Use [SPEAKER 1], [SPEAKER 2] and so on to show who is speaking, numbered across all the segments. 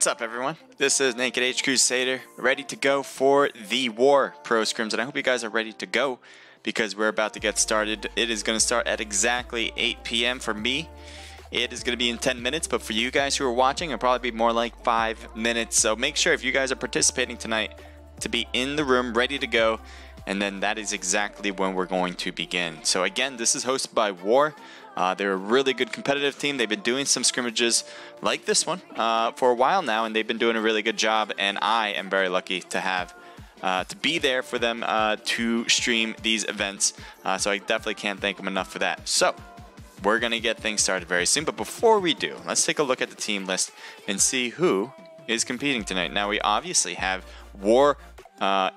[SPEAKER 1] What's up, everyone? This is Naked H Crusader, ready to go for the W.A.R. Pro Scrims, and I hope you guys are ready to go because we're about to get started. It is going to start at exactly 8 p.m. for me. It is going to be in 10 minutes, but for you guys who are watching, it'll probably be more like 5 minutes. So make sure if you guys are participating tonight to be in the room, ready to go, and then that is exactly when we're going to begin. So again, this is hosted by W.A.R. They're a really good competitive team. They've been doing some scrimmages like this one for a while now, and they've been doing a really good job. And I am very lucky to have to be there for them to stream these events. So I definitely can't thank them enough for that. So we're gonna get things started very soon. But before we do, let's take a look at the team list and see who is competing tonight. Now we obviously have W.A.R.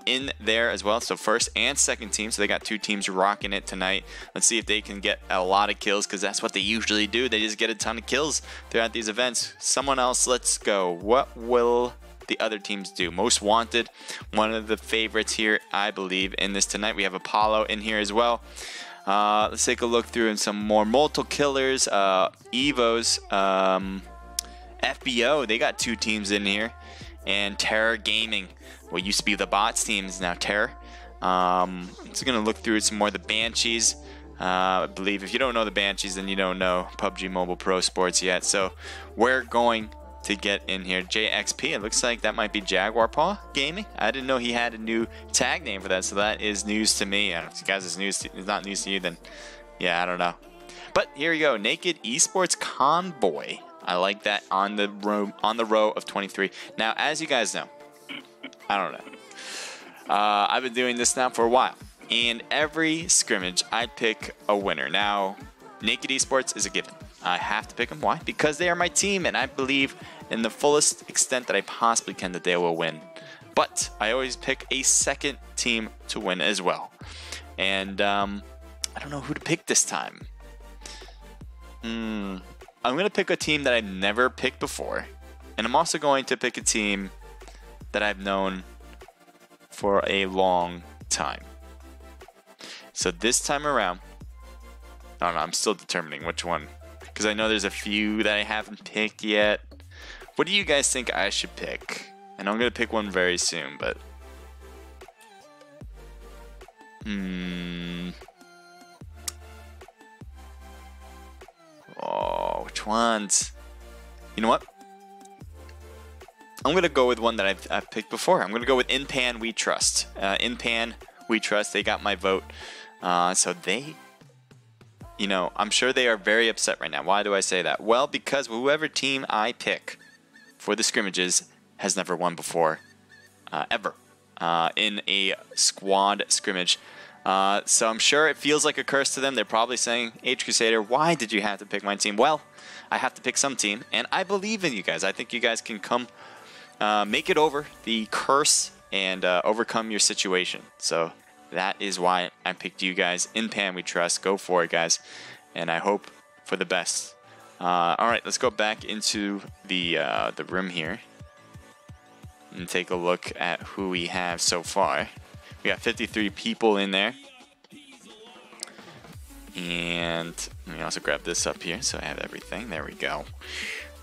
[SPEAKER 1] in there as well, so first and second team, so they got two teams rocking it tonight. Let's see if they can get a lot of kills, because that's what they usually do. They just get a ton of kills throughout these events. Someone else, let's go. What will the other teams do? Most Wanted, one of the favorites here, I believe, in this tonight. We have Apollo in here as well. Let's take a look through and some more Mortal Killers, Evos, FBO, they got two teams in here, and Terror Gaming. What used to be the bots team is now Terror. I'm just going to look through some more of the Banshees. I believe if you don't know the Banshees, then you don't know PUBG Mobile Pro Sports yet. So we're going to get in here. JXP, it looks like that might be Jaguar Paw Gaming. I didn't know he had a new tag name for that, so that is news to me. I don't know if you guys it's not news to you, then yeah, I don't know. But here we go, Naked Esports Convoy. I like that on the row of 23. Now, as you guys know, I don't know. I've been doing this now for a while, and every scrimmage I pick a winner. Now, Naked Esports is a given. I have to pick them. Why? Because they are my team, and I believe in the fullest extent that I possibly can that they will win. But I always pick a second team to win as well. And I don't know who to pick this time. I'm going to pick a team that I've never picked before. And I'm also going to pick a team that I've known for a long time. So this time around, I don't know, I'm still determining which one, because I know there's a few that I haven't picked yet. What do you guys think I should pick? And I'm going to pick one very soon, but oh, which ones? You know what? I'm going to go with one that I've picked before. I'm going to go with In Pan We Trust. In Pan We Trust, they got my vote. So they, you know, I'm sure they are very upset right now. Why do I say that? Well, because whoever team I pick for the scrimmages has never won before, ever, in a squad scrimmage. So I'm sure it feels like a curse to them. They're probably saying, H Crusader, why did you have to pick my team? Well, I have to pick some team, and I believe in you guys. I think you guys can come make it over the curse and overcome your situation. So that is why I picked you guys. In Pan We Trust. Go for it, guys, and I hope for the best. All right, let's go back into the room here and take a look at who we have so far. We got 53 people in there. And let me also grab this up here so I have everything. There we go.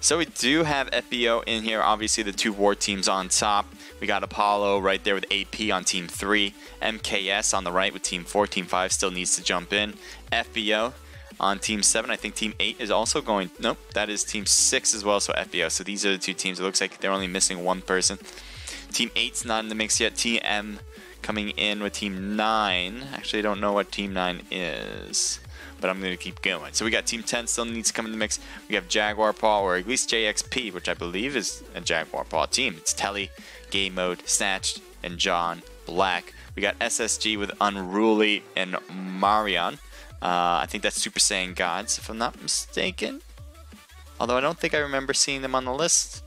[SPEAKER 1] So we do have FBO in here. Obviously, the two W.A.R. teams on top. We got Apollo right there with AP on Team 3. MKS on the right with Team 4. Team 5 still needs to jump in. FBO on Team 7. I think Team 8 is also going. Nope, that is Team 6 as well, so FBO. So these are the two teams. It looks like they're only missing one person. Team 8's not in the mix yet. Team M coming in with Team 9. Actually, I don't know what Team 9 is, but I'm going to keep going. So we got Team 10 still needs to come in the mix. We have Jaguar Paw, or at least JXP, which I believe is a Jaguar Paw team. It's Telly, Game Mode, Snatched, and John Black. We got SSG with Unruly and Marion. I think that's Super Saiyan Gods, if I'm not mistaken. Although I don't think I remember seeing them on the list.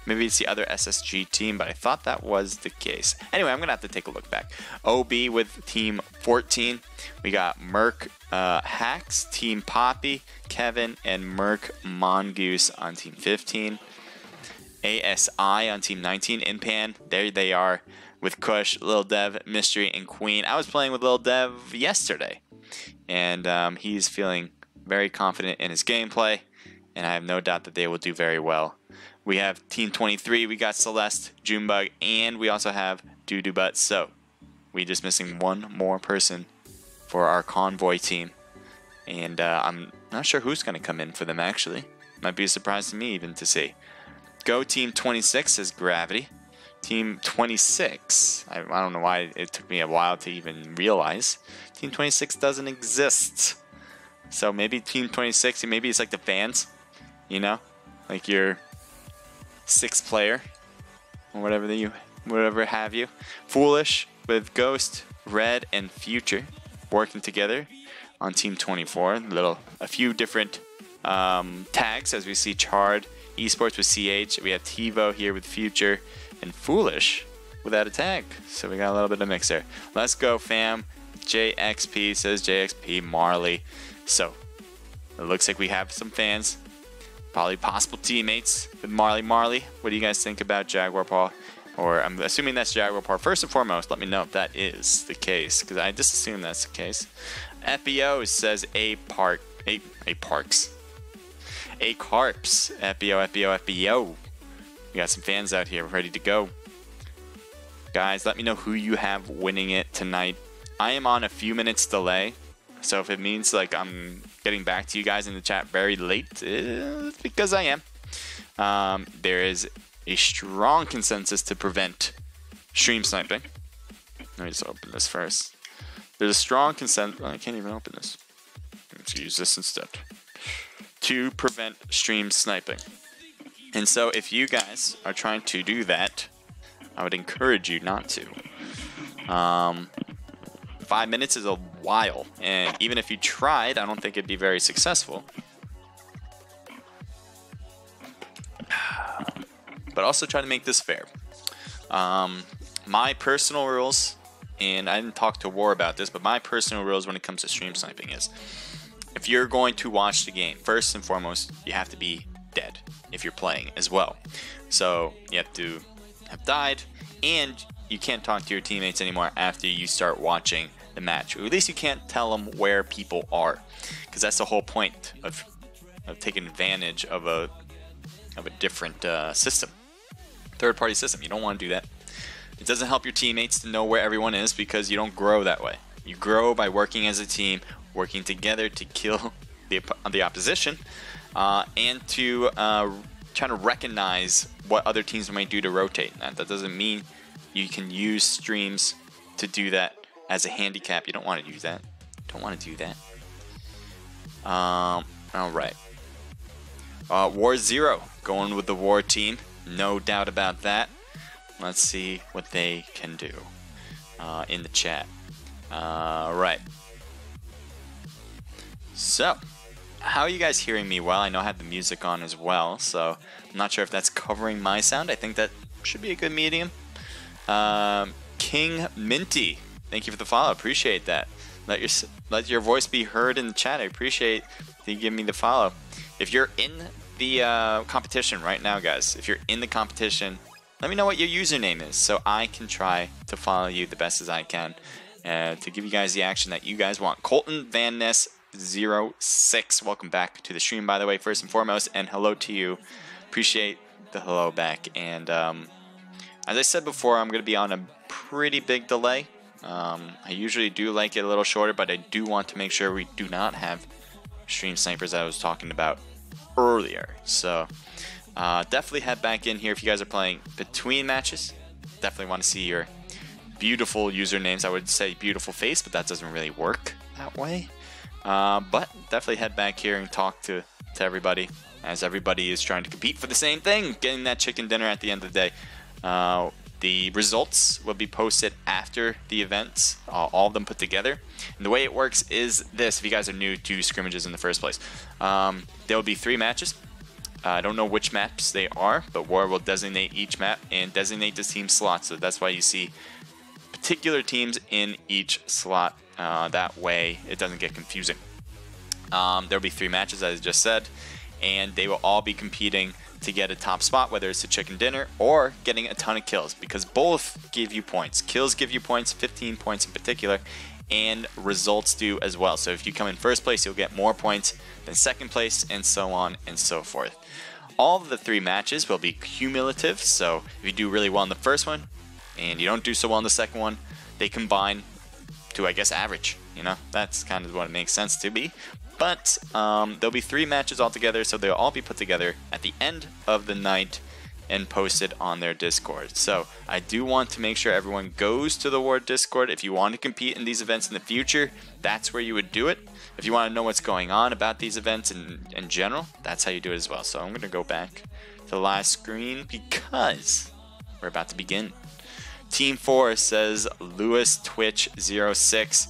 [SPEAKER 1] Maybe it's the other SSG team, but I thought that was the case. Anyway, I'm going to have to take a look back. OB with Team 14. We got Merc Hacks, Team Poppy, Kevin, and Merc Mongoose on Team 15. ASI on Team 19. Inpan, there they are with Kush, Lil Dev, Mystery, and Queen. I was playing with Lil Dev yesterday, and he's feeling very confident in his gameplay, and I have no doubt that they will do very well. We have Team 23. We got Celeste, Junebug, and we also have Butt. So we just missing one more person for our convoy team. And I'm not sure who's going to come in for them, actually. Might be a surprise to me even to see. Go Team 26 says Gravity. Team 26, I don't know why it took me a while to even realize. Team 26 doesn't exist. So maybe Team 26, maybe it's like the fans, you know? Like your 6th player, or whatever have you. Foolish with Ghost, Red, and Future working together on Team 24. A few different tags, as we see Chard Esports with CH. We have TiVo here with Future, and Foolish without a tag. So we got a little bit of mix there. Let's go, fam. JXP says JXP Marley. So it looks like we have some fans, probably possible teammates with Marley. What do you guys think about Jaguar Paw? Or I'm assuming that's Jaguar Paw. First and foremost, let me know if that is the case, because I just assume that's the case. FBO says A Carps. FBO. We got some fans out here ready to go. Guys, let me know who you have winning it tonight. I am on a few minutes delay, so if it means like I'm getting back to you guys in the chat very late, it's because I am. There is a strong consensus to prevent stream sniping. Let me just open this first. There's a strong consensus. I can't even open this. Let's use this instead. To prevent stream sniping. And so if you guys are trying to do that, I would encourage you not to. 5 minutes is a while, and even if you tried, I don't think it'd be very successful. But also try to make this fair. My personal rules, and I didn't talk to W.A.R about this, but my personal rules when it comes to stream sniping is, if you're going to watch the game, first and foremost, you have to be dead if you're playing as well. So you have to have died, and you can't talk to your teammates anymore after you start watching the match. Or at least you can't tell them where people are, because that's the whole point of taking advantage of a different system, third-party system. You don't want to do that. It doesn't help your teammates to know where everyone is, because you don't grow that way. You grow by working as a team, working together to kill the opposition, and to try to recognize what other teams might do to rotate. That doesn't mean you can use streams to do that as a handicap. You don't want to use that. Don't want to do that. All right. War 0 going with the W.A.R team. No doubt about that. Let's see what they can do in the chat. Right. So, how are you guys hearing me well? I know I had the music on as well, so I'm not sure if that's covering my sound. I think that should be a good medium. King Minty, thank you for the follow. Appreciate that. Let your voice be heard in the chat. I appreciate that you give me the follow. If you're in the competition right now, guys, if you're in the competition, let me know what your username is so I can try to follow you the best as I can to give you guys the action that you guys want. Colton Van Ness 06, welcome back to the stream, by the way, first and foremost, and hello to you. Appreciate the hello back. And as I said before, I'm going to be on a pretty big delay. I usually do like it a little shorter, but I do want to make sure we do not have stream snipers I was talking about earlier. So definitely head back in here if you guys are playing between matches. Definitely want to see your beautiful usernames. I would say beautiful face, but that doesn't really work that way. But definitely head back here and talk to everybody, as everybody is trying to compete for the same thing, getting that chicken dinner at the end of the day. The results will be posted after the events, all of them put together. And the way it works is this, if you guys are new to scrimmages in the first place. There will be 3 matches. I don't know which maps they are, but W.A.R will designate each map and designate the team slots. So that's why you see particular teams in each slot. That way it doesn't get confusing. There will be 3 matches, as I just said, and they will all be competing to get a top spot, whether it's a chicken dinner or getting a ton of kills, because both give you points. Kills give you points, 15 points in particular, and results do as well. So if you come in first place, you'll get more points than second place, and so on and so forth. All of the 3 matches will be cumulative, so if you do really well in the first one and you don't do so well in the second one, they combine to, I guess, average. You know, that's kind of what it makes sense to be. But there'll be 3 matches altogether, so they'll all be put together at the end of the night and posted on their Discord. So I do want to make sure everyone goes to the W.A.R Discord. If you want to compete in these events in the future, that's where you would do it. If you want to know what's going on about these events in general, that's how you do it as well. So I'm going to go back to the last screen because we're about to begin. Team 4 says Lewis Twitch 06.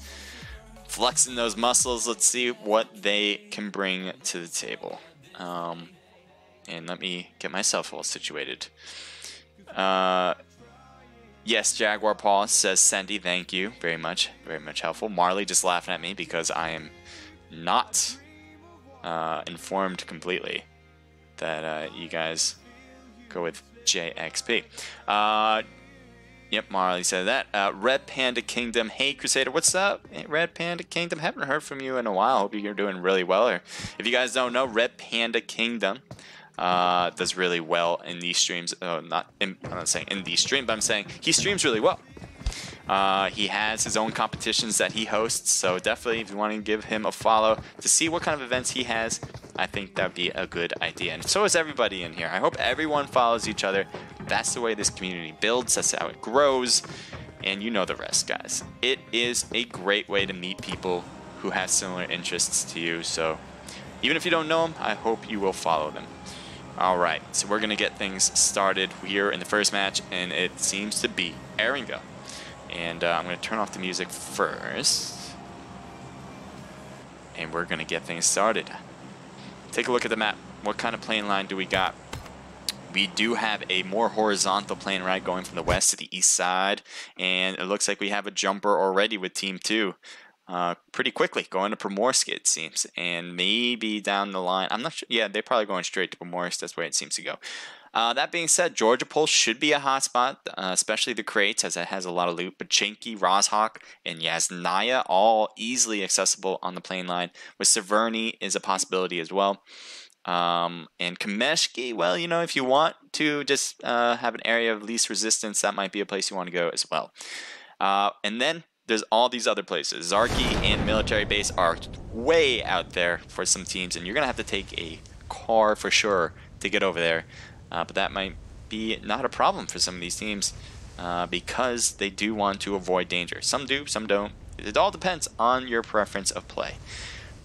[SPEAKER 1] Flexing those muscles. Let's see what they can bring to the table. And let me get myself all situated. Yes, Jaguar Paul says Sandy, thank you very much helpful. Marley just laughing at me because I am not informed completely that you guys go with JXP. Yep, Marley said that. Red Panda Kingdom. Hey, Crusader, what's up? Hey, Red Panda Kingdom. Haven't heard from you in a while. Hope you're doing really well. Or if you guys don't know, Red Panda Kingdom does really well in these streams. I'm not saying in these streams, but I'm saying he streams really well. He has his own competitions that he hosts, so definitely if you want to give him a follow to see what kind of events he has, I think that would be a good idea. And so is everybody in here. I hope everyone follows each other. That's the way this community builds. That's how it grows. And you know the rest, guys. It is a great way to meet people who have similar interests to you. So even if you don't know them, I hope you will follow them. All right, so we're going to get things started here in the first match, and it seems to be Eringo. And I'm going to turn off the music first. And we're going to get things started. Take a look at the map. What kind of plane line do we got? We do have a more horizontal plane ride going from the west to the east side. And it looks like we have a jumper already with Team 2. Pretty quickly, going to Primorsk, it seems. And maybe down the line, I'm not sure. Yeah, they're probably going straight to Primorsk. That's where it seems to go. That being said, Georgia Pole should be a hotspot, especially the crates, as it has a lot of loot. Pachinki, Rozhawk, and Yasnaya, all easily accessible on the plane line. With Severny is a possibility as well. And Kameshki, well, you know, if you want to just have an area of least resistance, that might be a place you want to go as well. And then there's all these other places. Zarki and Military Base are way out there for some teams, and you're going to have to take a car for sure to get over there. But that might be not a problem for some of these teams because they do want to avoid danger. Some do, some don't. It all depends on your preference of play.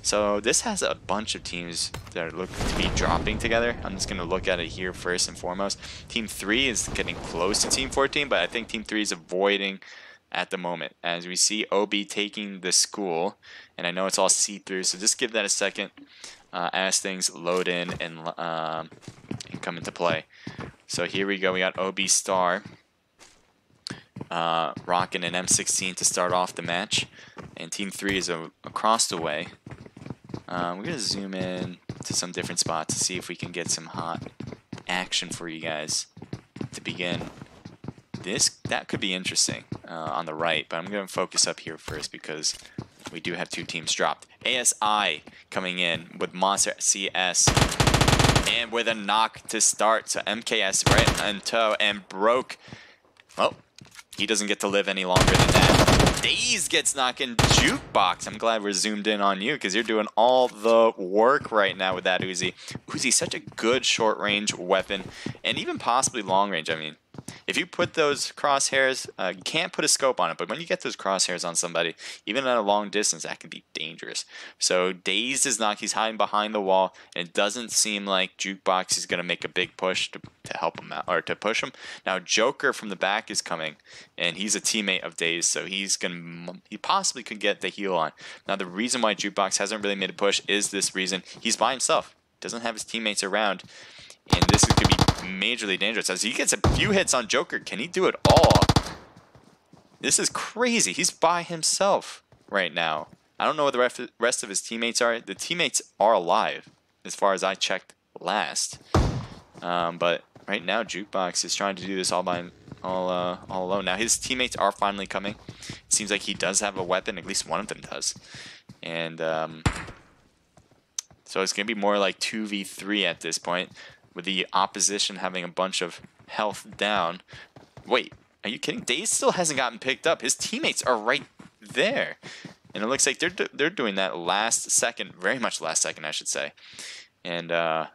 [SPEAKER 1] So this has a bunch of teams that are looking to be dropping together. I'm just going to look at it here first and foremost. Team 3 is getting close to Team 14, but I think Team 3 is avoiding at the moment. As we see OB taking the school, and I know it's all see-through, so just give that a second as things load in and come into play. So here we go. We got OB Star rocking an M16 to start off the match, and Team 3 is across the way. We're gonna zoom in to some different spots to see if we can get some hot action for you guys to begin. That could be interesting on the right, but I'm gonna focus up here first because we do have 2 teams dropped. ASI coming in with Monster CS and with a knock to start. So MKS right in tow and broke. Well, he doesn't get to live any longer than that. Daze gets knocked in. Jukebox, I'm glad we're zoomed in on you because you're doing all the work right now with that Uzi. Uzi's such a good short range weapon and even possibly long range. I mean, if you put those crosshairs, you can't put a scope on it, but when you get those crosshairs on somebody, even at a long distance, that can be dangerous. So Dazed is not, he's hiding behind the wall, and it doesn't seem like Jukebox is going to make a big push to help him out, or to push him. Now Joker from the back is coming, and he's a teammate of Dazed, so he possibly could get the heal on. Now the reason why Jukebox hasn't really made a push is this reason. He's by himself, doesn't have his teammates around. And this is going to be majorly dangerous. As he gets a few hits on Joker, can he do it all? This is crazy. He's by himself right now. I don't know what the rest of his teammates are. The teammates are alive, as far as I checked last. But right now, Jukebox is trying to do this all alone. Now his teammates are finally coming. It seems like he does have a weapon. At least one of them does. And so it's going to be more like 2v3 at this point. with the opposition having a bunch of health down. Wait, are you kidding? Daze still hasn't gotten picked up. His teammates are right there. And it looks like they're doing that last second, very much last second, I should say. And I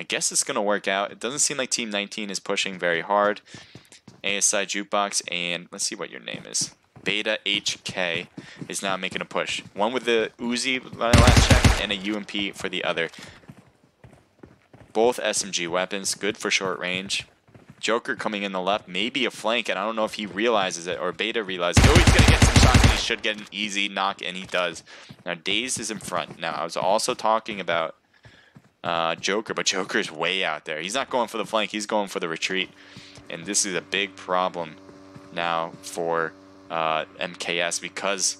[SPEAKER 1] guess it's going to work out. It doesn't seem like Team 19 is pushing very hard. ASI Jukebox and let's see what your name is. Beta HK is now making a push. One with the Uzi last check and a UMP for the other. Both SMG weapons, good for short range. Joker coming in the left, maybe a flank, and I don't know if he realizes it or Beta realizes. Oh, he's going to get some shots and he should get an easy knock, and he does. Now Dazed is in front. Now I was also talking about Joker, but Joker's way out there. He's not going for the flank, he's going for the retreat. And this is a big problem now for MKS because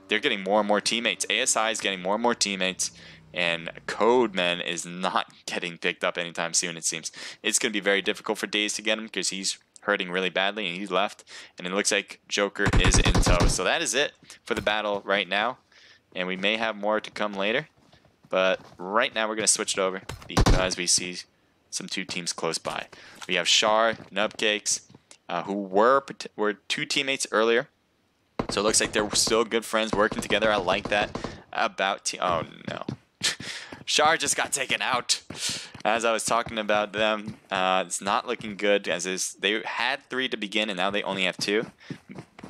[SPEAKER 1] they're getting more and more teammates. ASI is getting more and more teammates, and Codeman is not getting picked up anytime soon, it seems. It's going to be very difficult for Daze to get him because he's hurting really badly and he's left. And it looks like Joker is in tow. So that is it for the battle right now. And we may have more to come later. But right now we're going to switch it over because we see some two teams close by. We have Char, Nubcakes, who were two teammates earlier. So it looks like they're still good friends working together. I like that about team. Oh no. Char just got taken out. As I was talking about them, it's not looking good as is. They had 3 to begin and now they only have 2.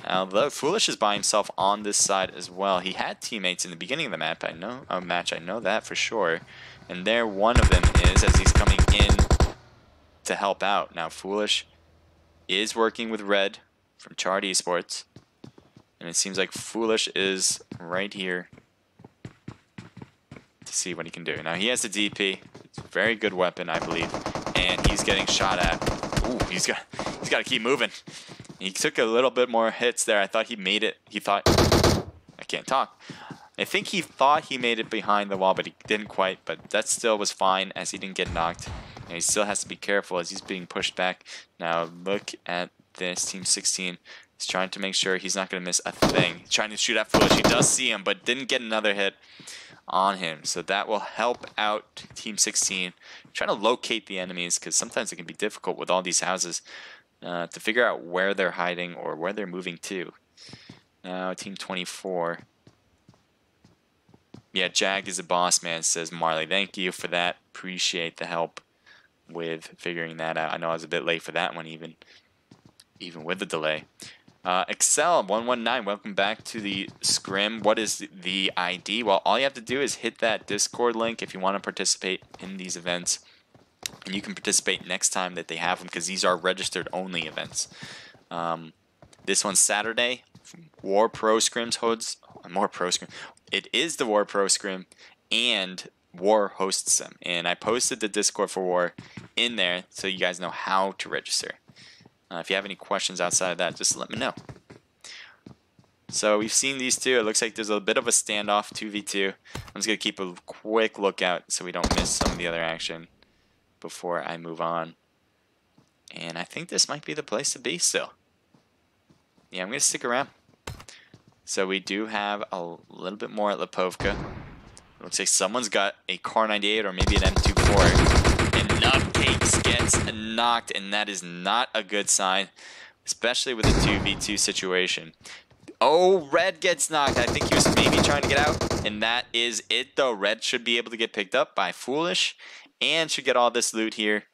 [SPEAKER 1] Although Foolish is by himself on this side as well. He had teammates in the beginning of the map. I know that for sure. And there one of them is as he's coming in to help out. Now Foolish is working with Red from Chart Esports. And it seems like Foolish is right here to see what he can do. Now he has the DP. It's a very good weapon, I believe. And he's getting shot at. Ooh, he's got to keep moving. He took a little bit more hits there. I thought he made it. He thought... I can't talk. I think he thought he made it behind the wall, but he didn't quite. But that still was fine as he didn't get knocked. And he still has to be careful as he's being pushed back. Now look at this. Team 16 is trying to make sure he's not going to miss a thing. He's trying to shoot at Foolish. He does see him, but didn't get another hit on him. So that will help out Team 16. Trying to locate the enemies because sometimes it can be difficult with all these houses. To figure out where they're hiding or where they're moving to. Now, Team 24. Yeah, Jag is a boss man, says Marley. Thank you for that. Appreciate the help with figuring that out. I know I was a bit late for that one, even with the delay. Excel119, welcome back to the Scrim. What is the ID? Well, all you have to do is hit that Discord link if you want to participate in these events. And you can participate next time that they have them because these are registered only events. This one's Saturday. W.A.R Pro Scrims hosts more Pro Scrim. It is the W.A.R Pro Scrim and W.A.R hosts them. And I posted the Discord for W.A.R in there so you guys know how to register. If you have any questions outside of that, just let me know. So we've seen these two. It looks like there's a bit of a standoff, 2v2. I'm just going to keep a quick lookout so we don't miss some of the other action before I move on. And I think this might be the place to be still. Yeah, I'm going to stick around. So we do have a little bit more at Lipovka. Looks like someone's got a Car 98 or maybe an M24. And Nubcakes gets knocked, and that is not a good sign, especially with a 2v2 situation. Oh, Red gets knocked. I think he was maybe trying to get out, and that is it though. Red should be able to get picked up by Foolish and should get all this loot here.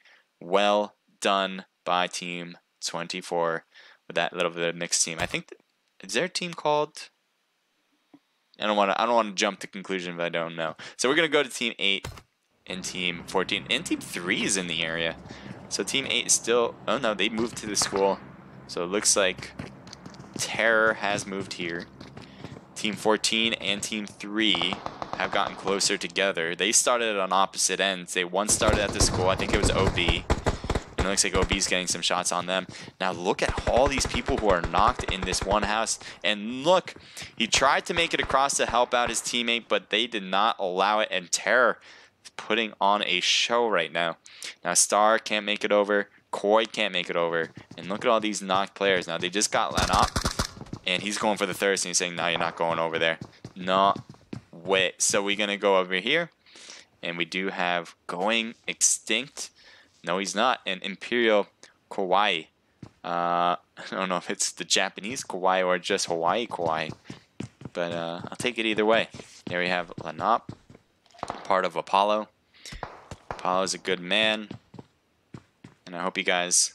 [SPEAKER 1] Well done by Team 24 with that little bit of mixed team. I think is there a team called? I don't want to jump to conclusion if I don't know. So we're gonna go to Team 8 and Team 14, and Team 3 is in the area. So Team 8 is still. Oh no, they moved to the school. So it looks like Terror has moved here. Team 14 and Team 3 have gotten closer together. They started on opposite ends. They once started at the school. I think it was OB. And it looks like OB's getting some shots on them. Now look at all these people who are knocked in this one house. And look, he tried to make it across to help out his teammate, but they did not allow it. And Terror is putting on a show right now. Now Star can't make it over. Koi can't make it over. And look at all these knocked players. Now they just got knocked. And he's going for the Thursday and he's saying, no, you're not going over there. No way. So we're going to go over here. And we do have going extinct. No, he's not. And Imperial Kawaii. I don't know if it's the Japanese Kawaii or just Hawaii Kawaii. But I'll take it either way. There we have Lanop, part of Apollo. Apollo's a good man. And I hope you guys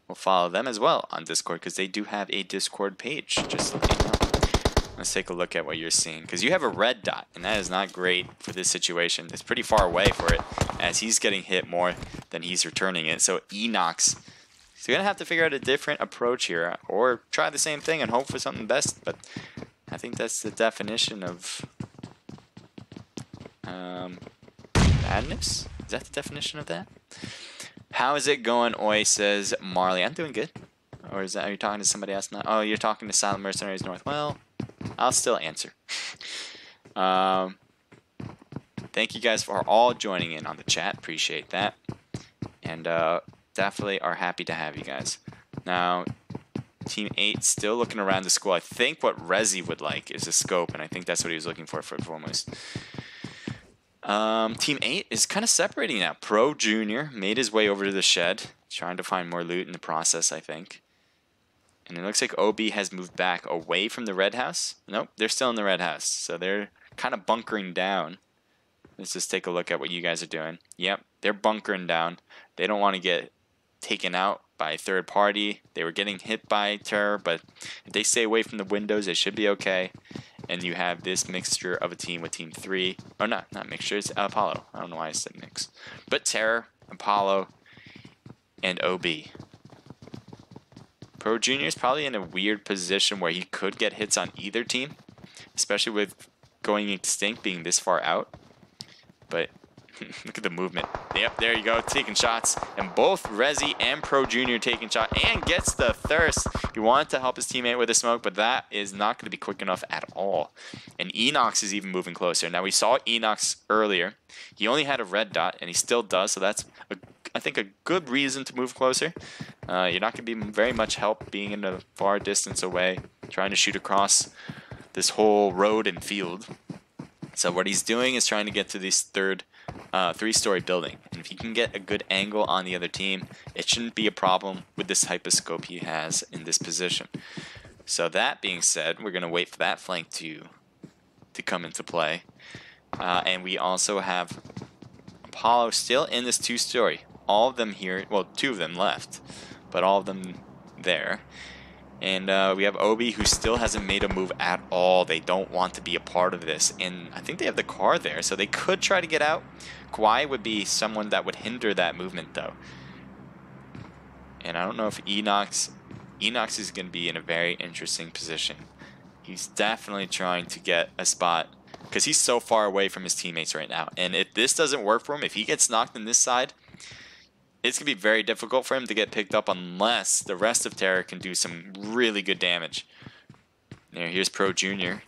[SPEAKER 1] will follow them as well on Discord, because they do have a Discord page, just to let you know. Let's take a look at what you're seeing, because you have a red dot, and that is not great for this situation. It's pretty far away for it, as he's getting hit more than he's returning it. So Enox, so you're going to have to figure out a different approach here, or try the same thing and hope for something best. But I think that's the definition of madness. Is that the definition of that? How is it going, Oi, says Marley. I'm doing good. Or is that, are you talking to somebody else now? Oh, you're talking to Silent Mercenaries North. Well, I'll still answer. Thank you guys for all joining in on the chat. Appreciate that. And definitely are happy to have you guys. Now, Team 8 still looking around the school. I think what Rezi would like is a scope, and I think that's what he was looking for foremost. Team 8 is kind of separating now. Pro Junior made his way over to the shed, trying to find more loot in the process, I think. And it looks like OB has moved back away from the red house. Nope, they're still in the red house. So they're kind of bunkering down. Let's just take a look at what you guys are doing. Yep, they're bunkering down. They don't want to get taken out by a third party. They were getting hit by terror, but if they stay away from the windows, they should be okay. And you have this mixture of a team with Team 3. Oh, not mixture, it's Apollo. I don't know why I said mix. But Terror, Apollo, and OB. Pro Junior is probably in a weird position where he could get hits on either team, especially with going extinct being this far out. But look at the movement. Yep, there you go, taking shots. And both Rezi and Pro Junior taking shot, and gets the thirst. He wanted to help his teammate with the smoke, but that is not going to be quick enough at all. And Enox is even moving closer. Now, we saw Enox earlier. He only had a red dot, and he still does, so that's, I think, a good reason to move closer. You're not going to be very much help being in a far distance away, trying to shoot across this whole road and field. So what he's doing is trying to get to this three-story building. And if he can get a good angle on the other team, it shouldn't be a problem with this type of scope he has in this position. So that being said, we're going to wait for that flank to come into play. And we also have Apollo still in this two-story. All of them here, well, two of them left, but all of them there. And we have Obi, who still hasn't made a move at all. They don't want to be a part of this. And I think they have the car there, so they could try to get out. Kawaii would be someone that would hinder that movement, though. And I don't know if Enox is going to be in a very interesting position. He's definitely trying to get a spot, because he's so far away from his teammates right now. And if this doesn't work for him, if he gets knocked on this side, it's going to be very difficult for him to get picked up unless the rest of Terror can do some really good damage. Here's Pro Junior,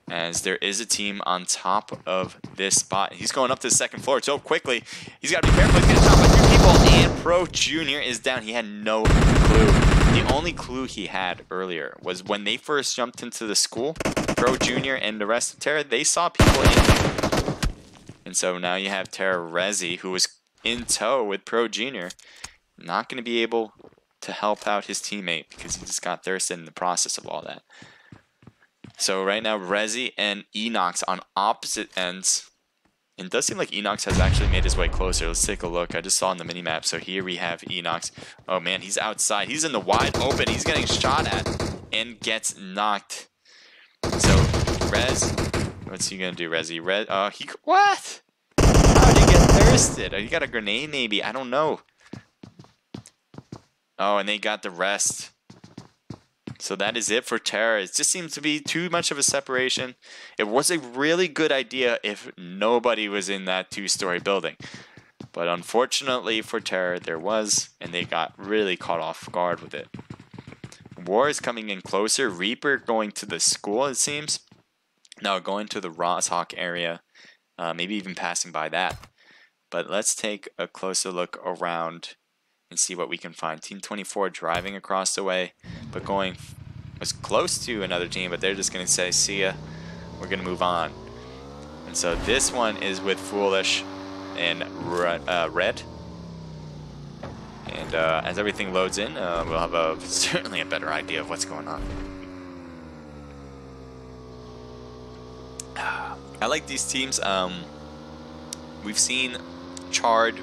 [SPEAKER 1] as there is a team on top of this spot. He's going up to the second floor so quickly. He's got to be careful. He's getting shot by two people, and Pro Junior is down. He had no clue. The only clue he had earlier was when they first jumped into the school, Pro Junior and the rest of Terror, they saw people in here. And so now you have Terror Rezi, who was in tow with Pro Junior, not going to be able to help out his teammate because he just got thirsted in the process of all that. So right now, Rezi and Enox on opposite ends. And it does seem like Enox has actually made his way closer. Let's take a look. I just saw on the minimap. So here we have Enox. Oh man, he's outside. He's in the wide open. He's getting shot at and gets knocked. So Rez, what's he gonna do, Rezi? What? How did he get thirsted? Oh, he got a grenade maybe. I don't know. Oh, and they got the rest. So that is it for Terror. It just seems to be too much of a separation. It was a really good idea if nobody was in that two-story building. But unfortunately for Terror, there was, and they got really caught off guard with it. W.A.R is coming in closer. Reaper going to the school, it seems. No, going to the Rosshawk area. Maybe even passing by that. But let's take a closer look around and see what we can find. Team 24 driving across the way, but was close to another team, but they're just going to say, see ya, we're going to move on. So this one is with Foolish and Red. And as everything loads in, we'll have certainly a better idea of what's going on. I like these teams. We've seen Charred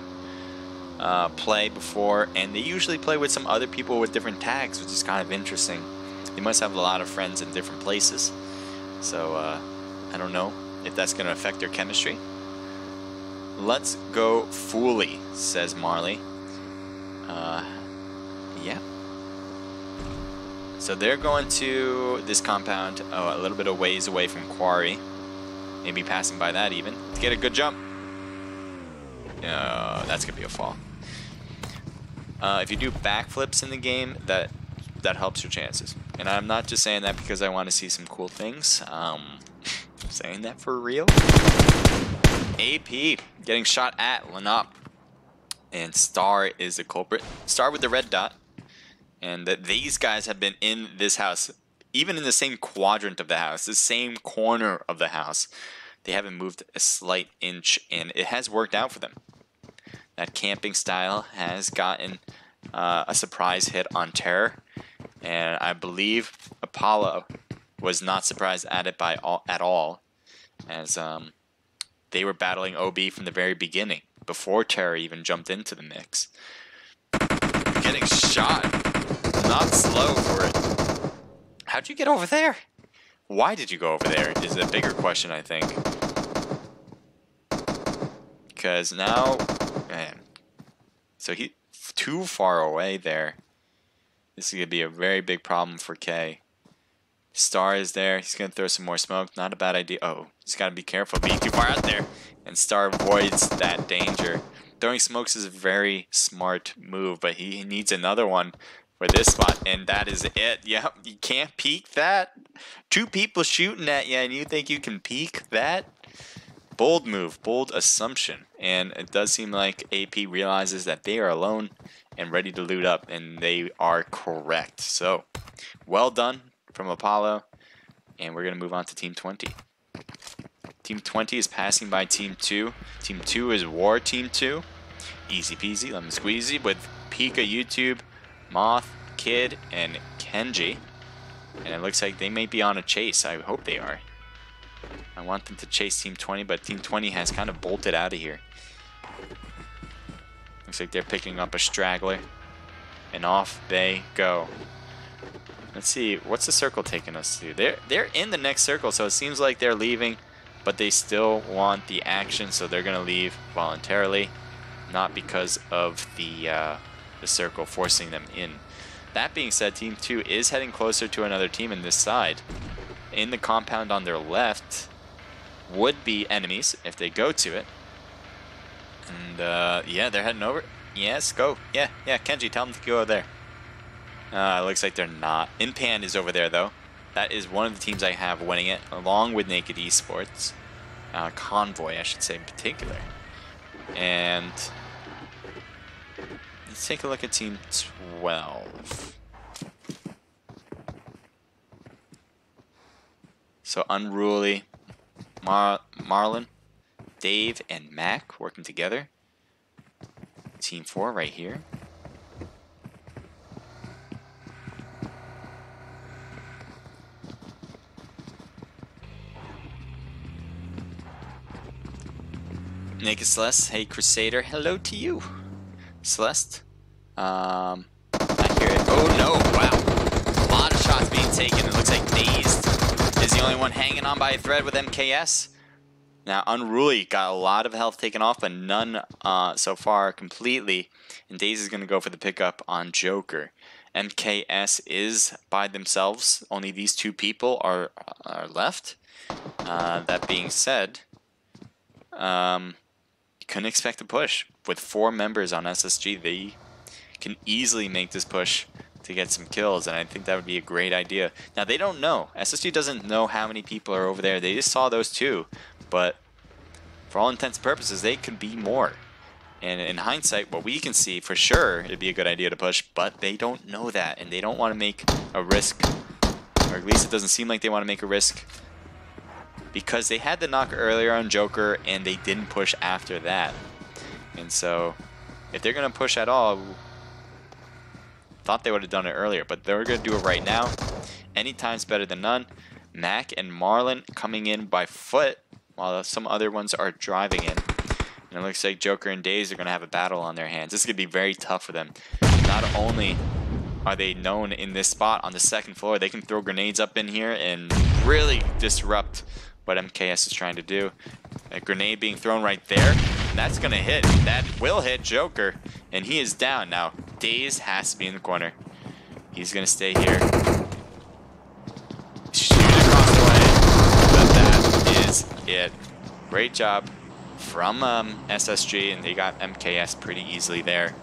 [SPEAKER 1] play before, and they usually play with some other people with different tags, which is kind of interesting. They must have a lot of friends in different places. So I don't know if that's going to affect their chemistry. Let's go Fooly, says Marley. Yeah. So they're going to this compound, a little bit of ways away from Quarry. Maybe passing by that even to get a good jump. That's gonna be a fall. If you do backflips in the game, that helps your chances. And I'm not just saying that because I want to see some cool things. I'm saying that for real. AP getting shot at Lanop, and Star is the culprit. Star with the red dot, and these guys have been in this house, even in the same quadrant of the house, the same corner of the house. They haven't moved a slight inch, and it has worked out for them. That camping style has gotten a surprise hit on Terror, and I believe Apollo was not surprised at it at all, as they were battling OB from the very beginning, before Terror even jumped into the mix. Getting shot, not slow for it. How'd you get over there? Why did you go over there is a bigger question, I think. Because now, man, so he too far away there. This is going to be a very big problem for K. Star is there. He's going to throw some more smoke. Not a bad idea. Oh, he's got to be careful. Being too far out there. And Star avoids that danger. Throwing smokes is a very smart move, but he needs another one for this spot. And that is it. Yep, you can't peek that. Two people shooting at you, and you think you can peek that? Bold move, bold assumption. And it does seem like AP realizes that they are alone and ready to loot up, and they are correct. So, well done from Apollo, and we're going to move on to Team 20. Team 20 is passing by Team 2. Team 2 is W.A.R. Team 2. Easy peasy, lemon squeezy with Pika YouTube, Moth, Kid, and Kenji. And it looks like they may be on a chase. I hope they are. I want them to chase Team 20, but Team 20 has kind of bolted out of here. Looks like they're picking up a straggler. And off they go. Let's see, what's the circle taking us to? They're in the next circle, so it seems like they're leaving, but they still want the action, so they're going to leave voluntarily, not because of the circle forcing them in. That being said, Team 2 is heading closer to another team in this side. In the compound on their left would be enemies if they go to it. And yeah, they're heading over. Yes, go. Yeah, Kenji, tell them to go there. It looks like they're not. Inpan is over there, though. That is one of the teams I have winning it, along with Naked Esports. Convoy, I should say, in particular. And let's take a look at Team 12. So Unruly, Marlon, Dave, and Mac working together. Team 4 right here. Naked Celeste, hey Crusader, hello to you. Celeste, I hear it. Oh no, wow. A lot of shots being taken. It looks like Dazed is the only one hanging on by a thread with MKS. Now Unruly got a lot of health taken off, but none so far completely. And Dazed is going to go for the pickup on Joker. MKS is by themselves. Only these two people are left. That being said, you couldn't expect a push. With 4 members on SSG, they can easily make this push to get some kills, and I think that would be a great idea. Now, they don't know. SSG doesn't know how many people are over there. They just saw those 2, but for all intents and purposes, they could be more. And in hindsight, what we can see, for sure, it'd be a good idea to push, but they don't know that, and they don't want to make a risk, or at least it doesn't seem like they want to make a risk because they had the knock earlier on Joker and they didn't push after that. And so if they're going to push at all, thought they would have done it earlier, but they're going to do it right now. Anytime's better than none. Mac and Marlon coming in by foot while some other ones are driving in. And it looks like Joker and Daze are going to have a battle on their hands. This is going to be very tough for them. Not only are they known in this spot on the second floor, they can throw grenades up in here and really disrupt what MKS is trying to do. A grenade being thrown right there, and that's going to hit. That will hit Joker, and he is down. Now, Daze has to be in the corner. He's going to stay here. Shoot across the way. But that is it. Great job from SSG, and they got MKS pretty easily there.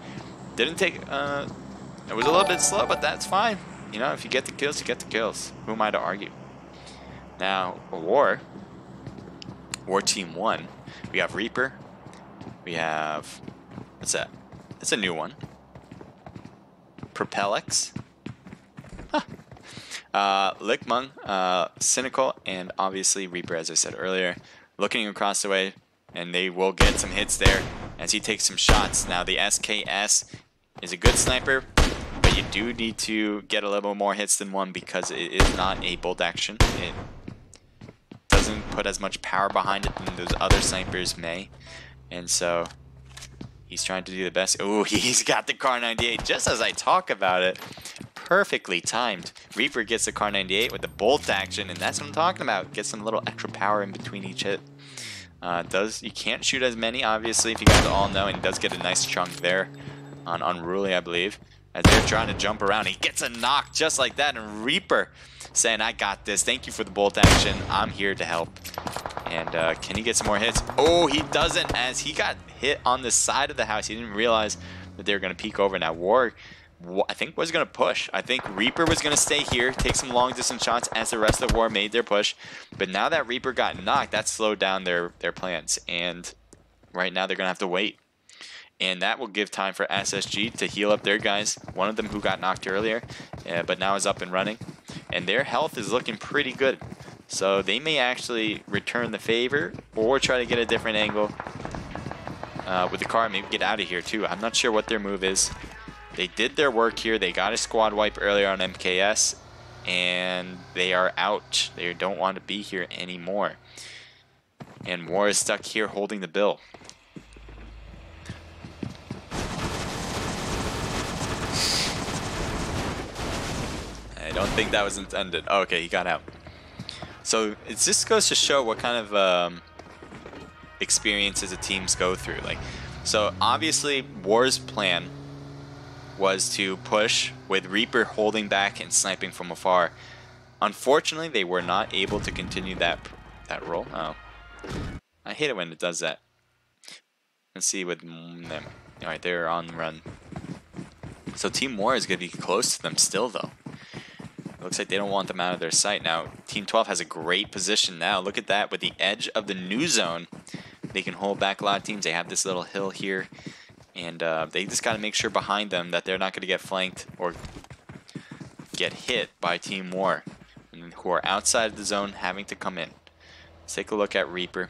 [SPEAKER 1] Didn't take... it was a little bit slow, but that's fine. You know, if you get the kills, you get the kills. Who am I to argue? Now, War Team 1. We have Reaper. We have... What's that? That's a new one. Propellex. Huh. Lickmung, Cynical, and obviously Reaper, as I said earlier. Looking across the way, and they will get some hits there as he takes some shots. Now, the SKS is a good sniper, but you do need to get a little more hits than one because it is not a bolt action. It doesn't put as much power behind it than those other snipers may. And so he's trying to do the best. Oh, he's got the Car 98 just as I talk about it. Perfectly timed. Reaper gets the Car 98 with the bolt action, and that's what I'm talking about. Gets some little extra power in between each hit. You can't shoot as many, obviously, if you guys all know, and he does get a nice chunk there on Unruly, I believe. As they're trying to jump around, he gets a knock just like that, and Reaper saying, I got this. Thank you for the bolt action. I'm here to help. And can he get some more hits? Oh, he doesn't, as he got hit on the side of the house. He didn't realize that they were going to peek over. Now, War, I think, was going to push. I think Reaper was going to stay here, take some long-distance shots as the rest of War made their push. But now that Reaper got knocked, that slowed down their plans. And right now they're going to have to wait. And that will give time for SSG to heal up their guys. One of them who got knocked earlier, but now is up and running. And their health is looking pretty good. So they may actually return the favor or try to get a different angle with the car. Maybe get out of here too. I'm not sure what their move is. They did their work here. They got a squad wipe earlier on MKS. And they are out. They don't want to be here anymore. And War is stuck here holding the bill. I don't think that was intended. Oh, okay, he got out. So it just goes to show what kind of experiences the teams go through. So obviously War's plan was to push with Reaper holding back and sniping from afar. Unfortunately, they were not able to continue that role. Oh, I hate it when it does that. Let's see with them. All right, they're on the run. So Team War is going to be close to them still, though. It looks like they don't want them out of their sight. Now, Team 12 has a great position now. Look at that. With the edge of the new zone, they can hold back a lot of teams. They have this little hill here. And they just got to make sure behind them that they're not going to get flanked or get hit by Team War, who are outside of the zone having to come in. Let's take a look at Reaper.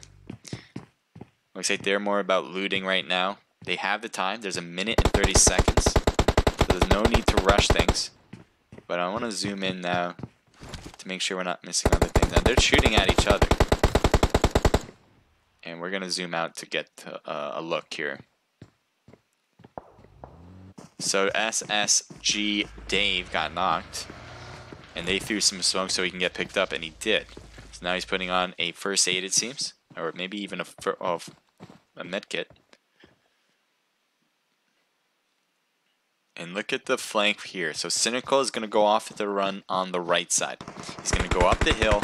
[SPEAKER 1] Looks like they're more about looting right now. They have the time. There's a minute and 30 seconds. So there's no need to rush things. But I want to zoom in now to make sure we're not missing other things. Now, they're shooting at each other. And we're going to zoom out to get a look here. So SSG Dave got knocked. And they threw some smoke so he can get picked up, and he did. So now he's putting on a first aid, it seems. Or maybe even a med kit. And look at the flank here. So Cynical is going to go off the run on the right side. He's going to go up the hill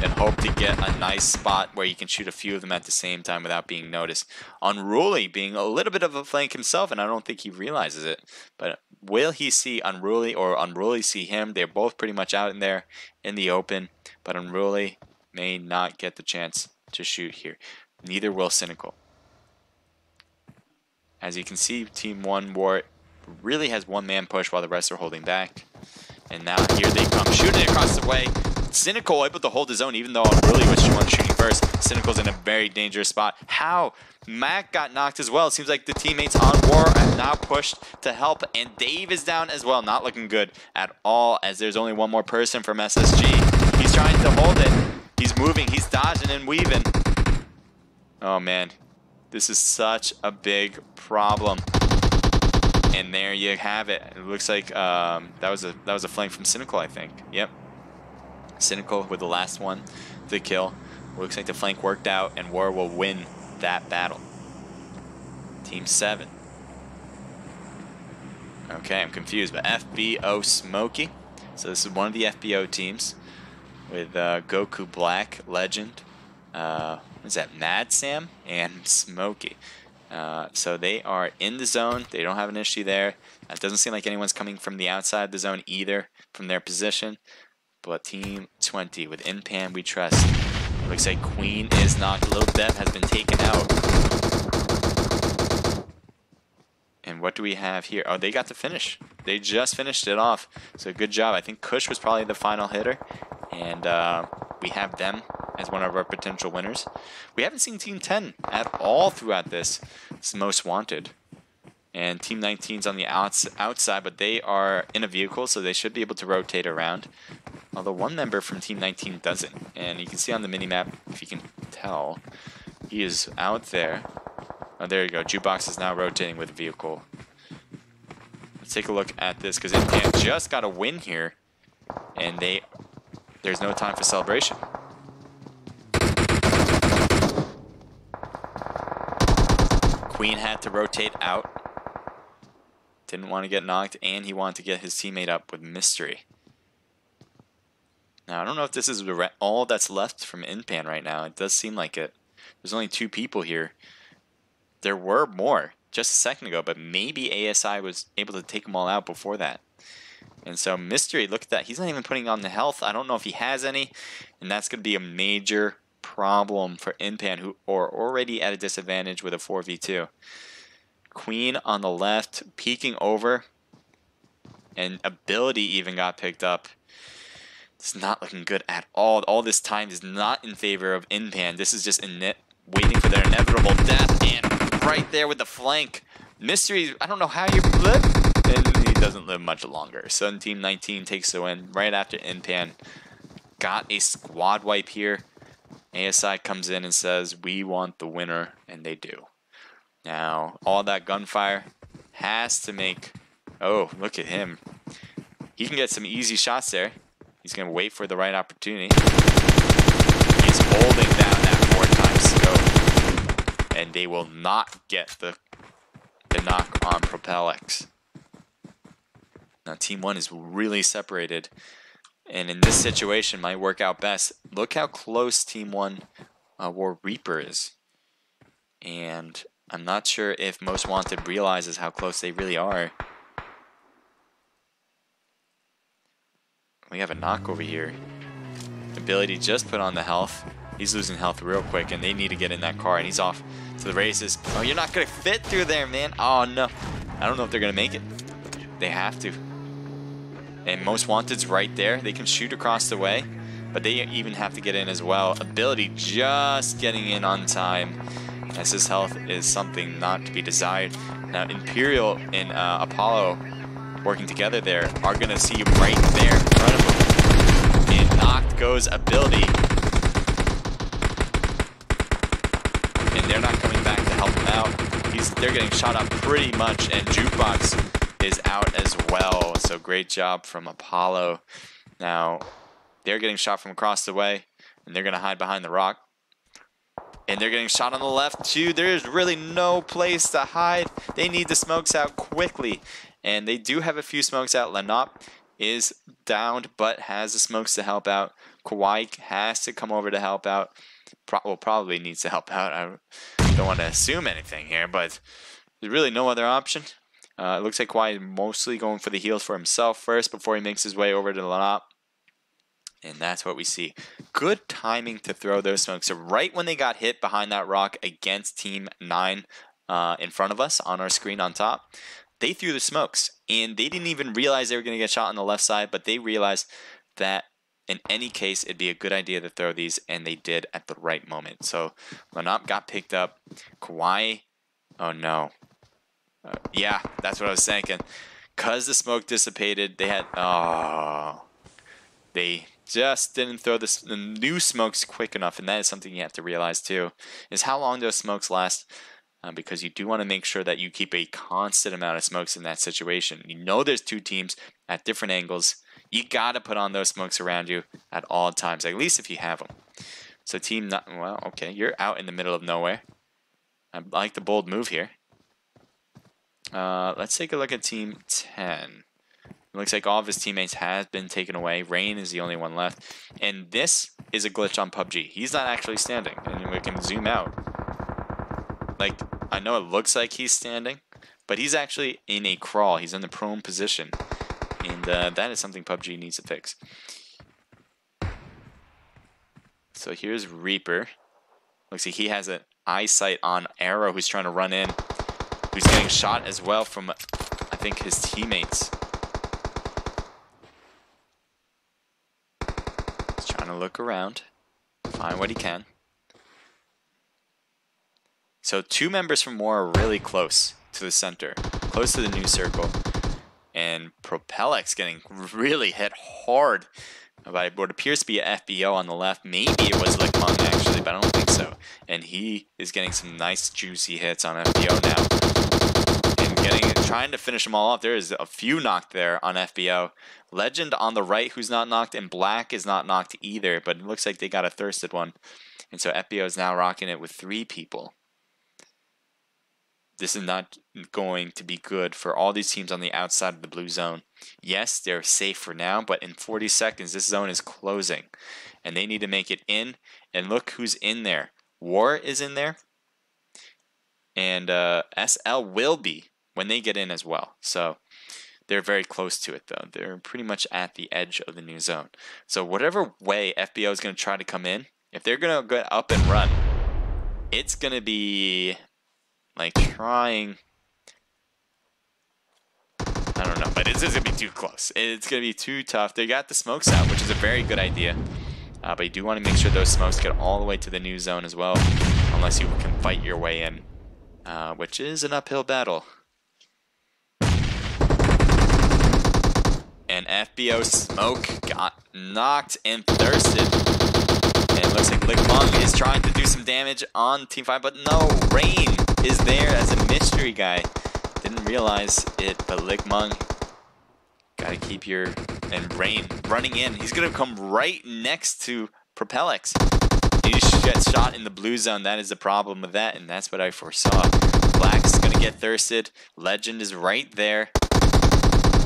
[SPEAKER 1] and hope to get a nice spot where you can shoot a few of them at the same time without being noticed. Unruly being a little bit of a flank himself, and I don't think he realizes it. But will he see Unruly or Unruly see him? They're both pretty much out in there in the open. But Unruly may not get the chance to shoot here. Neither will Cynical. As you can see, Team 1 War really has one man push while the rest are holding back. And now here they come, shooting across the way. Cynical able to hold his own, even though Unruly was the one shooting first. first. Cynical's in a very dangerous spot. How? Mac got knocked as well. It seems like the teammates on War are now pushed to help, and Dave is down as well. Not looking good at all, as there's only one more person from SSG. He's trying to hold it. He's moving. He's dodging and weaving. Oh, man. This is such a big problem. And there you have it. It looks like that was a flank from Cynical, I think. Yep. Cynical with the last one, the kill. Looks like the flank worked out, and War will win that battle. Team 7. Okay, I'm confused, but FBO Smokey. So this is one of the FBO teams with Goku Black, Legend. What is that? Mad Sam and Smokey. So they are in the zone. They don't have an issue there. It doesn't seem like anyone's coming from the outside the zone either, from their position. But Team 20 with Inpan we trust. Looks like Queen is knocked. Little Dev has been taken out. And what do we have here? Oh, they got the finish. They just finished it off. So good job. I think Kush was probably the final hitter. And we have them as one of our potential winners. We haven't seen Team 10 at all throughout this. It's Most Wanted. And Team 19's on the outside, but they are in a vehicle, so they should be able to rotate around. Although one member from Team 19 doesn't. And you can see on the minimap, if you can tell, he is out there. Oh, there you go. Jukebox is now rotating with a vehicle. Let's take a look at this, because Intan just got a win here. And there's no time for celebration. Queen had to rotate out. Didn't want to get knocked, and he wanted to get his teammate up with Mystery. Now, I don't know if this is all that's left from Inpan right now. It does seem like it. There's only 2 people here. There were more just a second ago, but maybe ASI was able to take them all out before that. And so Mystery, look at that. He's not even putting on the health. I don't know if he has any, and that's going to be a major problem for Inpan, who are already at a disadvantage with a 4v2. Queen on the left, peeking over, and Ability even got picked up. It's not looking good at all. All this time is not in favor of Inpan. This is just waiting for their inevitable death, and right there with the flank. Mystery, I don't know how you live, and he doesn't live much longer. So Team 19 takes the win right after Inpan got a squad wipe here. ASI comes in and says, we want the winner, and they do. Now, all that gunfire has to make... Oh, look at him. He can get some easy shots there. He's going to wait for the right opportunity. He's holding down that 4x scope. And they will not get the knock on Propellex. Now, Team 1 is really separated. And in this situation, might work out best. Look how close Team 1 War Reaper is. And I'm not sure if Most Wanted realizes how close they really are. We have a knock over here. Ability just put on the health. He's losing health real quick, and they need to get in that car, and he's off to the races. Oh, you're not going to fit through there, man. Oh, no. I don't know if they're going to make it. They have to. And Most Wanted's right there. They can shoot across the way, but they even have to get in as well. Ability just getting in on time, as his health is something not to be desired. Now, Imperial and Apollo working together there are going to see him right there in front of him. And knocked goes Ability. And they're not coming back to help him out. They're getting shot up pretty much, and Jukebox is out as well. So great job from Apollo. Now, they're getting shot from across the way, and they're going to hide behind the rock. And they're getting shot on the left too. There's really no place to hide. They need the smokes out quickly. And they do have a few smokes out. Lenop is downed, but has the smokes to help out. Kawhi has to come over to help out. Probably needs to help out. I don't want to assume anything here, but there's really no other option. It looks like Kawhi is mostly going for the heals for himself first before he makes his way over to Lenop. And that's what we see. Good timing to throw those smokes. So right when they got hit behind that rock against Team 9 in front of us on our screen on top, they threw the smokes. And they didn't even realize they were going to get shot on the left side, but they realized that in any case, it'd be a good idea to throw these, and they did at the right moment. So Lanop got picked up. Kawhi, oh no. Yeah, that's what I was thinking. Because the smoke dissipated, they had, they just didn't throw the new smokes quick enough, and that is something you have to realize too, is how long those smokes last, because you do want to make sure that you keep a constant amount of smokes in that situation. You know there's two teams at different angles. You got to put on those smokes around you at all times, at least if you have them. So team not, well, okay, you're out in the middle of nowhere. I like the bold move here. Let's take a look at team 10. It looks like all of his teammates have been taken away. Rain is the only one left. And this is a glitch on PUBG. He's not actually standing. And we can zoom out. Like, I know it looks like he's standing, but he's actually in a crawl. He's in the prone position. And that is something PUBG needs to fix. So here's Reaper. Looks like he has an eyesight on Arrow, who's trying to run in. Who's getting shot as well from, I think, his teammates. He's trying to look around, find what he can. So 2 members from W.A.R are really close to the center, close to the new circle. And Propellex getting really hit hard by what appears to be a FBO on the left. Maybe it was Lickmon actually, but I don't think so. And he is getting some nice juicy hits on FBO now. And trying to finish them all off. There is a few knocked there on FBO. Legend on the right who's not knocked, and Black is not knocked either, but it looks like they got a thirsted one. And so FBO is now rocking it with 3 people. This is not going to be good for all these teams on the outside of the blue zone. Yes, they're safe for now, but in 40 seconds, this zone is closing. And they need to make it in. And look who's in there. W.A.R is in there. And SL will be when they get in as well. So they're very close to it, though. They're pretty much at the edge of the new zone. So whatever way FBO is going to try to come in, if they're going to go up and run, it's going to be like trying, I don't know, but it's just going to be too close. It's going to be too tough. They got the smokes out, which is a very good idea. But you do want to make sure those smokes get all the way to the new zone as well, unless you can fight your way in, which is an uphill battle. And FBO smoke got knocked and thirsted. And it looks like Lickmon is trying to do some damage on Team 5, but no, Rain is there as a mystery guy. Didn't realize it, but Lickmon, gotta keep your, and Rain running in. He's gonna come right next to Propellex. He just gets shot in the blue zone. That is the problem with that, and that's what I foresaw. Black's gonna get thirsted. Legend is right there.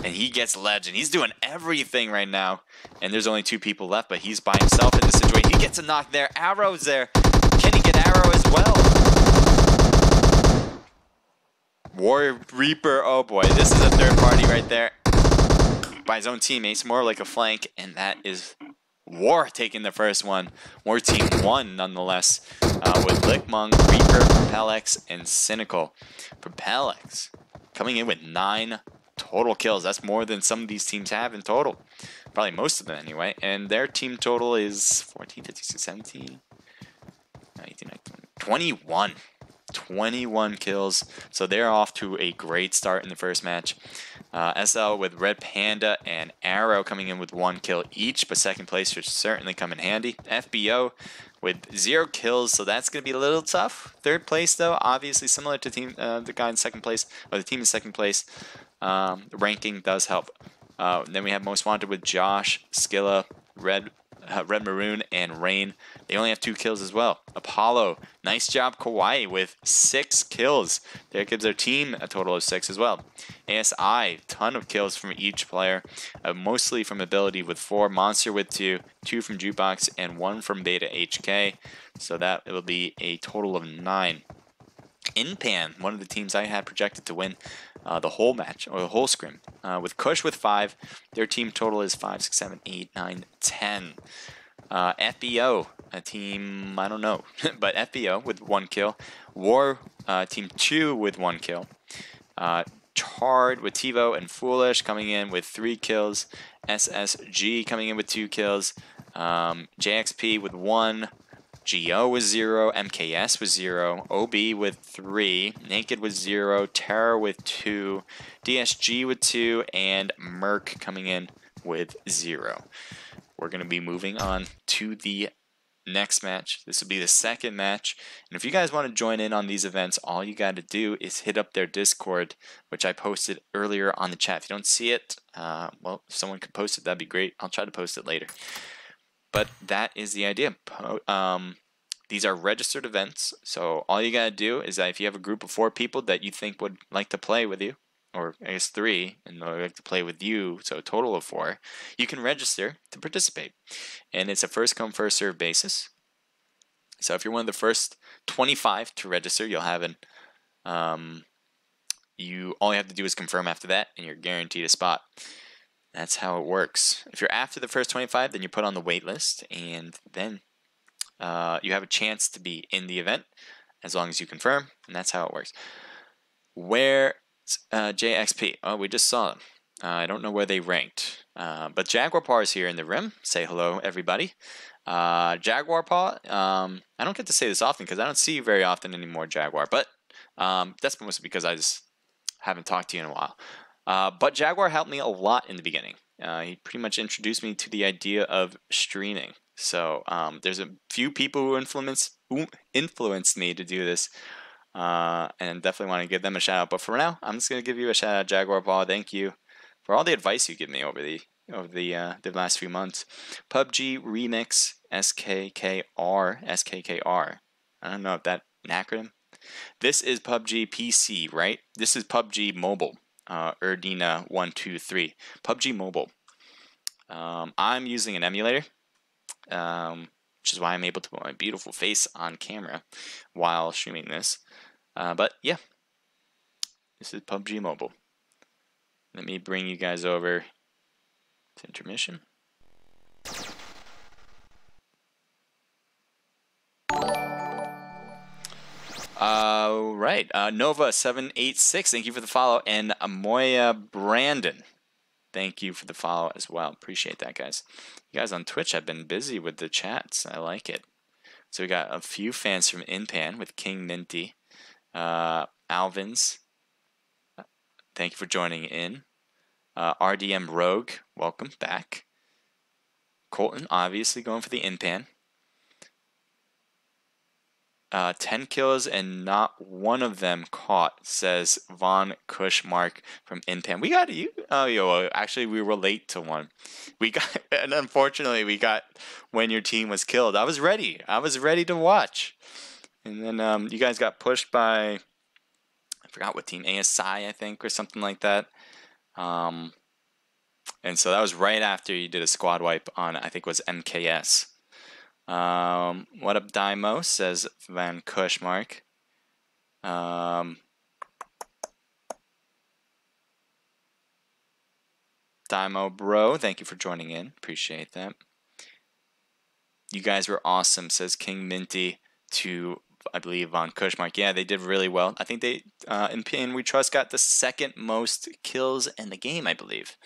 [SPEAKER 1] And he gets Legend. He's doing everything right now. And there's only 2 people left, but he's by himself in this situation. He gets a knock there. Arrow's there. Can he get Arrow as well? Warrior Reaper. Oh boy, this is a third party right there. By his own teammates, more like a flank. And that is W.A.R taking the first one. W.A.R team 1 nonetheless. With Lickmon, Reaper, Propellex, and Cynical. Propellex coming in with 9 total kills. That's more than some of these teams have in total. Probably most of them anyway. And their team total is 14, 15, 16, 17, 19, 21. 21 kills. So they're off to a great start in the first match. SL with Red Panda and Arrow coming in with 1 kill each, but second place should certainly come in handy. FBO with 0 kills, so that's going to be a little tough. Third place, though, obviously similar to the guy in second place, or the team in second place. The ranking does help. Then we have Most Wanted with Josh, Skilla, Red Maroon, and Rain. They only have 2 kills as well. Apollo, nice job. Kauai with 6 kills. That gives their team a total of 6 as well. ASI, ton of kills from each player, mostly from ability with 4. Monster with 2, 2 from Jukebox, and 1 from Beta HK. So that will be a total of 9. Inpan, one of the teams I had projected to win the whole match, or the whole scrim. With Kush with 5, their team total is 5, 6, 7, 8, 9, 10. FBO, a team, I don't know, but FBO with 1 kill. W.A.R team 2 with 1 kill. Charred with TiVo and Foolish coming in with 3 kills. SSG coming in with 2 kills. JXP with 1. GO with 0. MKS with 0. OB with 3. Naked with 0. Terror with 2. DSG with 2. And Merc coming in with 0. We're going to be moving on to the next match. This will be the second match, and if you guys want to join in on these events, all you got to do is hit up their Discord, which I posted earlier on the chat. If you don't see it, well, if someone could post it, that'd be great. I'll try to post it later. But that is the idea. These are registered events, so all you got to do is that if you have a group of 4 people that you think would like to play with you, or I guess 3, and they'd like to play with you, so a total of 4, you can register to participate. And it's a first come, first serve basis. So if you're one of the first 25 to register, you'll have an all you have to do is confirm after that, and you're guaranteed a spot. That's how it works. If you're after the first 25, then you're put on the wait list, and then you have a chance to be in the event as long as you confirm, and that's how it works. Where JXP. Oh, we just saw them. I don't know where they ranked. But Jaguar Paw is here in the rim. Say hello, everybody. Jaguar Paw, I don't get to say this often because I don't see you very often anymore, Jaguar. But that's mostly because I just haven't talked to you in a while. But Jaguar helped me a lot in the beginning. He pretty much introduced me to the idea of streaming. So there's a few people who influenced me to do this. And definitely want to give them a shout out. But for now, I'm just going to give you a shout out, Jaguar Paw. Thank you for all the advice you give me over the last few months. PUBG Remix SKKR. I don't know if that an acronym. This is PUBG PC, right? This is PUBG Mobile. Erdina123. PUBG Mobile. I'm using an emulator. Which is why I'm able to put my beautiful face on camera while streaming this. But yeah, this is PUBG Mobile. Let me bring you guys over to intermission. Right, Nova786, thank you for the follow, and Amoya Brandon, thank you for the follow as well. Appreciate that, guys. You guys on Twitch have been busy with the chats. I like it. So we got a few fans from Inpan with King Minty. Alvins, thank you for joining in. RDM Rogue, welcome back. Colton, obviously going for the Inpan. 10 kills and not one of them caught, says Von Kushmark from Inpan. We got you. Oh, actually, we were late to one. We got, and unfortunately, we got when your team was killed. I was ready. I was ready to watch. And then you guys got pushed by, I forgot what team, ASI, I think, or something like that. And so that was right after you did a squad wipe on, I think it was MKS. What up, Dymo, says Van Kushmark. Dymo bro, thank you for joining in. Appreciate that. You guys were awesome, says King Minty to, I believe, Von Kushmark. Yeah, they did really well. I think they, in We Trust, got the second most kills in the game, I believe.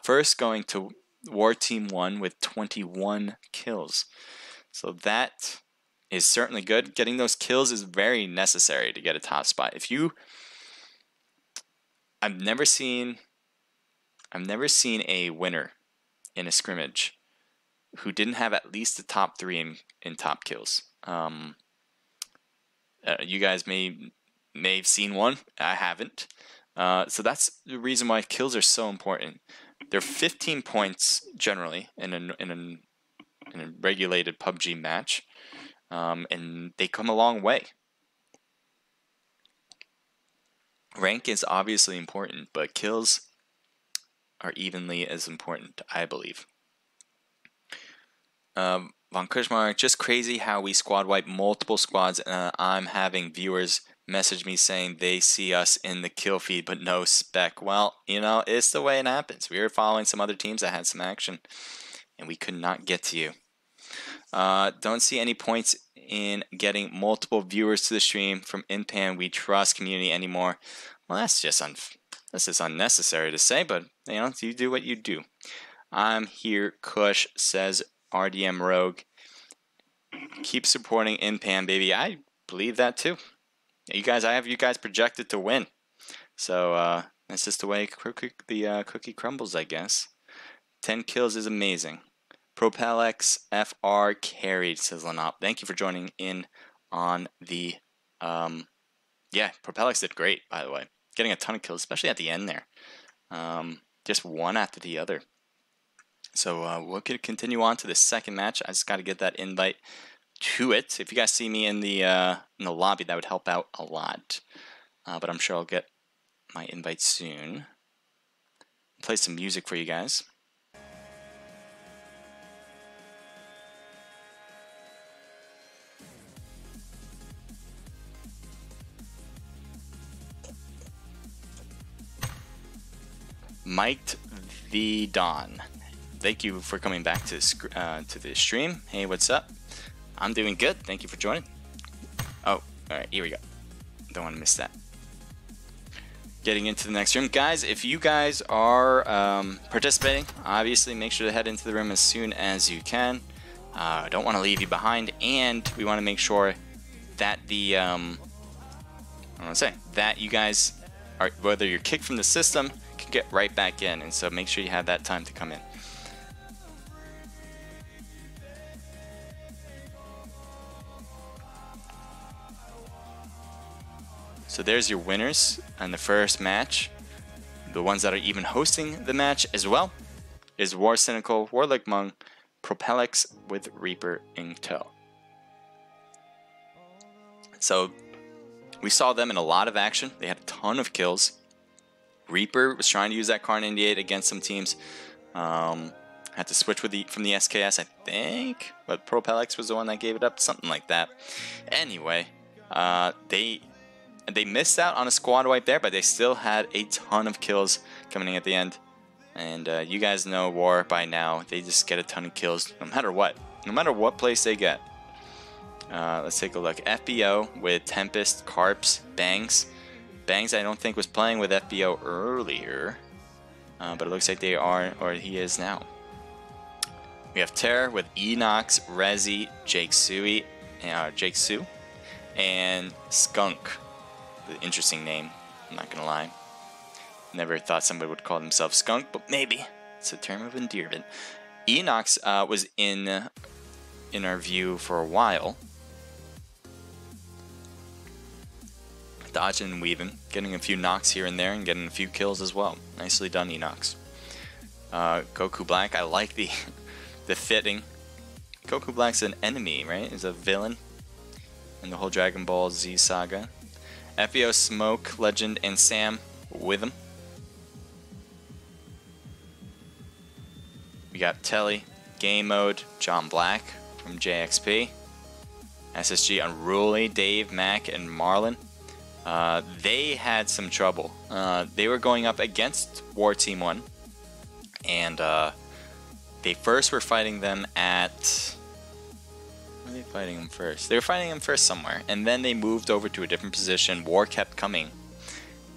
[SPEAKER 1] First going to War Team 1 with 21 kills. So that is certainly good. Getting those kills is very necessary to get a top spot. If you, I've never seen a winner in a scrimmage who didn't have at least the top 3 in top kills. You guys may have seen one. I haven't. So that's the reason why kills are so important. They're 15 points generally in a regulated PUBG match, and they come a long way. Rank is obviously important, but kills are evenly as important, I believe. Von Kushmark, just crazy how we squad wipe multiple squads, and I'm having viewers message me saying they see us in the kill feed but no spec. Well, you know, it's the way it happens. We were following some other teams that had some action, and we could not get to you. Don't see any points in getting multiple viewers to the stream from Inpan We Trust community anymore. Well, that's just This is unnecessary to say, but you know, you do what you do. I'm here, Kush, says RDM Rogue. Keep supporting Impan, baby. I believe that too. You guys, I have you guys projected to win. So that's just the way the cookie crumbles, I guess. 10 kills is amazing. Propelx FR carried, says Lanop. Thank you for joining in on the yeah, Propelx did great, by the way. Getting a ton of kills, especially at the end there. Just one after the other. So we'll continue on to the second match. I just got to get that invite to it. If you guys see me in the lobby, that would help out a lot. But I'm sure I'll get my invite soon. Play some music for you guys. Mike the Don, thank you for coming back to the stream. Hey, what's up? I'm doing good. Thank you for joining. Oh, all right, here we go. Don't want to miss that. Getting into the next room, guys. If you guys are participating, obviously make sure to head into the room as soon as you can. Don't want to leave you behind, and we want to make sure that the that you guys are, whether you're kicked from the system, can get right back in, and so make sure you have that time to come in. So there's your winners on the first match. The ones that are even hosting the match as well is War Cynical, Warlock Mung, Propelx with Reaper in tow. So we saw them in a lot of action. They had a ton of kills. Reaper was trying to use that Kar 98 against some teams. Had to switch with from the SKS, I think, but Propelx was the one that gave it up, something like that. Anyway, they missed out on a squad wipe there, but they still had a ton of kills coming in at the end. And you guys know WAR by now. They just get a ton of kills no matter what. No matter what place they get. Let's take a look. FBO with Tempest, Carps, Bangs. Bangs I don't think was playing with FBO earlier. But it looks like they are, or he is now. We have Terror with Enox, Rezi, Jake Sue, and Skunk. Interesting name, I'm not gonna lie. Never thought somebody would call themselves Skunk, but maybe it's a term of endearment. Enox was in our view for a while, dodging and weaving, getting a few knocks here and there, and getting a few kills as well. Nicely done, Enox. Goku Black, I like the fitting. Goku Black's an enemy, right? Is a villain in the whole Dragon Ball Z saga. FBO, Smoke, Legend, and Sam with him. We got Telly, Game Mode, John Black from JXP. SSG, Unruly, Dave, Mac, and Marlon. They had some trouble. They were going up against War Team 1. And they first were fighting them at... Where were they fighting them first? They were fighting them first somewhere, and then they moved over to a different position. War kept coming,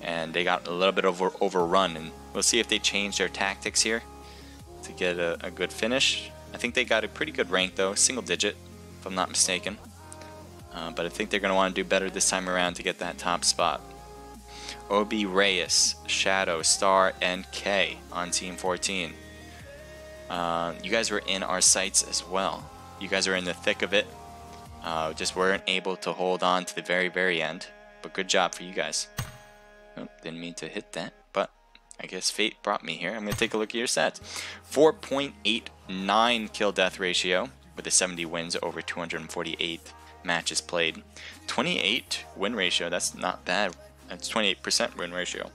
[SPEAKER 1] and they got a little bit overrun, and we'll see if they change their tactics here to get a good finish. I think they got a pretty good rank though, single digit, if I'm not mistaken. But I think they're going to want to do better this time around to get that top spot. OB Reyes, Shadow, Star, and K on Team 14. You guys were in our sights as well. You guys are in the thick of it. Just weren't able to hold on to the very, very end. But good job for you guys. Oh, didn't mean to hit that, but I guess fate brought me here. I'm going to take a look at your stats. 4.89 kill death ratio with a 70 wins over 248 matches played. 28 win ratio, that's not bad. That's 28% win ratio.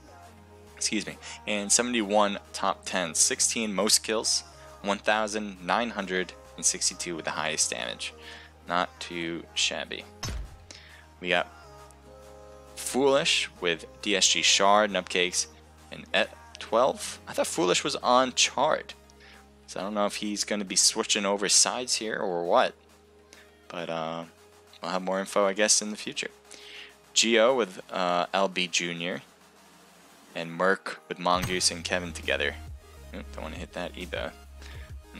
[SPEAKER 1] Excuse me. And 71 top 10, 16 most kills, 1,962 with the highest damage. Not too shabby. We got Foolish with DSG Shard, Nubcakes, and at 12. I thought Foolish was on Chard. So I don't know if he's going to be switching over sides here or what. But we'll have more info, I guess, in the future. Geo with LB Jr. and Merc with Mongoose and Kevin together. Oop, don't want to hit that either.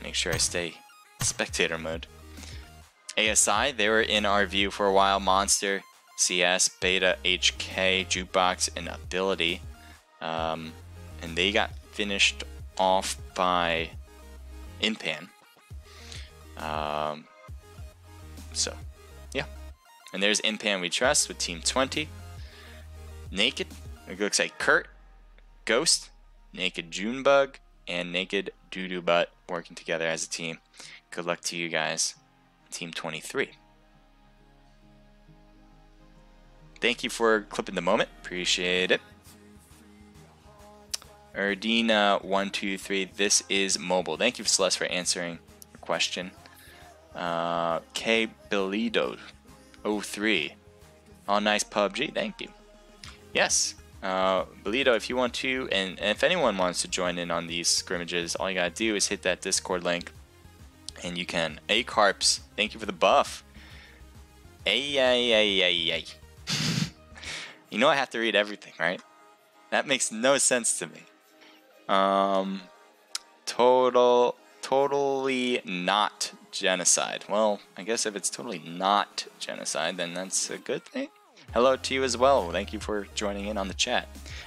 [SPEAKER 1] Make sure I stay spectator mode. ASI, they were in our view for a while. Monster, CS, Beta, HK, Jukebox, and Ability. And they got finished off by Inpan. So, yeah. And there's Inpan We Trust with Team 20. Naked, it looks like Kurt, Ghost, Naked Junebug, and Naked Doodoo Butt working together as a team. Good luck to you guys, Team 23. Thank you for clipping the moment. Appreciate it. Erdina123, this is mobile. Thank you, Celeste, for answering the question. K Belido 03. Oh, nice PUBG. Thank you. Yes. Belido, if you want to, and if anyone wants to join in on these scrimmages, all you gotta do is hit that Discord link, and you can. A-Carps, thank you for the buff. Ay. You know I have to read everything, right? That makes no sense to me. Totally not genocide. Well, I guess if it's totally not genocide, then that's a good thing. Hello to you as well. Thank you for joining in on the chat.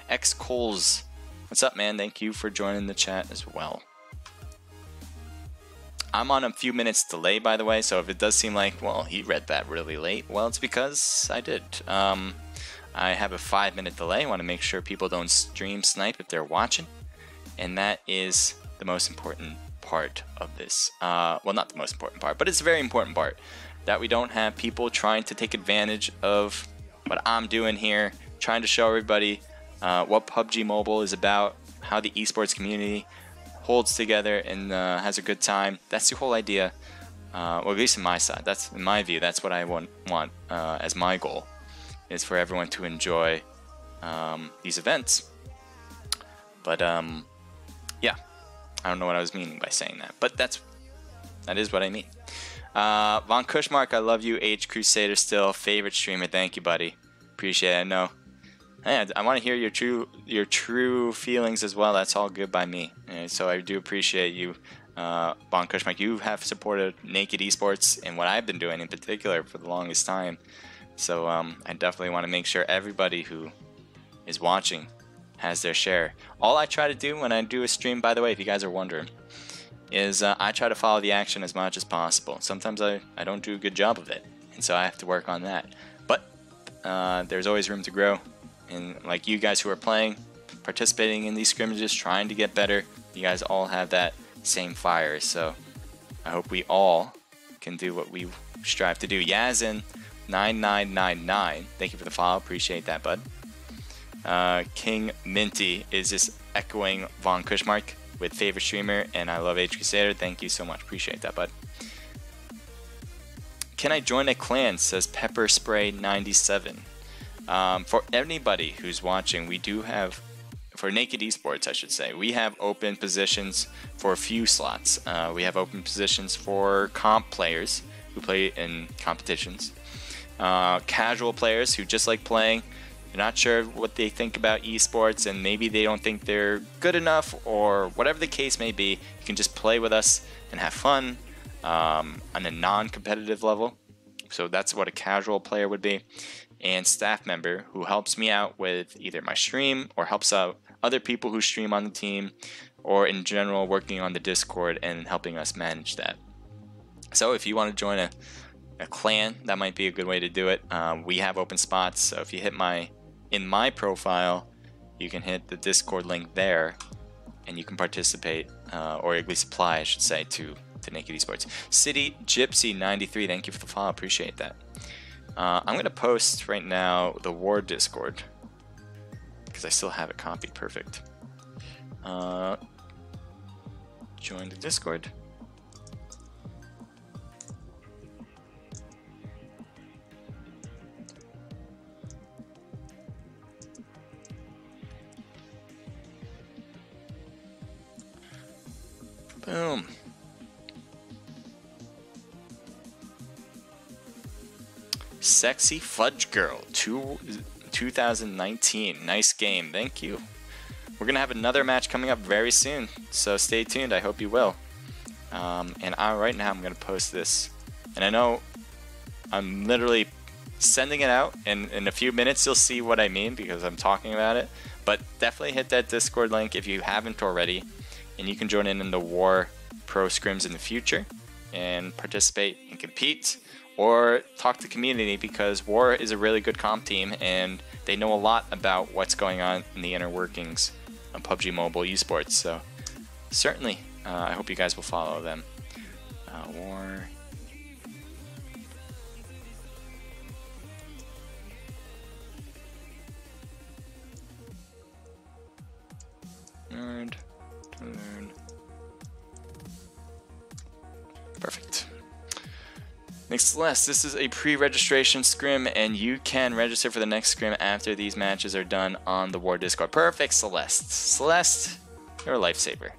[SPEAKER 1] X Coles, what's up, man? Thank you for joining the chat as well. I'm on a few minutes delay, by the way, so if it does seem like, well, he read that really late, well, it's because I did. I have a 5-minute delay. I want to make sure people don't stream snipe if they're watching, and that is the most important part of this. Well, not the most important part, but it's a very important part, that we don't have people trying to take advantage of what I'm doing here, trying to show everybody what PUBG Mobile is about, how the esports community holds together and has a good time. That's the whole idea. Well, at least in my side, that's in my view. That's what I want as my goal, is for everyone to enjoy these events. But yeah, I don't know what I was meaning by saying that, but that is what I mean. Von Kushmark, I love you. H Crusader still favorite streamer. Thank you, buddy. Appreciate it. I know. Hey, I want to hear your true feelings as well. That's all good by me. And so I do appreciate you, Von Kushmark. You have supported Naked Esports and what I've been doing in particular for the longest time. So I definitely want to make sure everybody who is watching has their share. All I try to do when I do a stream, by the way, if you guys are wondering, is I try to follow the action as much as possible. Sometimes I don't do a good job of it, and so I have to work on that. But there's always room to grow, and like you guys who are playing, participating in these scrimmages, trying to get better, you guys all have that same fire. So I hope we all can do what we strive to do. Yazin9999, thank you for the follow, appreciate that, bud. King Minty is just echoing Von Kushmark with favorite streamer, and I love H Crusader. Thank you so much, appreciate that, bud. Can I join a clan, says Pepper Spray 97. For anybody who's watching, we do have, for Naked Esports I should say, we have open positions for a few slots. We have open positions for comp players who play in competitions, casual players who just like playing. They're not sure what they think about esports, and maybe they don't think they're good enough, or whatever the case may be. You can just play with us and have fun on a non-competitive level. So that's what a casual player would be. And staff member who helps me out with either my stream or helps out other people who stream on the team, or in general working on the Discord and helping us manage that. So if you want to join a clan, that might be a good way to do it. We have open spots, so if you hit in my profile, you can hit the Discord link there, and you can participate, or at least apply, I should say, to Naked Esports. City Gypsy 93, thank you for the follow, appreciate that. I'm gonna post right now the W.A.R Discord because I still have it copied. Perfect. Join the Discord. Boom. Sexy Fudge Girl 2019. Nice game. Thank you. we're going to have another match coming up very soon, so stay tuned. I hope you will. And right now I'm going to post this. And I know I'm literally sending it out, and in a few minutes you'll see what I mean because I'm talking about it. But definitely hit that Discord link if you haven't already, and you can join in the W.A.R Pro Scrims in the future and participate and compete, or talk to the community, because W.A.R is a really good comp team and they know a lot about what's going on in the inner workings of PUBG Mobile esports. So certainly, I hope you guys will follow them. W.A.R. Learn. Perfect. Next, Celeste, this is a pre-registration scrim, and you can register for the next scrim after these matches are done on the W.A.R Discord. Perfect, Celeste. Celeste, you're a lifesaver.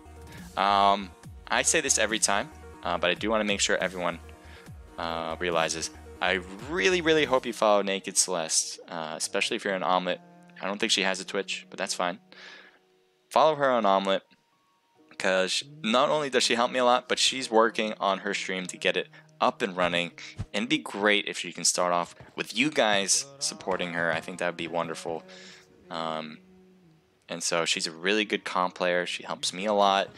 [SPEAKER 1] I say this every time, but I do want to make sure everyone realizes. I really, really hope you follow Naked Celeste, especially if you're an Omlet. I don't think she has a Twitch, but that's fine. Follow her on Omlet, because not only does she help me a lot, but she's working on her stream to get it up and running. And it'd be great if she can start off with you guys supporting her. I think that would be wonderful. And so she's a really good comp player. She helps me a lot.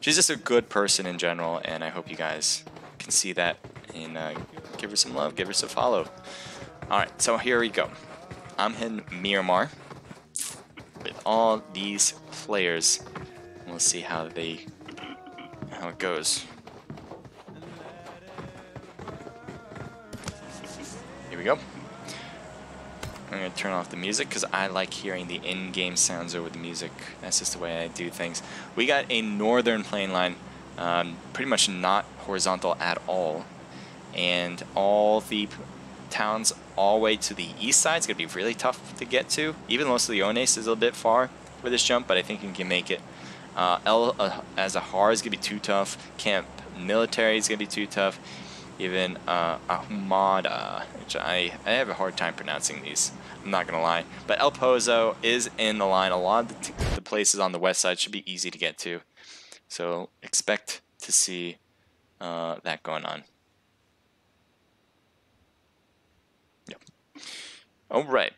[SPEAKER 1] She's just a good person in general, and I hope you guys can see that and give her some love, give her some follow. Alright, so here we go. I'm in Miramar with all these players. We'll see how it goes. Here we go. I'm going to turn off the music because I like hearing the in-game sounds over the music. That's just the way I do things. We got a northern plane line, pretty much not horizontal at all. And all the towns all the way to the east side is going to be really tough to get to. Even Los Leones is a bit far for this jump, but I think you can make it. As a Har is going to be too tough. Camp Military is going to be too tough. Even Ahumada, which I have a hard time pronouncing these, I'm not going to lie. But El Pozo is in the line. A lot of the places on the west side should be easy to get to. So expect to see that going on. Yep. All right.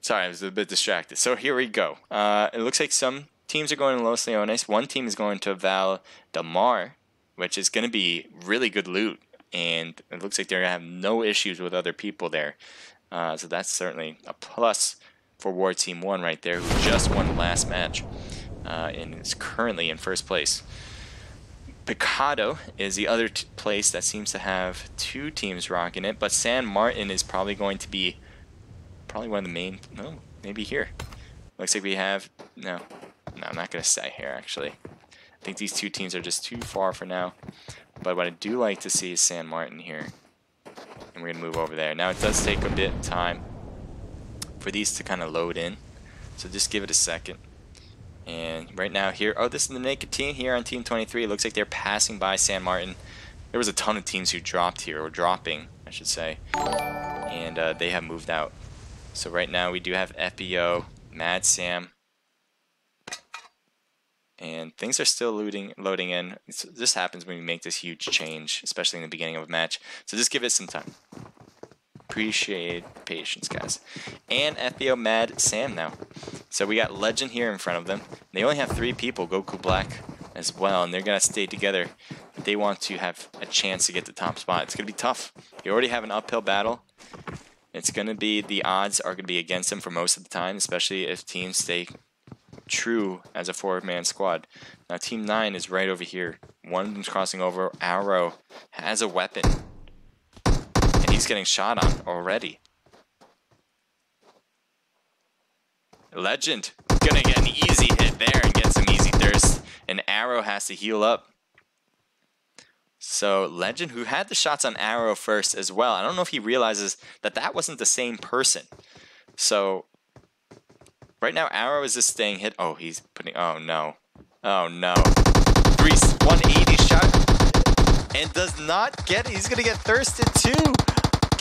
[SPEAKER 1] Sorry, I was a bit distracted. So here we go. It looks like some teams are going to Los Leones. One team is going to Val del Mar, which is going to be really good loot. And it looks like they're going to have no issues with other people there. So that's certainly a plus for W.A.R Team 1 right there, who just won the last match and is currently in first place. Picado is the other place that seems to have two teams rocking it, but San Martin is probably going to be one of the main. No, maybe here. Looks like we have no, I'm not gonna say here actually. I think these two teams are just too far for now. But what I do like to see is San Martin here, and we're gonna move over there. Now it does take a bit of time for these to kind of load in, so just give it a second. And right now here, oh, this is the Naked team here on Team 23. It looks like they're passing by San Martin. There was a ton of teams who dropped here, or dropping, I should say, and they have moved out. So right now we do have FBO, Mad Sam, and things are still loading in. This happens when we make this huge change, especially in the beginning of a match. So just give it some time. Appreciate patience, guys. And FBO, Mad Sam now. So we got Legend here in front of them. They only have 3 people, Goku Black as well, and they're going to stay together. They want to have a chance to get the top spot. It's going to be tough. You already have an uphill battle. It's going to be, the odds are going to be against them for most of the time, especially if teams stay true as a 4-man squad. Now Team 9 is right over here. One of them's crossing over. Arrow has a weapon, and he's getting shot on already. Legend going to get an easy hit there and get some easy thirst, and Arrow has to heal up. So Legend, who had the shots on Arrow first as well, I don't know if he realizes that that wasn't the same person. So right now Arrow is just staying hit. Oh, he's putting, oh no. Oh no. 180 shot and does not get it. He's going to get thirsted too.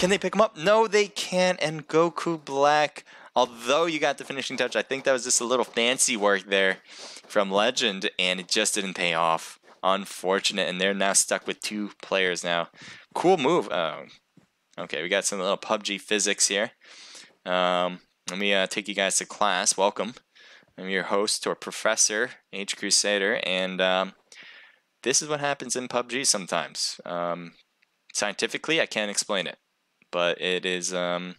[SPEAKER 1] Can they pick him up? No, they can't. And Goku Black, although you got the finishing touch, I think that was just a little fancy work there from Legend, and it just didn't pay off. Unfortunate, and they're now stuck with 2 players now. Cool move. Oh, okay, we got some little PUBG physics here. Let me take you guys to class. Welcome. I'm your host or professor, H Crusader, and this is what happens in PUBG sometimes. Scientifically, I can't explain it, but it is, I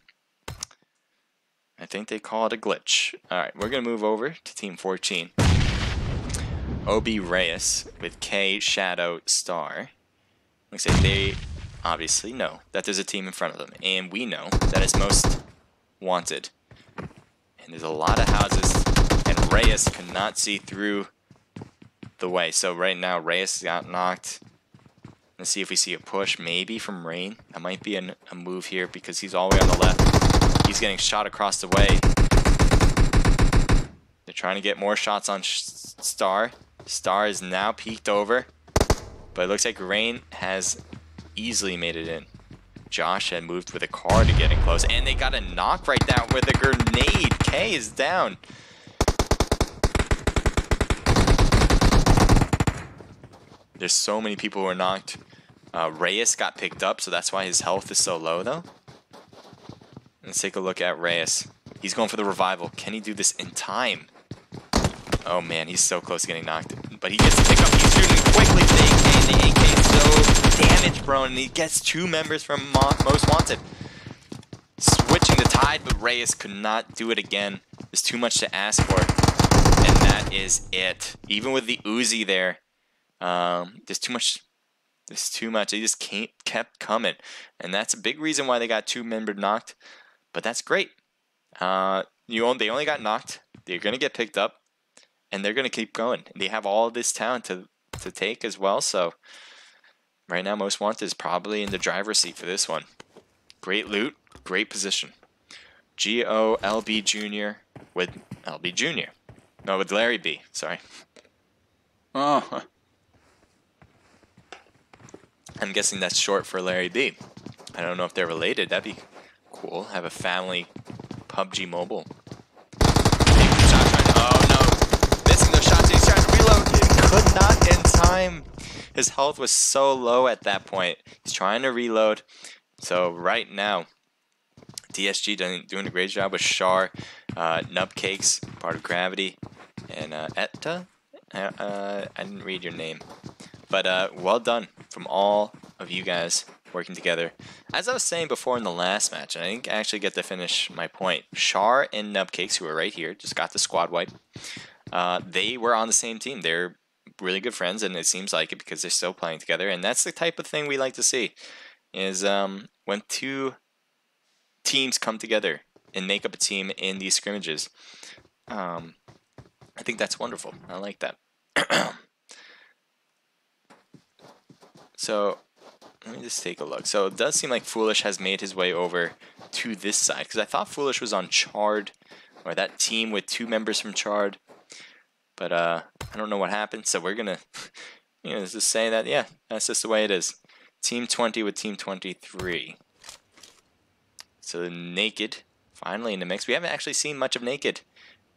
[SPEAKER 1] think they call it a glitch. Alright, we're going to move over to Team 14. OB Reyes with K, Shadow, Star. Looks like they obviously know that there's a team in front of them, and we know that it's most wanted. And there's a lot of houses, and Reyes cannot see through the way. So right now, Reyes got knocked. Let's see if we see a push, maybe from Rain. That might be a move here because he's all the way on the left. He's getting shot across the way. They're trying to get more shots on Star. Star is now peeked over, but it looks like Rain has easily made it in. Josh had moved with a car to get in close, and they got a knock right now with a grenade. K is down. There's so many people who are knocked. Reyes got picked up, so that's why his health is so low, though. Let's take a look at Reyes. He's going for the revival. Can he do this in time? Oh, man, he's so close to getting knocked. But he gets to pick up. He's shooting quickly with the AK, and the AK is so damage-prone, and he gets 2 members from Most Wanted. Switching the tide, but Reyes could not do it again. There's too much to ask for, and that is it. Even with the Uzi there, there's too much. There's too much. They just kept coming, and that's a big reason why they got 2 members knocked. But that's great. They only got knocked. They're gonna get picked up, and they're gonna keep going. They have all this talent to take as well. So right now, Most Wanted is probably in the driver's seat for this one. Great loot, great position. GOLB Jr. with LB Jr. No, with Larry B. Sorry. Oh. I'm guessing that's short for Larry B. I don't know if they're related. That'd be cool. Have a family PUBG Mobile. Oh no! Missing those shots. He's trying to reload. He could not in time. His health was so low at that point. He's trying to reload. So right now, DSG doing a great job with Char, Nubcakes, part of Gravity, and Etta. I didn't read your name. But well done from all of you guys working together. As I was saying before in the last match, I didn't actually get to finish my point. Char and Nubcakes, who are right here, just got the squad wipe. They were on the same team. They're really good friends, and it seems like it because they're still playing together. And that's the type of thing we like to see, is when 2 teams come together and make up a team in these scrimmages. I think that's wonderful. I like that. So let me just take a look. So it does seem like Foolish has made his way over to this side, because I thought Foolish was on Charred, or that team with 2 members from Charred. But I don't know what happened. So we're gonna, just say that that's just the way it is. Team 20 with Team 23. So Naked finally in the mix. We haven't actually seen much of Naked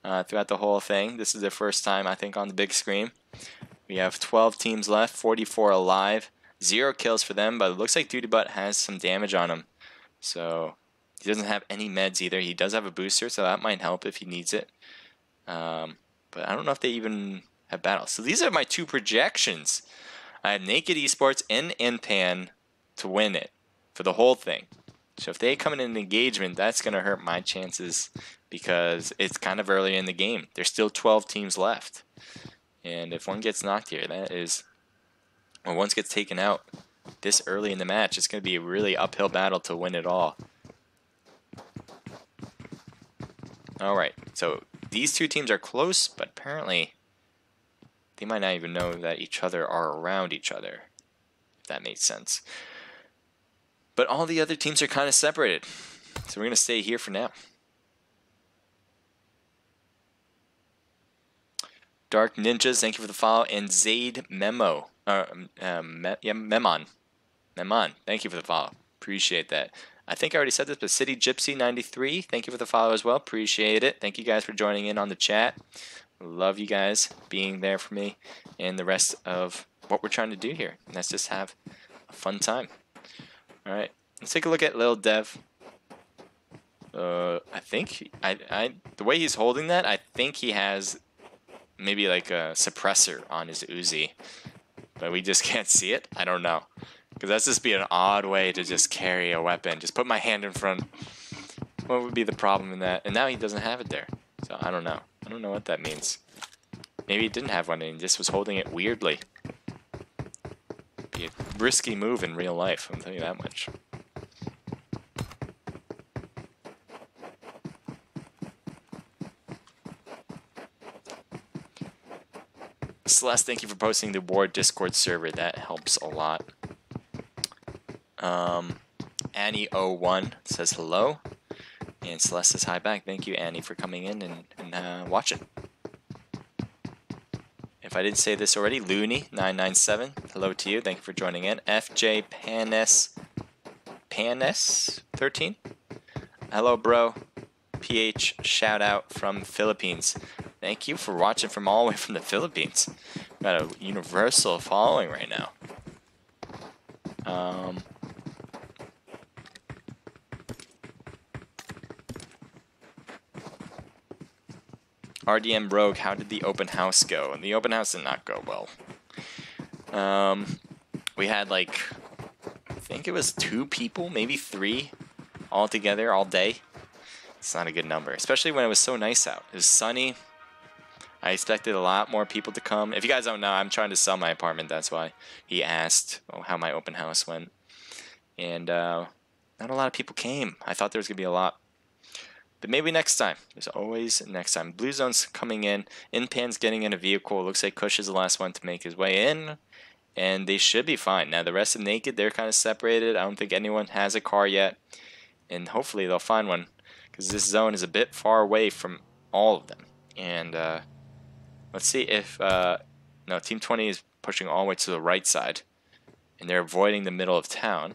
[SPEAKER 1] throughout the whole thing. This is their first time, I think, on the big screen. We have 12 teams left, 44 alive. 0 kills for them, but it looks like Duty Butt has some damage on him. So he doesn't have any meds either. He does have a booster, so that might help if he needs it. But I don't know if they even have battles. So these are my 2 projections. I have Naked Esports and NPAN to win it for the whole thing. So if they come in an engagement, that's going to hurt my chances because it's kind of early in the game. There's still 12 teams left. And if one gets knocked here, that is... Or once gets taken out this early in the match, it's going to be a really uphill battle to win it all. Alright, so these 2 teams are close, but apparently they might not even know that each other are around each other, if that makes sense. But all the other teams are kind of separated, so we're going to stay here for now. Dark Ninjas, thank you for the follow, and Zaid Memo. Memon, thank you for the follow. Appreciate that. I think I already said this, but City Gypsy 93, thank you for the follow as well. Appreciate it. Thank you guys for joining in on the chat. Love you guys being there for me and the rest of what we're trying to do here. And let's just have a fun time. All right, let's take a look at Lil Dev. I think the way he's holding that, I think he has maybe like a suppressor on his Uzi, but we just can't see it. I don't know, because that's just be an odd way to just carry a weapon. Just put my hand in front. What would be the problem in that? And now he doesn't have it there, so I don't know. I don't know what that means. Maybe he didn't have one and he just was holding it weirdly. Be a risky move in real life, I'll tell you that much. Celeste, thank you for posting the W.A.R Discord server. That helps a lot. Annie01 says hello. And Celeste says hi back. Thank you, Annie, for coming in and watching. If I didn't say this already, Looney997, hello to you. Thank you for joining in. FJ Panes13, hello, bro. PH, shout out from Philippines. Thank you for watching from all the way from the Philippines. We've got a universal following right now. RDM Rogue, how did the open house go? And the open house did not go well. We had like, I think it was 2 people, maybe 3, all together all day. It's not a good number, especially when it was so nice out. It was sunny. I expected a lot more people to come. If you guys don't know, I'm trying to sell my apartment. That's why he asked how my open house went. And not a lot of people came. I thought there was going to be a lot. But maybe next time. There's always next time. Blue Zone's coming in. Inpan's getting in a vehicle. It looks like Kush is the last one to make his way in. And they should be fine. Now, the rest of Naked, they're kind of separated. I don't think anyone has a car yet. And hopefully they'll find one. Because this zone is a bit far away from all of them. And let's see if... no, Team 20 is pushing all the way to the right side. And they're avoiding the middle of town.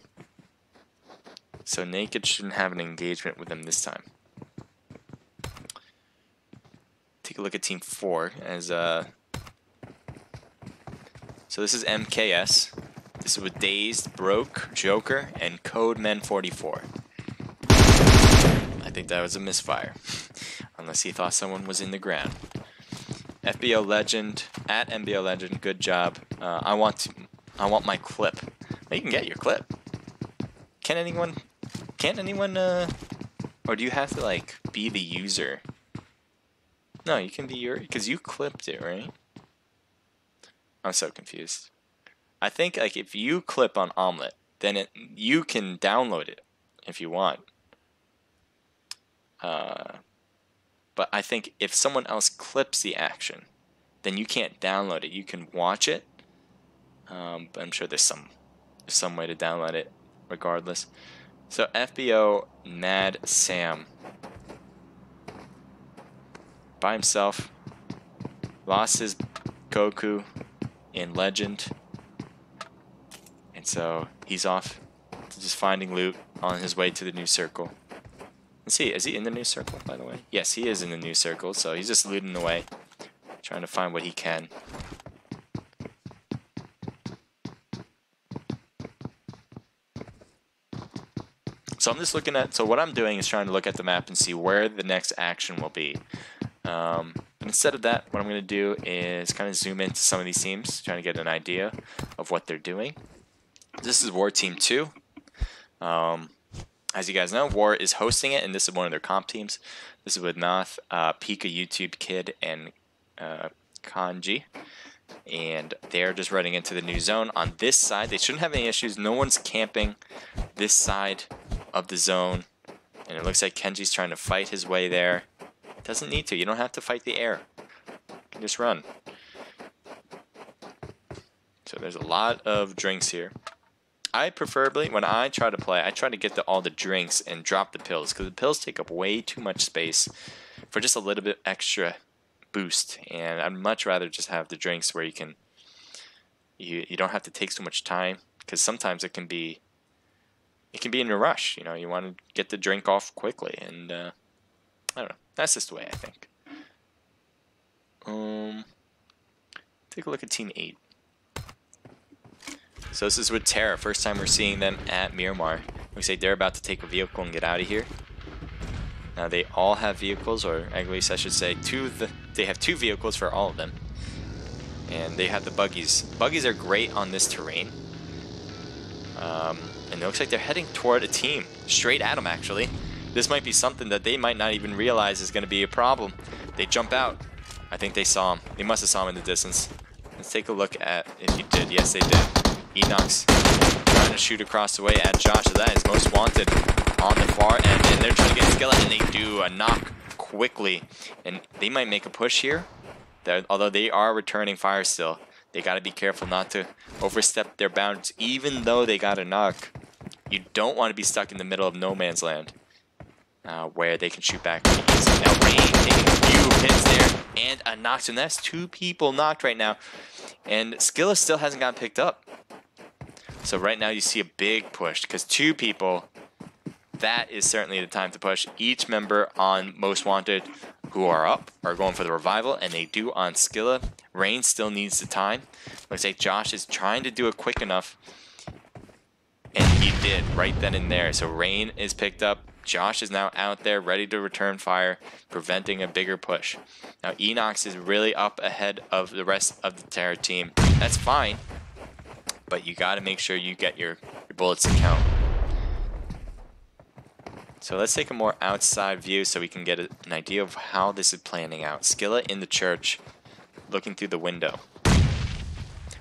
[SPEAKER 1] So Naked shouldn't have an engagement with them this time. Take a look at Team 4 as so this is MKS. This is with Dazed, Broke, Joker, and Codeman44. I think that was a misfire. Unless he thought someone was in the ground. FBO Legend at MBO Legend, good job. I want my clip. Well, you can get your clip. Can't anyone or do you have to like be the user? No, you can be because you clipped it, right? I'm so confused. I think like if you clip on Omlet, then you can download it if you want. But I think if someone else clips the action, then you can't download it. You can watch it, but I'm sure there's some way to download it regardless. So FBO Mad Sam. By himself, lost his Goku in Legend, and so he's off to just finding loot on his way to the new circle. Let's see, is he in the new circle, by the way? Yes, he is in the new circle, so he's just looting away, trying to find what he can. So I'm just looking at, so what I'm doing is trying to look at the map and see where the next action will be. But instead of that, what I'm going to do is kind of zoom into some of these teams, trying to get an idea of what they're doing. This is W.A.R Team 2. As you guys know, W.A.R is hosting it, and this is one of their comp teams. This is with Nath, Pika, YouTube Kid, and Kanji. And they're just running into the new zone. On this side, they shouldn't have any issues. No one's camping this side of the zone. And it looks like Kenji's trying to fight his way there. Doesn't need to. You don't have to fight the air. You can just run. So there's a lot of drinks here. I preferably, when I try to play, I try to get all the drinks and drop the pills, because the pills take up way too much space for just a little bit extra boost. And I'd much rather just have the drinks where you don't have to take so much time, because sometimes it can be it can be in a rush. You know, you want to get the drink off quickly, and I don't know. That's just the way I think. Take a look at Team 8. So this is with Terra. First time we're seeing them at Miramar. Looks like they're about to take a vehicle and get out of here. Now they all have vehicles, or at least I should say they have 2 vehicles for all of them. And they have the buggies. Buggies are great on this terrain. And it looks like they're heading toward a team. Straight at them, actually. This might be something that they might not even realize is going to be a problem. They jump out. I think they saw him. They must have saw him in the distance. Let's take a look at if he did. Yes, they did. Enox trying to shoot across the way at Josh. That is most wanted on the far end. And they're trying to get Skillet, and they do a knock quickly. And they might make a push here. Although they are returning fire still. They got to be careful not to overstep their bounds, even though they got a knock. You don't want to be stuck in the middle of no man's land, where they can shoot back pretty easy. Now Rain taking a few hits there, and a knock. So that's 2 people knocked right now, and Skilla still hasn't gotten picked up. So right now you see a big push, because 2 people, that is certainly the time to push. Each member on Most Wanted who are up are going for the revival, and they do on Skilla. Rain still needs the time. Looks like Josh is trying to do it quick enough, and he did right then and there. So Rain is picked up. Josh is now out there ready to return fire, preventing a bigger push. Now Enox is really up ahead of the rest of the Terra team. That's fine, but you got to make sure you get your bullets to count. So let's take a more outside view so we can get an idea of how this is planning out. Skilla in the church, looking through the window.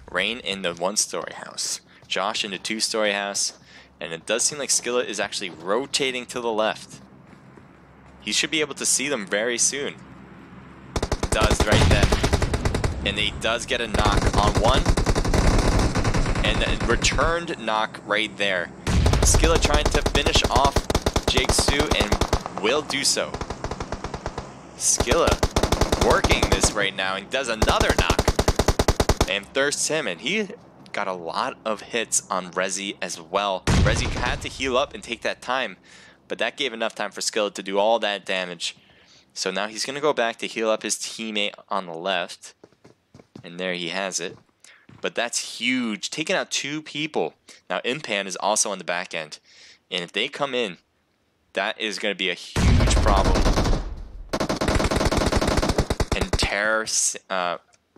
[SPEAKER 1] Rain in the 1-story house. Josh in the 2-story house. And it does seem like Skilla is actually rotating to the left. He should be able to see them very soon. Does right then. And he does get a knock on one. And a returned knock right there. Skilla trying to finish off Jigsaw, and will do so. Skilla working this right now, and does another knock. And thirsts him, and he got a lot of hits on Rezi as well. Rezi had to heal up and take that time, but that gave enough time for Skilla to do all that damage. So now he's going to go back to heal up his teammate on the left. And there he has it. But that's huge. Taking out 2 people. Now Impan is also on the back end. And if they come in, that is going to be a huge problem. And Terror,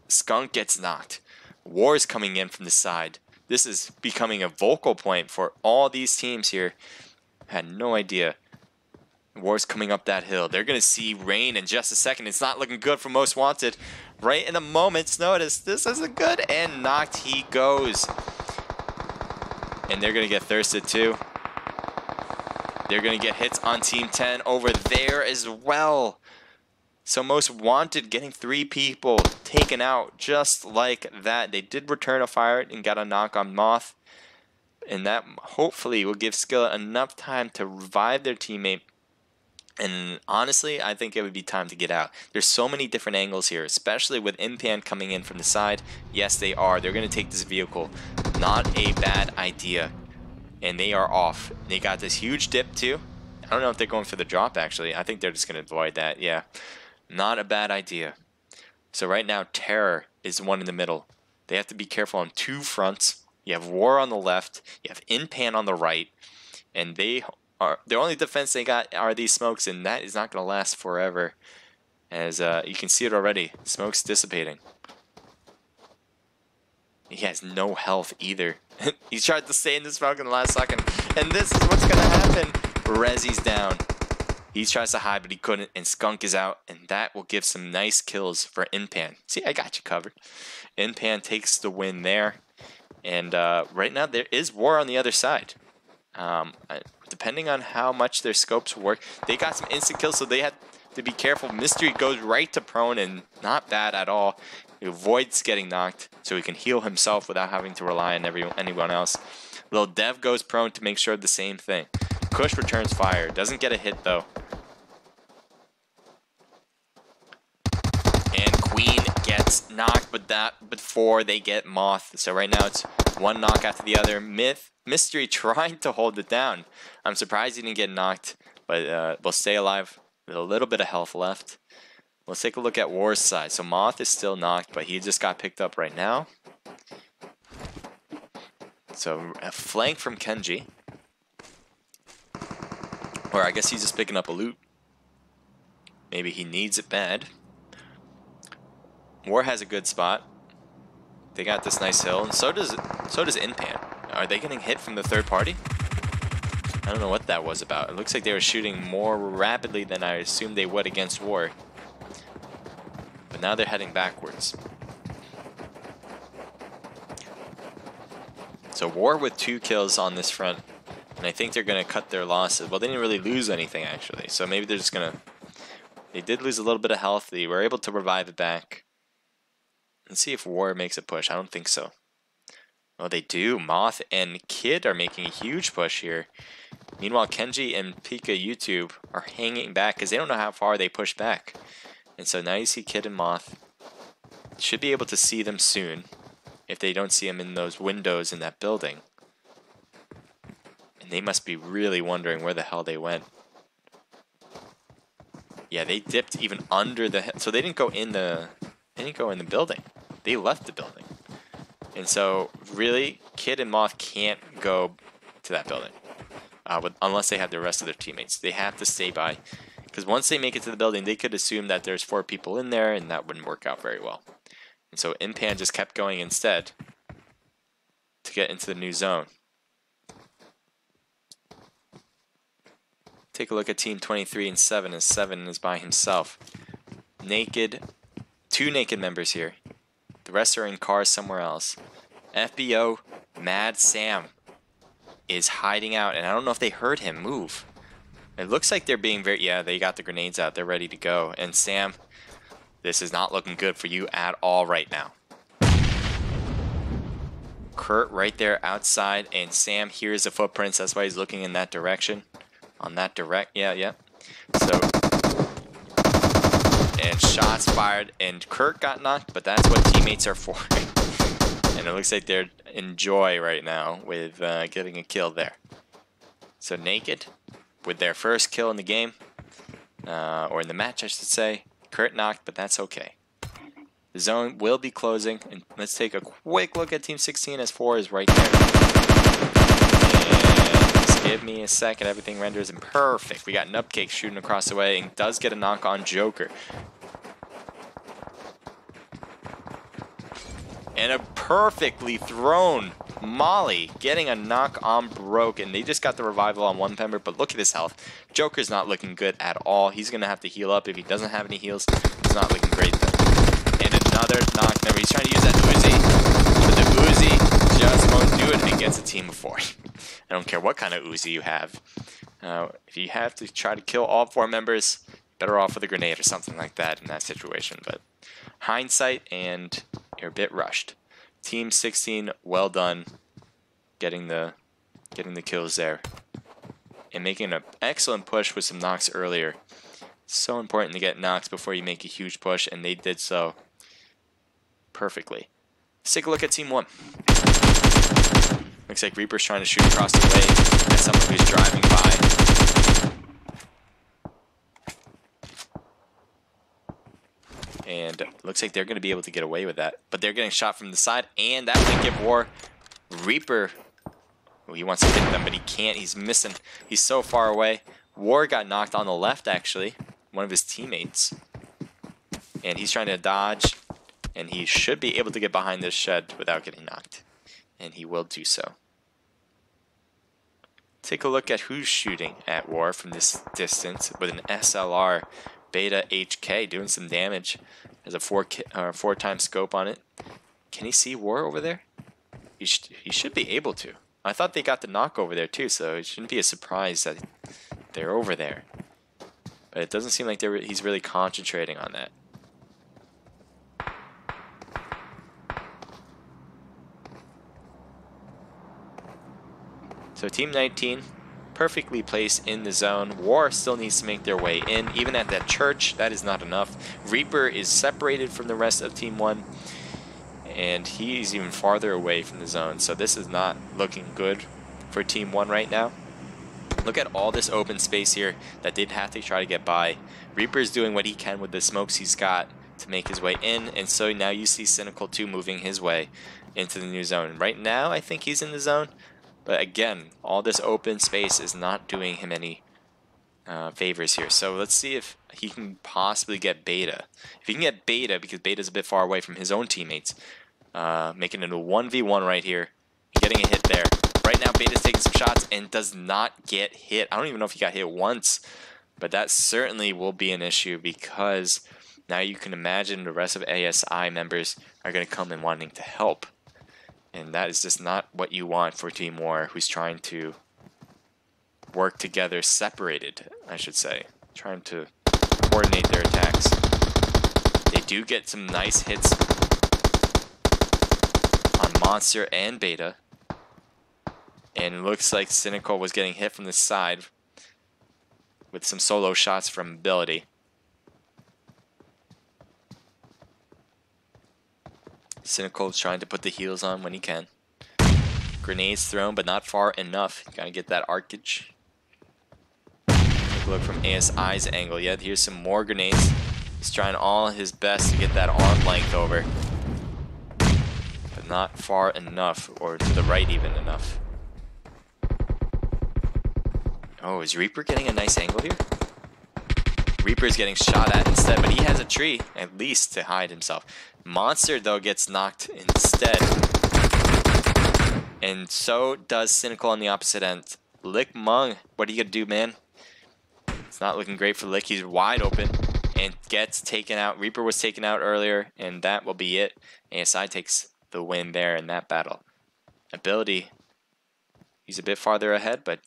[SPEAKER 1] Skunk gets knocked. W.A.R is coming in from the side. This is becoming a vocal point for all these teams here. Had no idea. W.A.R is coming up that hill. They're going to see Rain in just a second. It's not looking good for Most Wanted. Right in a moment's notice. This isn't good. And knocked he goes. And they're going to get thirsted too. They're going to get hits on Team 10 over there as well. So Most Wanted getting 3 people taken out just like that. They did return a fire and got a knock on Moth. And that hopefully will give Skilla enough time to revive their teammate. And honestly, I think it would be time to get out. There's so many different angles here, especially with Impan coming in from the side. Yes, they are. They're going to take this vehicle. Not a bad idea. And they are off. They got this huge dip too. I don't know if they're going for the drop actually. I think they're just going to avoid that. Yeah. Not a bad idea. So right now, Terror is the one in the middle. They have to be careful on 2 fronts. You have W.A.R on the left. You have Impan on the right. And they are, the only defense they got are these smokes. And that is not going to last forever. As you can see it already. Smoke's dissipating. He has no health either. He tried to stay in the smoke in the last second. And this is what's going to happen. Rezi's down. He tries to hide, but he couldn't. And Skunk is out. And that will give some nice kills for Impan. See, I got you covered. Impan takes the win there. And right now, there is W.A.R on the other side. Depending on how much their scopes work, they got some instant kills, so they had to be careful. Mystery goes right to prone, and not bad at all. He avoids getting knocked, so he can heal himself without having to rely on anyone else. Lil Dev goes prone to make sure the same thing. Kush returns fire. Doesn't get a hit, though. And Queen gets knocked, but that before they get Moth. So right now it's one knock after the other. Mystery trying to hold it down. I'm surprised he didn't get knocked, but will stay alive with a little bit of health left. Let's take a look at W.A.R's side. So Moth is still knocked, but he just got picked up right now. So a flank from Kenji. Or I guess he's just picking up a loot. Maybe he needs it bad. W.A.R has a good spot. They got this nice hill, and so does Inpan. Are they getting hit from the third party? I don't know what that was about. It looks like they were shooting more rapidly than I assumed they would against W.A.R. But now they're heading backwards. So W.A.R with 2 kills on this front, and I think they're going to cut their losses. Well, they didn't really lose anything, actually. So maybe they're just going to... They did lose a little bit of health. They were able to revive it back. Let's see if W.A.R makes a push. I don't think so. Oh, they do. Moth and Kid are making a huge push here. Meanwhile, Kenji and Pika YouTube are hanging back because they don't know how far they push back. And so now you see Kid and Moth. Should be able to see them soon if they don't see them in those windows in that building. And they must be really wondering where the hell they went. Yeah, they dipped even under the... So they didn't go in the... They didn't go in the building. They left the building. And so, really, Kid and Moth can't go to that building. Unless they have the rest of their teammates. They have to stay by. Because once they make it to the building, they could assume that there's 4 people in there, and that wouldn't work out very well. And so, Impan just kept going instead to get into the new zone. Take a look at Team 23 and 7, as 7 is by himself. Naked. 2 naked members here. The rest are in cars somewhere else. FBO, Mad Sam, is hiding out, and I don't know if they heard him move. It looks like they're being very... Yeah, they got the grenades out. They're ready to go. And Sam, this is not looking good for you at all right now. Kurt right there outside, and Sam hears the footprints. That's why he's looking in that direction. On that direct... Yeah. So... And shots fired, and Kurt got knocked, but that's what teammates are for. And it looks like they're in joy right now with getting a kill there. So Naked, with their first kill in the game, or in the match I should say, Kurt knocked, but that's okay. The zone will be closing, and let's take a quick look at Team 16 as 4 is right there. And just give me a second, everything renders in perfect. We got Nupcake shooting across the way, and does get a knock on Joker. And a perfectly thrown Molly getting a knock on Broke, and they just got the revival on one member, but look at his health. Joker's not looking good at all. He's going to have to heal up. If he doesn't have any heals, he's not looking great then. And another knock. Remember, he's trying to use that Uzi, but the Uzi just won't do it against a team of 4. I don't care what kind of Uzi you have. If you have to try to kill all 4 members, better off with a grenade or something like that in that situation. But hindsight, and you're a bit rushed. Team 16, well done, getting the kills there, and making an excellent push with some knocks earlier. So important to get knocks before you make a huge push, and they did so perfectly. Let's take a look at Team 1. Looks like Reaper's trying to shoot across the way at someone who's driving by. And looks like they're going to be able to get away with that. But they're getting shot from the side, and that might give W.A.R. Reaper... Oh, he wants to hit them, but he can't. He's missing. He's so far away. W.A.R got knocked on the left, actually. One of his teammates. And he's trying to dodge. And he should be able to get behind this shed without getting knocked. And he will do so. Take a look at who's shooting at W.A.R from this distance with an SLR. Beta HK doing some damage. There's a 4-time scope on it. Can he see W.A.R over there? He should be able to. I thought they got the knock over there too, so it shouldn't be a surprise that they're over there. But it doesn't seem like he's really concentrating on that. So Team 19, perfectly placed in the zone. W.A.R still needs to make their way in. Even at that church, that is not enough. Reaper is separated from the rest of Team 1. And he's even farther away from the zone. So this is not looking good for Team 1 right now. Look at all this open space here that they'd have to try to get by. Reaper's doing what he can with the smokes he's got to make his way in. And so now you see Cynical 2 moving his way into the new zone. Right now, I think he's in the zone. But again, all this open space is not doing him any favors here. So let's see if he can possibly get Beta. If he can get Beta, because Beta's a bit far away from his own teammates, making it a 1v1 right here, getting a hit there. Right now, Beta's taking some shots and does not get hit. I don't even know if he got hit once, but that certainly will be an issue because now you can imagine the rest of ASI members are going to come in wanting to help. And that is just not what you want for Team W.A.R, who's trying to work together, separated, I should say, trying to coordinate their attacks. They do get some nice hits on Monster and Beta. And it looks like Cynical was getting hit from the side with some solo shots from Ability. Cynical's trying to put the heals on when he can. Grenades thrown, but not far enough. Gotta get that arcage. Take a look from ASI's angle. Yeah, here's some more grenades. He's trying all his best to get that arm length over. But not far enough, or to the right even enough. Oh, is Reaper getting a nice angle here? Reaper's getting shot at instead, but he has a tree, at least, to hide himself. Monster, though, gets knocked instead. And so does Cynical on the opposite end. Lick Mung, what are you going to do, man? It's not looking great for Lick. He's wide open and gets taken out. Reaper was taken out earlier, and that will be it. ASI takes the win there in that battle. Ability, he's a bit farther ahead, but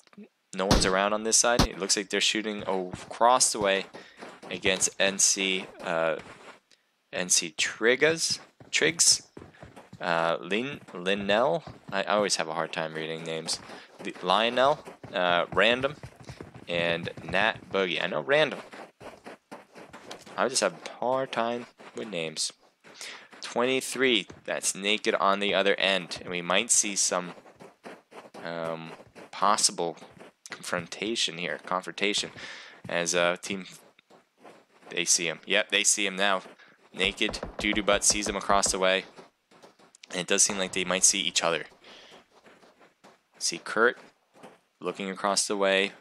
[SPEAKER 1] no one's around on this side. It looks like they're shooting across the way against NC Triggs. Linnell. I always have a hard time reading names. Lionel, Random, and Nat Boogie. I know Random. I just have a hard time with names. 23. That's Naked on the other end, and we might see some possible confrontation as a team. They see him. Yep, they see him now. Naked Doo-Doo Butt sees him across the way, and it does seem like they might see each other. See Kurt looking across the way.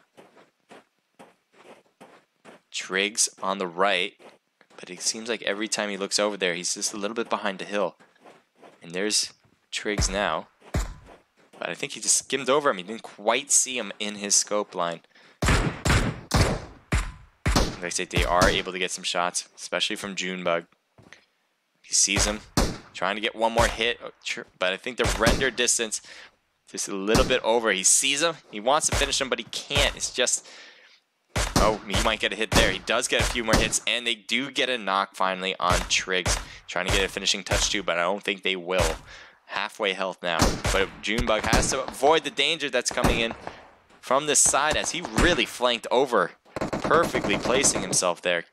[SPEAKER 1] Triggs on the right, but it seems like every time he looks over there, he's just a little bit behind the hill. And there's Triggs now. But I think he just skimmed over him. He didn't quite see him in his scope line. Like I said, they are able to get some shots, especially from Junebug. He sees him, trying to get one more hit, but I think the render distance just a little bit over. He sees him, he wants to finish him, but he can't. It's just, oh, he might get a hit there. He does get a few more hits, and they do get a knock finally on Triggs. Trying to get a finishing touch too, but I don't think they will. Halfway health now, but Junebug has to avoid the danger that's coming in from this side as he really flanked over, perfectly placing himself there.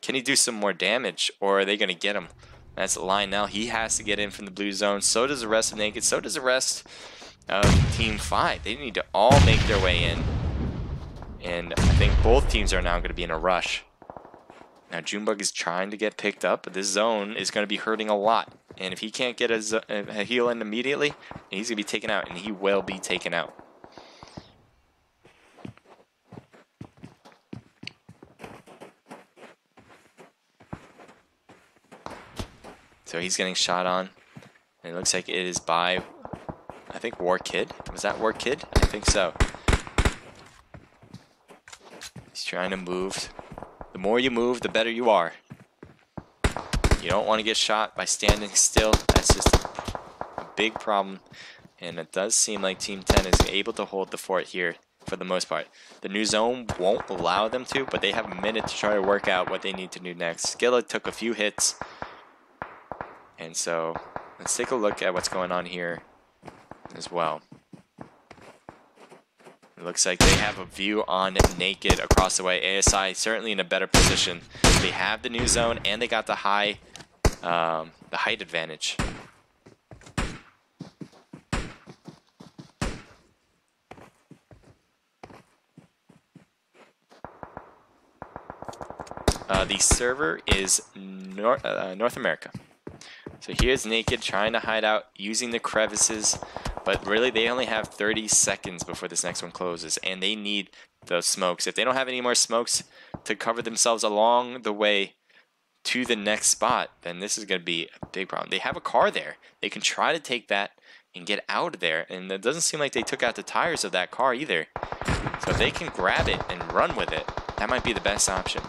[SPEAKER 1] Can he do some more damage, or are they going to get him? That's the line now. He has to get in from the blue zone. So does the rest of Naked. So does the rest of Team 5. They need to all make their way in. And I think both teams are now going to be in a rush. Now Junebug is trying to get picked up, but this zone is going to be hurting a lot. And if he can't get a heal in immediately, he's going to be taken out, and he will be taken out. So he's getting shot on, and it looks like it is by, I think, W.A.R Kid. Was that W.A.R Kid? I think so. He's trying to move. The more you move, the better you are. You don't want to get shot by standing still. That's just a big problem. And it does seem like Team 10 is able to hold the fort here for the most part. The new zone won't allow them to, but they have a minute to try to work out what they need to do next. Skilla took a few hits. And so let's take a look at what's going on here as well. It looks like they have a view on Naked across the way. ASI certainly in a better position. They have the new zone and they got the height advantage. The server is North America. So here's Naked trying to hide out using the crevices, but really they only have 30 seconds before this next one closes, and they need those smokes. If they don't have any more smokes to cover themselves along the way to the next spot, then this is going to be a big problem. They have a car there. They can try to take that and get out of there, and it doesn't seem like they took out the tires of that car either. So if they can grab it and run with it, that might be the best option.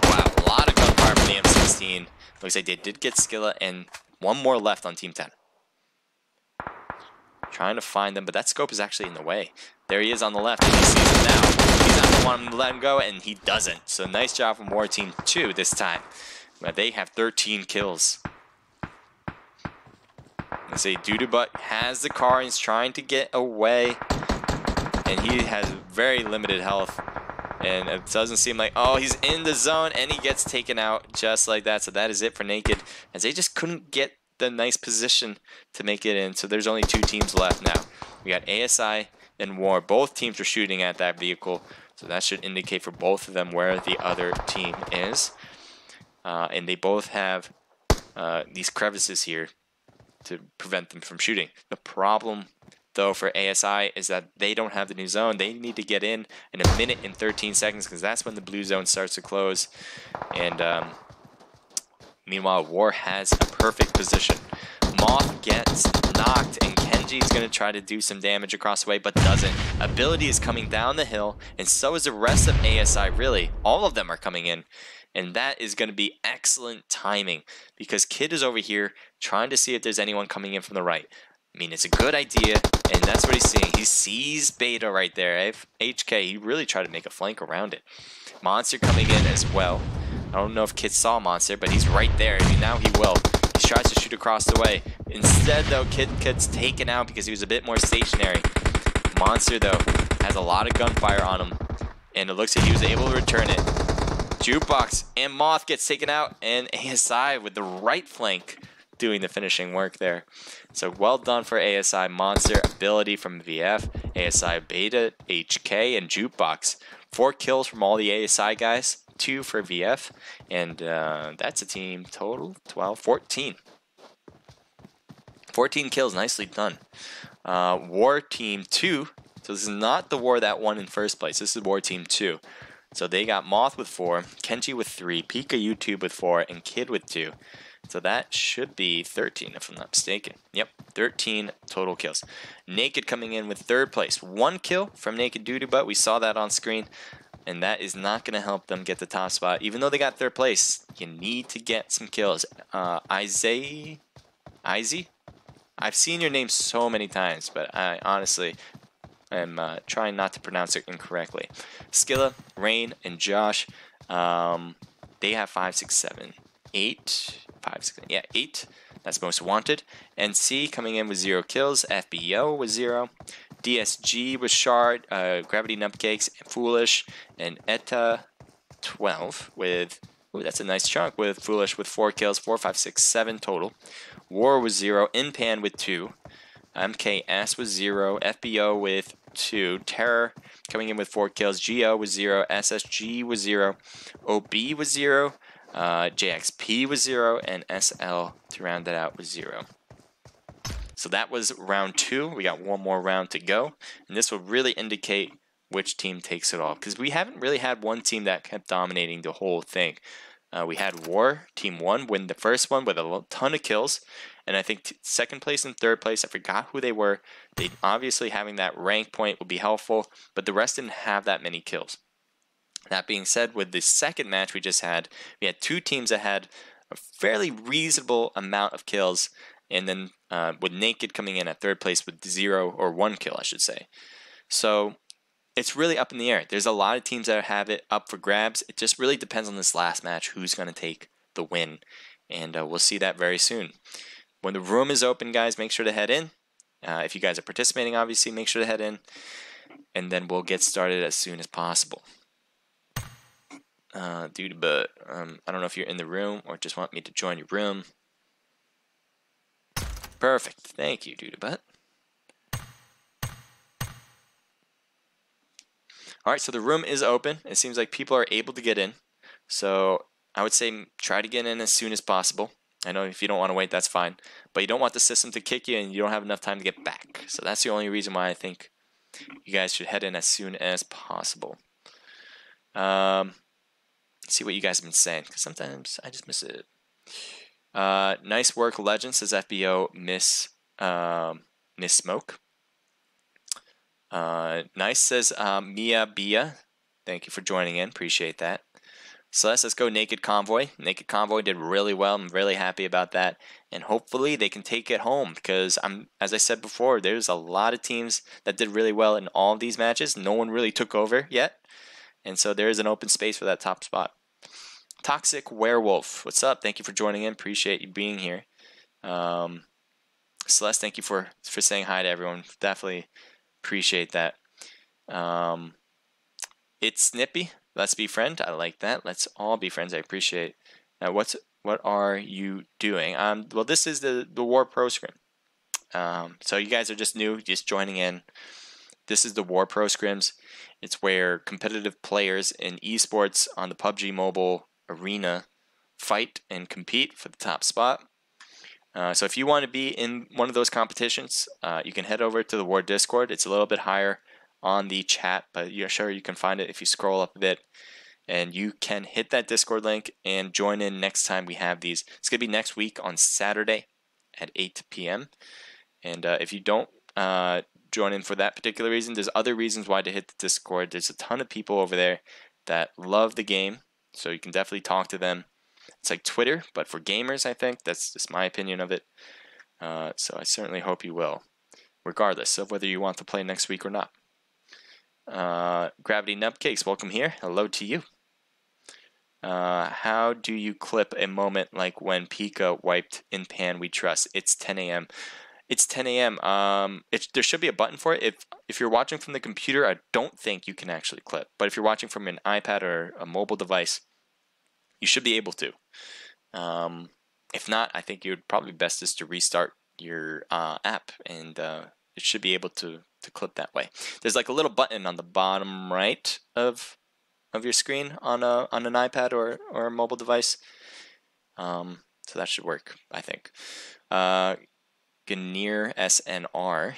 [SPEAKER 1] Wow, a lot of gunfire from the M16. Looks like they did get Skilla and one more left on Team 10. Trying to find them, but that scope is actually in the way. There he is on the left, and he sees him now. He's not going to want him to let him go, and he doesn't. So nice job from W.A.R Team 2 this time. But they have 13 kills. Let's say Doodoo has the car and he's trying to get away. And he has very limited health. And it doesn't seem like, oh, he's in the zone, and he gets taken out just like that. So that is it for Naked, as they just couldn't get the nice position to make it in. So there's only 2 teams left now. We got ASI and W.A.R. Both teams are shooting at that vehicle, so that should indicate for both of them where the other team is. And they both have these crevices here to prevent them from shooting. The problem, though, for ASI is that they don't have the new zone. They need to get in a minute and 13 seconds, because that's when the blue zone starts to close. And meanwhile, W.A.R has a perfect position. Moth gets knocked, and Kenji is going to try to do some damage across the way, but doesn't. Ability is coming down the hill, and so is the rest of ASI, really. All of them are coming in, and that is going to be excellent timing, because Kid is over here trying to see if there's anyone coming in from the right. I mean, it's a good idea, and that's what he's seeing. He sees Beta right there. HK, he really tried to make a flank around it. Monster coming in as well. I don't know if Kid saw Monster, but he's right there. I mean, now he will. He tries to shoot across the way. Instead, though, Kid gets taken out because he was a bit more stationary. Monster, though, has a lot of gunfire on him, and it looks like he was able to return it. Jukebox and Moth gets taken out, and ASI with the right flank doing the finishing work there. So well done for ASI. Monster, ability from VF, ASI, Beta, HK, and Jukebox. 4 kills from all the ASI guys, 2 for VF, and that's a team total 14. 14 kills, nicely done. W.A.R Team 2, so this is not the W.A.R that won in first place, this is W.A.R Team 2. So they got Moth with 4, Kenji with 3, Pika YouTube with 4, and Kid with 2. So that should be 13 if I'm not mistaken. Yep, 13 total kills. Naked coming in with 3rd place. 1 kill from Naked Doodoo, but we saw that on screen. And that is not going to help them get the top spot. Even though they got 3rd place, you need to get some kills. Izzy? I've seen your name so many times, but I honestly am trying not to pronounce it incorrectly. Skilla, Rain, and Josh, they have 5, 6, 7, 8. 5, 6, yeah, 8. That's most wanted. NC coming in with 0 kills. FBO with 0. DSG with Shard, Gravity Nupcakes, and Foolish, and Etta 12 with, ooh, that's a nice chunk, with Foolish with 4 kills, 4, 5, 6, 7 total. W.A.R with 0, Inpan with 2, MKS with 0, FBO with 2, Terror coming in with 4 kills, GO with 0, SSG with 0, OB with 0, JXP with 0, and SL to round it out with 0. So that was round 2. We got one more round to go, and this will really indicate which team takes it all, because we haven't really had one team that kept dominating the whole thing. We had W.A.R Team 1 win the first one with a ton of kills, and I think 2nd place and 3rd place, I forgot who they were. They obviously having that rank point would be helpful, but the rest didn't have that many kills. That being said, with the 2nd match we just had, we had 2 teams that had a fairly reasonable amount of kills, and then with Naked coming in at 3rd place with 0 or 1 kill, I should say. So it's really up in the air. There's a lot of teams that have it up for grabs. It just really depends on this last match who's going to take the win, and we'll see that very soon. When the room is open, guys, make sure to head in. If you guys are participating, obviously, make sure to head in, and then we'll get started as soon as possible. Dude, but I don't know if you're in the room or just want me to join your room. Perfect. Thank you, dude, but. All right, so the room is open. It seems like people are able to get in. So I would say try to get in as soon as possible. I know if you don't want to wait, that's fine. But you don't want the system to kick you and you don't have enough time to get back. So that's the only reason why I think you guys should head in as soon as possible. See what you guys have been saying, because sometimes I just miss it. Nice work, Legend, says FBO Miss Smoke. Nice, says Mia Bia. Thank you for joining in. Appreciate that. Celeste, let's go Naked Convoy. Naked Convoy did really well. I'm really happy about that. And hopefully they can take it home, because as I said before, there's a lot of teams that did really well in all of these matches. No one really took over yet. And so there is an open space for that top spot. Toxic Werewolf, what's up? Thank you for joining in. Appreciate you being here. Celeste, thank you for saying hi to everyone. Definitely appreciate that. It's Snippy. Let's be friends. I like that. Let's all be friends. I appreciate. Now, what are you doing? Well, this is the W.A.R Pro Scrim. So you guys are just new, just joining in. This is the W.A.R Pro Scrims. It's where competitive players in esports on the PUBG Mobile arena fight and compete for the top spot. So if you want to be in one of those competitions, you can head over to the W.A.R Discord. It's a little bit higher on the chat, but you're sure you can find it if you scroll up a bit. And you can hit that Discord link and join in next time we have these. It's going to be next week on Saturday at 8 p.m. And if you don't join in for that particular reason, there's other reasons why to hit the Discord. There's a ton of people over there that love the game, so you can definitely talk to them. It's like Twitter, but for gamers, I think. That's just my opinion of it. So I certainly hope you will, regardless of whether you want to play next week or not. Gravity Nubcakes, welcome here. Hello to you. How do you clip a moment like when Pika wiped in pan we trust? It's 10 a.m. It's 10 a.m. There should be a button for it. If you're watching from the computer, I don't think you can actually clip. But if you're watching from an iPad or a mobile device, you should be able to. If not, I think you'd probably best is to restart your app, and it should be able to clip that way. There's like a little button on the bottom right of your screen on an iPad or a mobile device. So that should work, I think. Ganir SNR,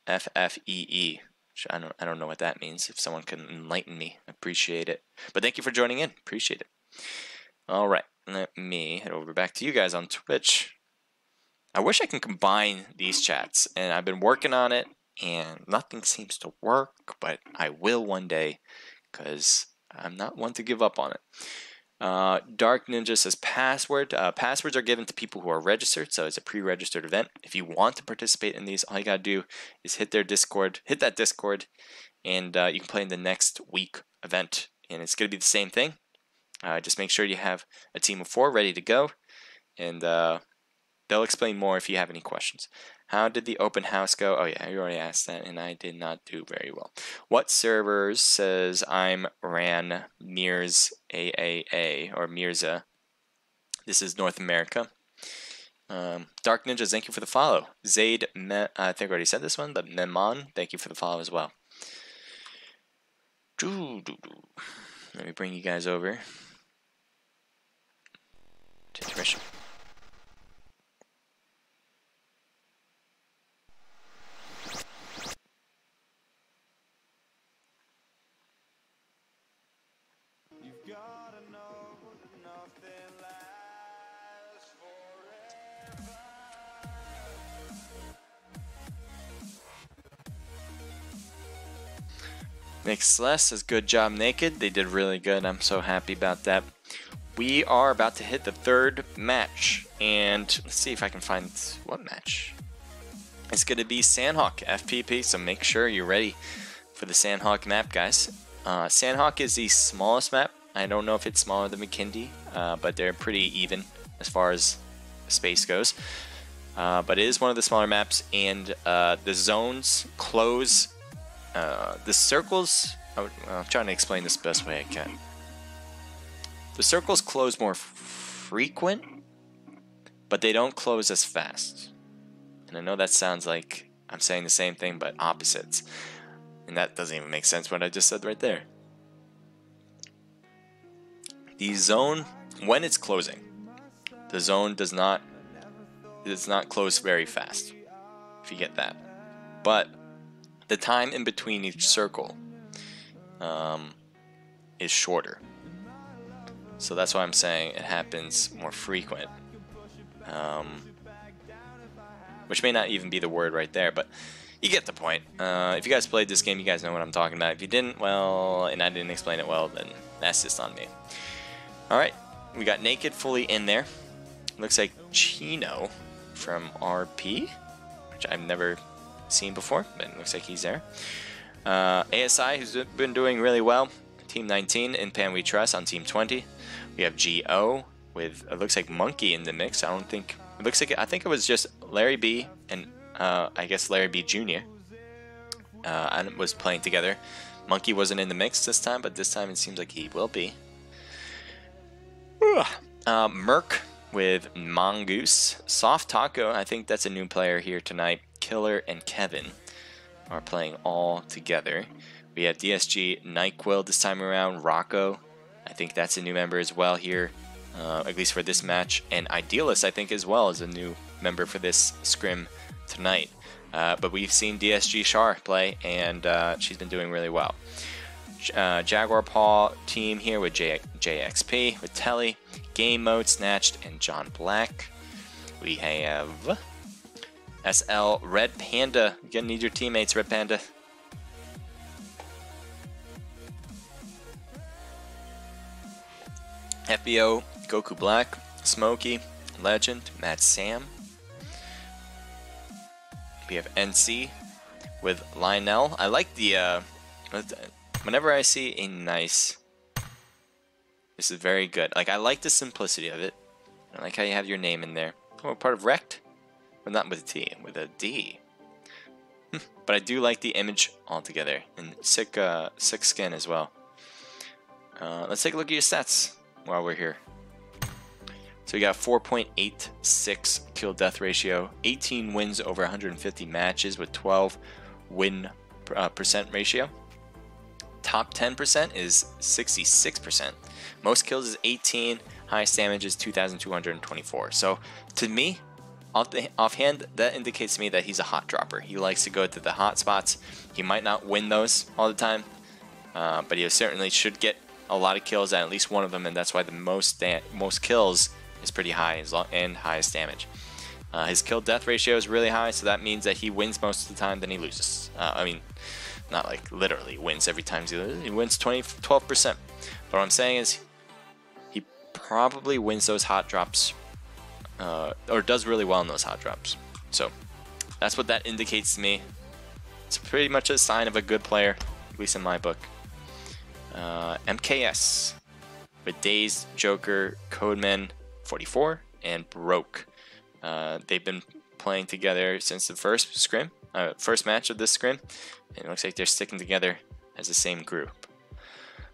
[SPEAKER 1] FFEE. Which I don't know what that means. If someone can enlighten me, appreciate it. But thank you for joining in. Appreciate it. All right, let me head over back to you guys on Twitch. I wish I can combine these chats, and I've been working on it, and nothing seems to work, but I will one day, because I'm not one to give up on it. Dark Ninja says password. Passwords are given to people who are registered, so it's a pre-registered event. If you want to participate in these, all you gotta do is hit that Discord, and you can play in the next week event, and it's gonna be the same thing. Just make sure you have a team of 4 ready to go, and they'll explain more if you have any questions. How did the open house go? Oh yeah, you already asked that, and I did not do very well. What servers, says I'm Ran Mears AAA, or Mirza. This is North America. Dark Ninja, thank you for the follow. Zaid, I think I already said this one, but Memon, thank you for the follow as well. Let me bring you guys over to intermission. Nick Celeste says, good job, Naked. They did really good. I'm so happy about that. We are about to hit the 3rd match. And let's see if I can find what match. It's going to be Sandhawk FPP, so make sure you're ready for the Sandhawk map, guys. Sandhawk is the smallest map. I don't know if it's smaller than McKindy, but they're pretty even as far as space goes. but it is one of the smaller maps, and the zones close. The circles, I'm trying to explain this the best way I can. The circles close more frequent, but they don't close as fast. And I know that sounds like I'm saying the same thing, but opposites. And that doesn't even make sense what I just said right there. The zone, when it's closing, the zone does not close very fast, if you get that. But the time in between each circle is shorter. So that's why I'm saying it happens more frequent. Which may not even be the word right there, but you get the point. If you guys played this game, you guys know what I'm talking about. If you didn't, well, and I didn't explain it well, then that's just on me. Alright, we got Naked fully in there. Looks like Chino from RP, which I've never seen before, but it looks like he's there. ASI, who's been doing really well, Team 19, in Pan We Trust on Team 20. We have GO with, it looks like Monkey in the mix. I think it was just Larry B and I guess Larry B Jr. And was playing together. Monkey wasn't in the mix this time, but this time it seems like he will be. Merc with Mongoose. Soft Taco, I think that's a new player here tonight. Killer and Kevin are playing all together. We have DSG, NyQuil this time around. Rocco, I think that's a new member as well here, at least for this match. And Idealist, I think, as well, is a new member for this scrim tonight. But we've seen DSG Char play, and she's been doing really well. Jaguar Paw team here with JXP, with Telly, Game Mode, Snatched, and John Black. We have SL, Red Panda. You're gonna need your teammates, Red Panda. FBO, Goku Black, Smokey, Legend, Mad Sam. We have NC with Lionel. I like the, whenever I see a nice, this is very good. Like, I like the simplicity of it. I like how you have your name in there. Oh, part of Rect? Well, not with a T, with a D. But I do like the image altogether, and sick skin as well. Let's take a look at your stats while we're here. So we got 4.86 kill death ratio, 18 wins over 150 matches with 12 win percent ratio. Top 10% is 66%. Most kills is 18. Highest damage is 2,224. So to me, offhand, that indicates to me that he's a hot dropper. He likes to go to the hot spots. He might not win those all the time, but he certainly should get a lot of kills at least one of them, and that's why the most kills is pretty high and highest damage. His kill death ratio is really high, so that means that he wins most of the time, then he loses. I mean, not like literally wins every time he loses. He wins 12%. But what I'm saying is he probably wins those hot drops, or does really well in those hot drops. So that's what that indicates to me. It's pretty much a sign of a good player, at least in my book. MKS with Dazed, Joker, Codeman 44, and Broke. They've been playing together since the first match of this scrim, and it looks like they're sticking together as the same group.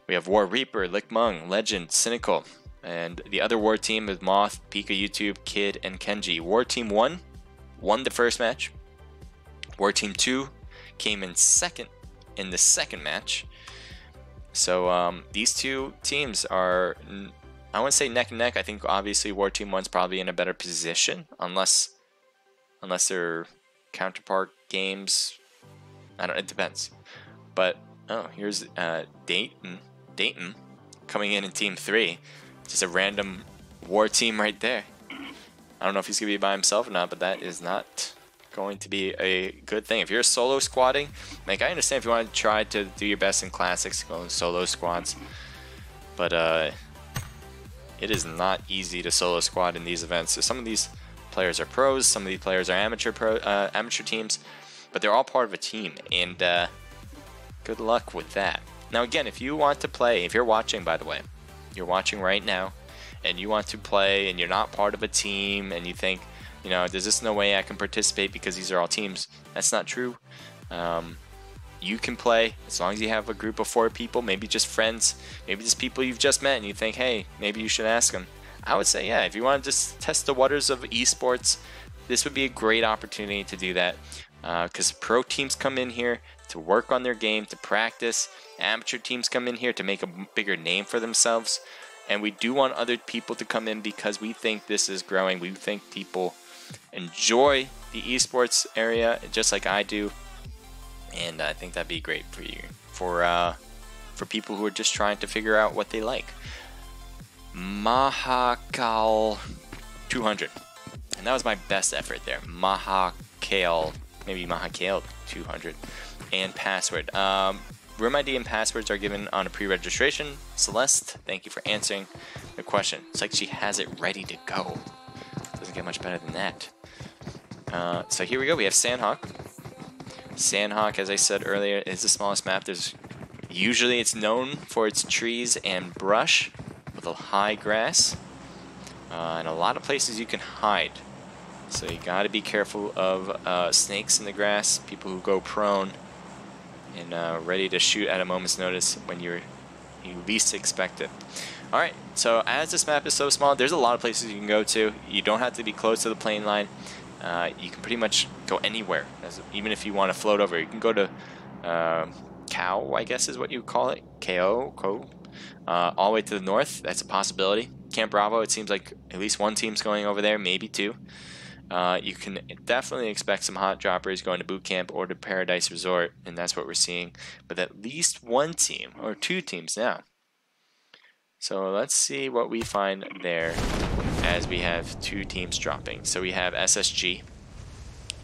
[SPEAKER 1] We have War Reaper, Lick Mung, Legend, Cynical, and the other War team is Moth, Pika YouTube, Kid, and Kenji. War Team 1 won the first match. War Team 2 came in second in the second match. So these two teams are, I wouldn't say neck and neck. I think obviously War Team 1's probably in a better position, unless they're counterpart games. It depends. But oh, here's Dayton coming in Team 3. Just a random War team right there. I don't know if he's gonna be by himself or not, but that is not going to be a good thing. If you're solo squadding, like, I understand if you want to try to do your best in classics, go in solo squads, but it is not easy to solo squad in these events. So some of these players are pros, some of these players are amateur teams, but they're all part of a team, and good luck with that. Now again, if you want to play, if you're watching, by the way, you're watching right now, and you want to play and you're not part of a team, and you think, you know, there's just no way I can participate because these are all teams. That's not true. You can play as long as you have a group of 4 people, maybe just friends, maybe just people you've just met and you think, hey, maybe you should ask them. I would say, yeah, if you want to just test the waters of esports, this would be a great opportunity to do that, because pro teams come in here to work on their game, to practice. Amateur teams come in here to make a bigger name for themselves, and we do want other people to come in because we think this is growing. We think people enjoy the esports area just like I do, and I think that'd be great for you, for people who are just trying to figure out what they like. Mahakal 200, and that was my best effort there. Mahakal, maybe Mahakal 200, and password. Room ID and passwords are given on a pre-registration. Celeste, thank you for answering the question. It's like she has it ready to go. Doesn't get much better than that. So here we go. We have Sandhawk. Sandhawk, as I said earlier, is the smallest map. Usually it's known for its trees and brush with a high grass, and a lot of places you can hide. So you got to be careful of snakes in the grass, people who go prone, and ready to shoot at a moment's notice when you least expect it. Alright, so as this map is so small, there's a lot of places you can go to. You don't have to be close to the plane line. You can pretty much go anywhere, even if you want to float over. You can go to Cow, I guess is what you call it, Ko, all the way to the north. That's a possibility. Camp Bravo, it seems like at least one team's going over there, maybe 2. You can definitely expect some hot droppers going to boot camp or to Paradise Resort, and that's what we're seeing with at least 1 team or 2 teams now. So let's see what we find there as we have 2 teams dropping. So we have SSG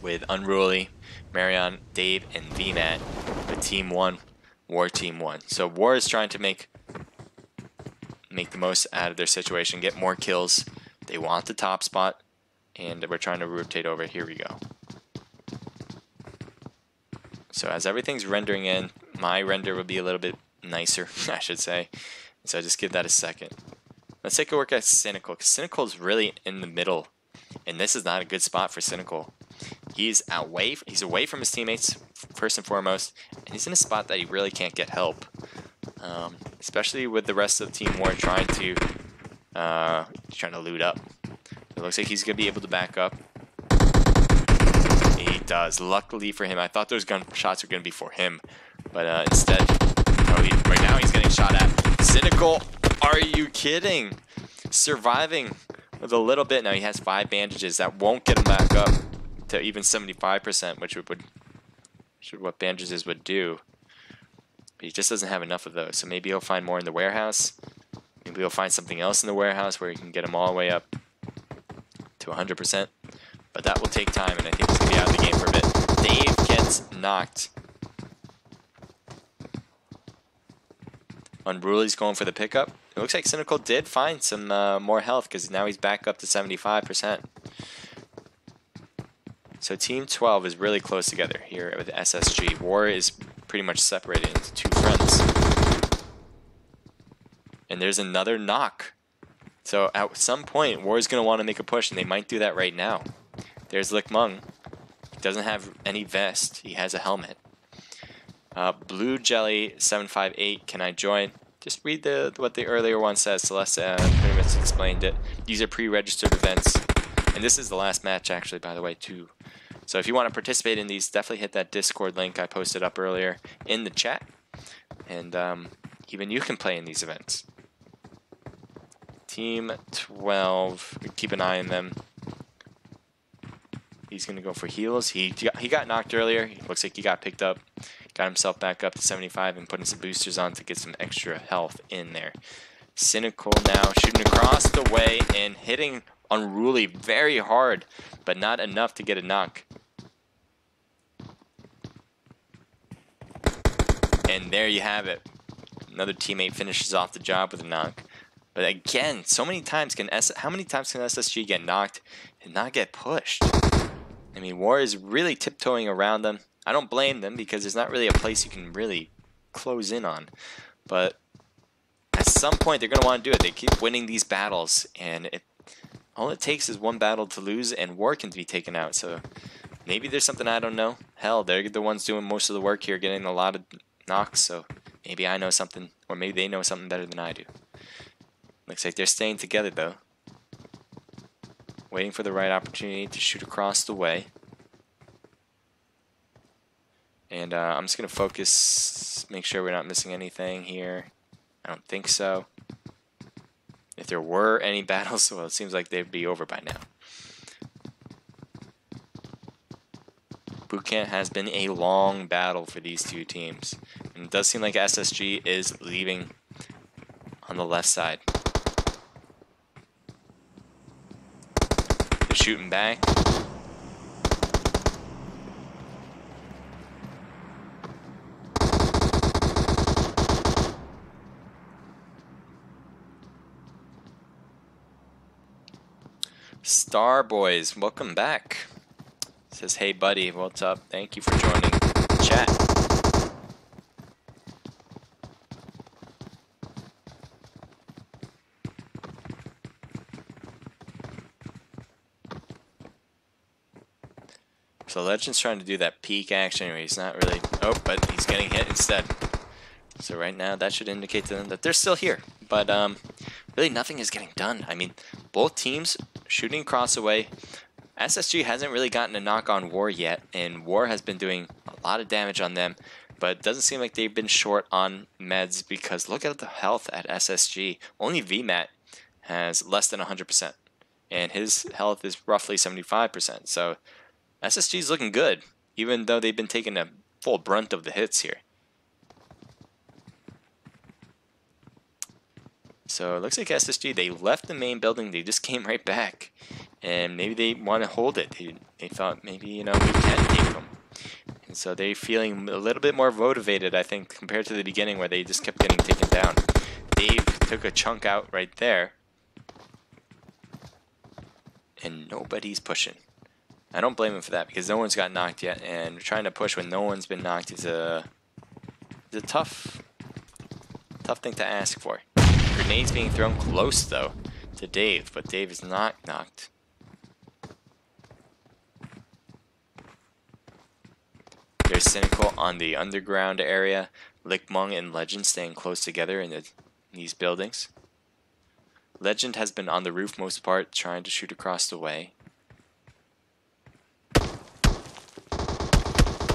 [SPEAKER 1] with Unruly, Marion, Dave, and VMAT with Team 1, War Team 1. So War is trying to make the most out of their situation, get more kills. They want the top spot, and we're trying to rotate over. Here we go. So as everything's rendering in, my render will be a little bit nicer, I should say. So just give that a second. Let's take a look at Cynical, because Cynical is really in the middle, and this is not a good spot for Cynical. He's away from his teammates first and foremost, and he's in a spot that he really can't get help, especially with the rest of Team War trying to loot up. It looks like he's gonna be able to back up. He does. Luckily for him, I thought those gunshots were gonna be for him, but instead, right now he's getting shot at. Cynical, are you kidding? Surviving with a little bit. Now he has 5 bandages. That won't get him back up to even 75%, which is what bandages would do. But he just doesn't have enough of those. So maybe he'll find more in the warehouse. Maybe he'll find something else in the warehouse where he can get them all the way up to 100%. But that will take time, and I think he's going to be out of the game for a bit. Dave gets knocked. Unruly's going for the pickup. It looks like Cynical did find some more health, because now he's back up to 75%. So Team 12 is really close together here with SSG. War is pretty much separated into 2 friends. And there's another knock. So at some point, War is going to want to make a push, and they might do that right now. There's Lick Mung. He doesn't have any vest. He has a helmet. Blue Jelly 758, can I join? Just read what the earlier one says. Celeste pretty much explained it. These are pre-registered events, and this is the last match actually, by the way, too. So if you want to participate in these, definitely hit that Discord link I posted up earlier in the chat, and even you can play in these events. Team 12, keep an eye on them. He's going to go for heals. He got knocked earlier. He looks like he got picked up. Got himself back up to 75 and putting some boosters on to get some extra health in there. Cynical now shooting across the way and hitting Unruly very hard, but not enough to get a knock. And there you have it. Another teammate finishes off the job with a knock. But again, how many times can SSG get knocked and not get pushed? I mean, War is really tiptoeing around them. I don't blame them, because there's not really a place you can really close in on. But at some point, they're going to want to do it. They keep winning these battles, and all it takes is one battle to lose and W.A.R can be taken out. So maybe there's something I don't know. Hell, they're the ones doing most of the work here, getting a lot of knocks. So maybe I know something, or maybe they know something better than I do. Looks like they're staying together though. Waiting for the right opportunity to shoot across the way. And I'm just going to focus, make sure we're not missing anything here. I don't think so. If there were any battles, well, it seems like they'd be over by now. Boot camp has been a long battle for these two teams. And it does seem like SSG is leaving on the left side. They're shooting back. Star Boys, welcome back. Says, hey buddy, what's up? Thank you for joining the chat. So Legend's trying to do that peak action where he's not really, oh, but he's getting hit instead. So right now that should indicate to them that they're still here. But really nothing is getting done. I mean, both teams shooting across the way. SSG hasn't really gotten a knock on W.A.R yet, and W.A.R has been doing a lot of damage on them, but it doesn't seem like they've been short on meds because look at the health at SSG. Only VMAT has less than 100%, and his health is roughly 75%. So SSG is looking good, even though they've been taking a full brunt of the hits here. So it looks like SSG, they left the main building, they just came right back. And maybe they want to hold it. They thought maybe, you know, we can take them. And so they're feeling a little bit more motivated, I think, compared to the beginning where they just kept getting taken down. Dave took a chunk out right there. And nobody's pushing. I don't blame him for that because no one's got knocked yet. And trying to push when no one's been knocked is a tough thing to ask for. Grenades being thrown close, though, to Dave. But Dave is not knocked. There's Cynical on the underground area. Lickmung and Legend staying close together in these buildings. Legend has been on the roof most part, trying to shoot across the way.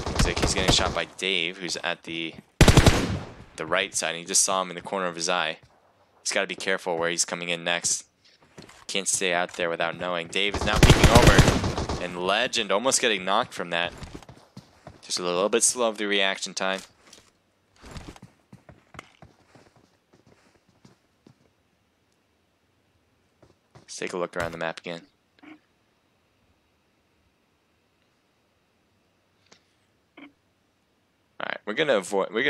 [SPEAKER 1] Looks like he's getting shot by Dave, who's at the right side. And he just saw him in the corner of his eye. He's got to be careful where he's coming in next. Can't stay out there without knowing. Dave is now peeking over. And Legend almost getting knocked from that. Just a little bit slow of the reaction time. Let's take a look around the map again. Alright, we're gonna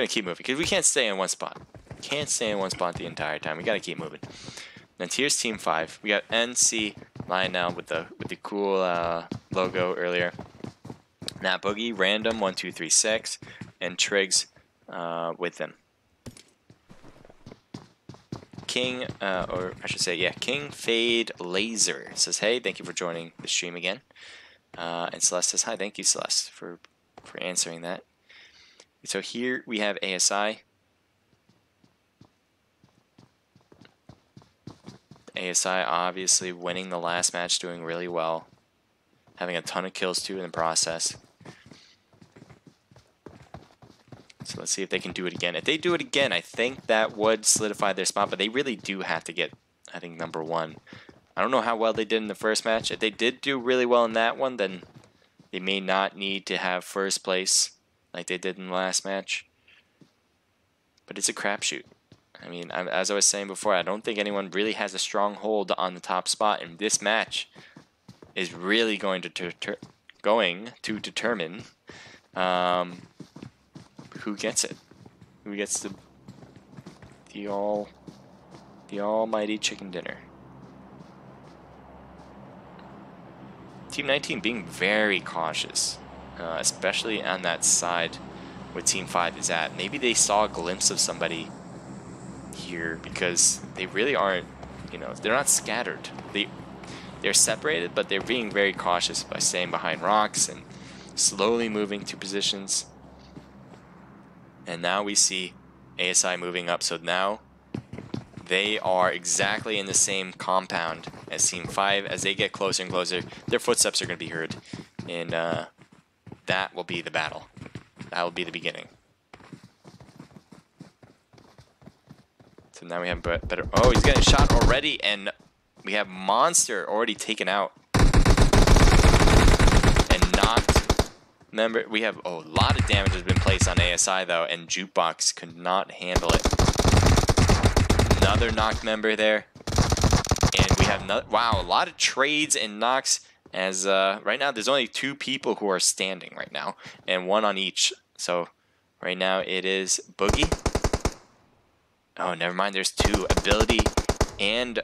[SPEAKER 1] keep moving because we can't stay in one spot. Can't stay in one spot the entire time. We gotta keep moving. Then here's Team 5. We got NC Lionel with the cool logo earlier. Nat Boogie, Random 1236, and Triggs with them. King, or I should say, yeah, King Fade Laser says, hey, thank you for joining the stream again. And Celeste says, hi, thank you, Celeste, for answering that. So here we have ASI. ASI obviously winning the last match, doing really well. Having a ton of kills too in the process. So let's see if they can do it again. If they do it again, I think that would solidify their spot, but they really do have to get, I think, #1. I don't know how well they did in the first match. If they did do really well in that one, then they may not need to have first place like they did in the last match. But it's a crapshoot. I mean, as I was saying before, I don't think anyone really has a strong hold on the top spot, and this match is really going to determine who gets it. Who gets the almighty chicken dinner. Team 19 being very cautious, especially on that side where Team 5 is at. Maybe they saw a glimpse of somebody here because they really aren't, you know, they're not scattered. they're separated, but they're being very cautious by staying behind rocks and slowly moving to positions. And now we see ASI moving up, so now they are exactly in the same compound as Team 5. As they get closer and closer, their footsteps are going to be heard, and that will be the battle. That will be the beginning. So now we have better... Oh, he's getting shot already, and we have Monster already taken out. And knocked. Remember, we have... Oh, a lot of damage has been placed on ASI, though, and Jukebox could not handle it. Another knocked member there. And we have... Wow, a lot of trades and knocks, as right now there's only 2 people who are standing right now, and 1 on each. So right now it is Boogie. Oh, never mind. There's 2. Ability and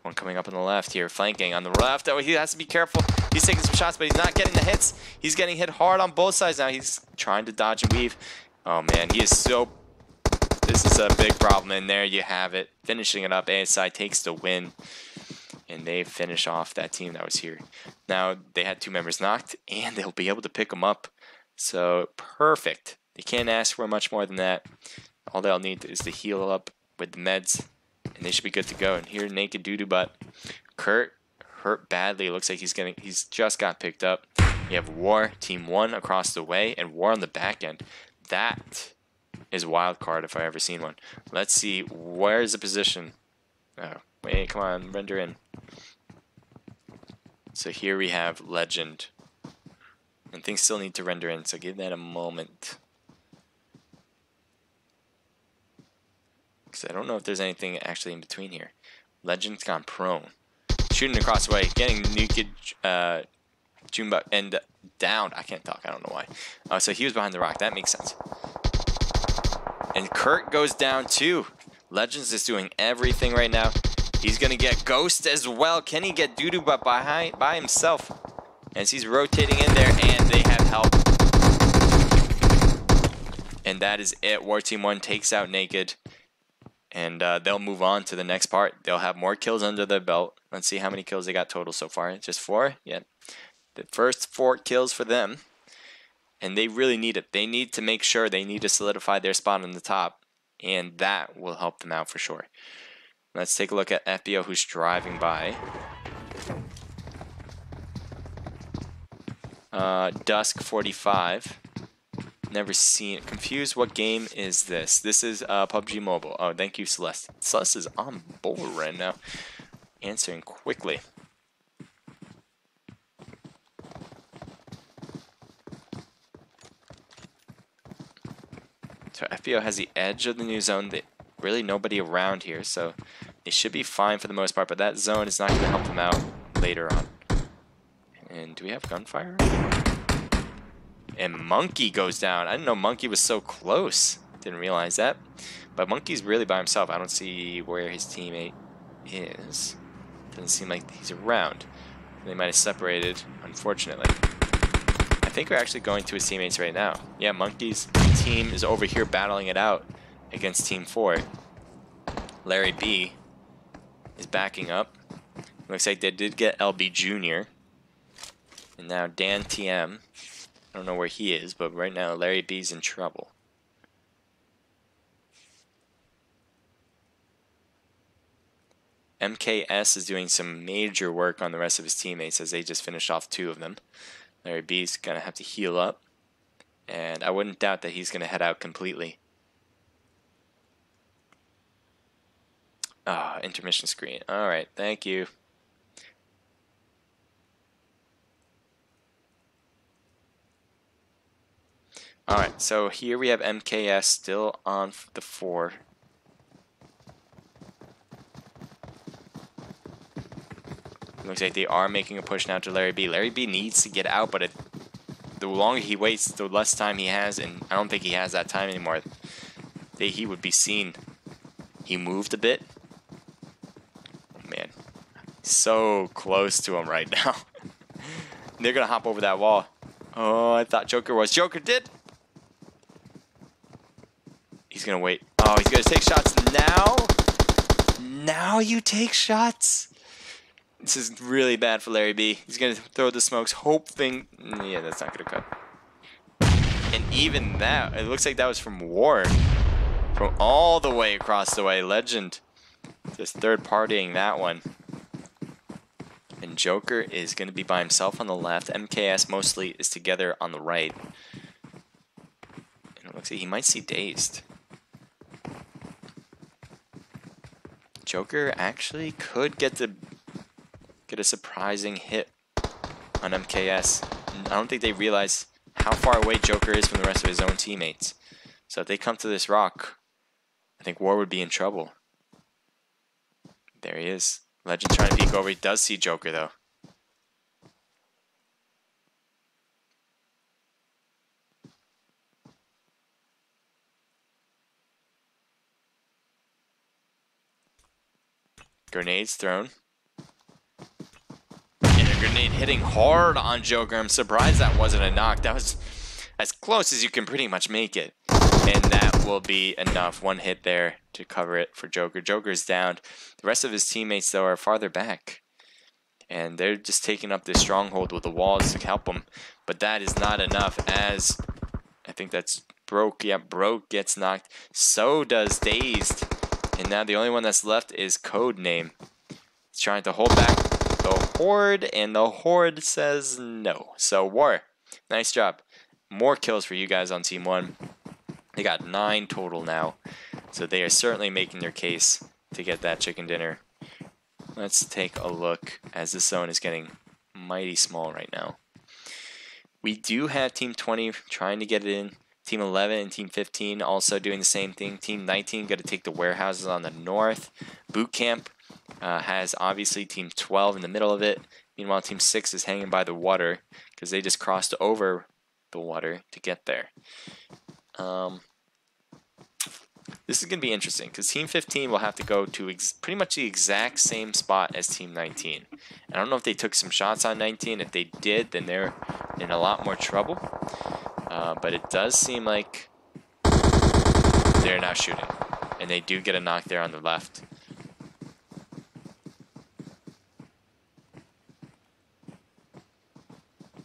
[SPEAKER 1] one coming up on the left here, flanking on the left. Oh, he has to be careful. He's taking some shots, but he's not getting the hits. He's getting hit hard on both sides now. He's trying to dodge and weave. Oh, man. He is so... This is a big problem, and there you have it. Finishing it up, ASI takes the win, and they finish off that team that was here. Now, they had 2 members knocked, and they'll be able to pick them up. So, perfect. They can't ask for much more than that. All they'll need is to heal up with the meds, and they should be good to go. And here, Naked Doodoo Butt. Kurt hurt badly. It looks like he's just got picked up. You have W.A.R, Team 1 across the way, and W.A.R on the back end. That is a wild card if I ever seen one. Let's see, where's the position? Oh, wait, come on, render in. So here we have Legend. And things still need to render in, so give that a moment. Because I don't know if there's anything actually in between here. Legend's gone prone. Shooting across the way, getting Naked Jumba and down. I can't talk, I don't know why. So he was behind the rock, that makes sense. And Kurt goes down too. Legends is doing everything right now. He's gonna get Ghost as well. Can he get Doodoo Butt by himself? As he's rotating in there, and they have help. And that is it. W.A.R Team 1 takes out Naked. And they'll move on to the next part. They'll have more kills under their belt. Let's see how many kills they got total so far. Just 4? Yeah. The first 4 kills for them. And they really need it. They need to make sure, they need to solidify their spot on the top. And that will help them out for sure. Let's take a look at FBO, who's driving by. Dusk 45. Never seen it. Confused. What game is this? This is PUBG Mobile. Oh, thank you, Celeste. Celeste is on board right now. Answering quickly. So FBO has the edge of the new zone. Really nobody around here, so they should be fine for the most part, but that zone is not going to help them out later on. And do we have gunfire? And Monkey goes down. I didn't know Monkey was so close. Didn't realize that. But Monkey's really by himself. I don't see where his teammate is. Doesn't seem like he's around. They might have separated, unfortunately. I think we're actually going to his teammates right now. Yeah, Monkey's team is over here battling it out against Team 4. Larry B is backing up. Looks like they did get LB Jr. And now Dan TM. I don't know where he is, but right now Larry B's in trouble. MKS is doing some major work on the rest of his teammates as they just finished off 2 of them. Larry B's going to have to heal up. And I wouldn't doubt that he's going to head out completely. Ah, intermission screen. Alright, thank you. Alright, so here we have MKS still on the 4. Looks like they are making a push now to Larry B. Larry B needs to get out, but the longer he waits, the less time he has, and I don't think he has that time anymore. He would be seen. He moved a bit. Oh, man. So close to him right now. They're going to hop over that wall. Oh, I thought Joker was. Joker did! He's going to wait. Oh, he's going to take shots now. Now you take shots? This is really bad for Larry B. He's going to throw the smokes, hoping... Yeah, that's not going to cut. And even that, it looks like that was from W.A.R. From all the way across the way. Legend just third-partying that one. And Joker is going to be by himself on the left. MKS mostly is together on the right. And it looks like he might see Dazed. Joker actually could get a surprising hit on MKS. I don't think they realize how far away Joker is from the rest of his own teammates. So if they come to this rock, I think W.A.R would be in trouble. There he is. Legend trying to peek over. He does see Joker though. Grenades thrown. And a grenade hitting hard on Joker. I'm surprised that wasn't a knock. That was as close as you can pretty much make it. And that will be enough. One hit there to cover it for Joker. Joker's down. The rest of his teammates, though, are farther back. And they're just taking up this stronghold with the walls to help them. But that is not enough as... I think that's Broke. Yeah, Broke gets knocked. So does Dazed. And now the only one that's left is Codename. He's trying to hold back the Horde, and the Horde says no. So W.A.R, nice job. More kills for you guys on Team 1. They got 9 total now. So they are certainly making their case to get that chicken dinner. Let's take a look as this zone is getting mighty small right now. We do have Team 20 trying to get it in. Team 11 and Team 15 also doing the same thing. Team 19 got to take the warehouses on the north. Boot Camp has obviously Team 12 in the middle of it. Meanwhile, Team 6 is hanging by the water because they just crossed over the water to get there. This is going to be interesting because Team 15 will have to go to pretty much the exact same spot as Team 19. I don't know if they took some shots on 19. If they did, then they're in a lot more trouble. But it does seem like they're not shooting. And they do get a knock there on the left.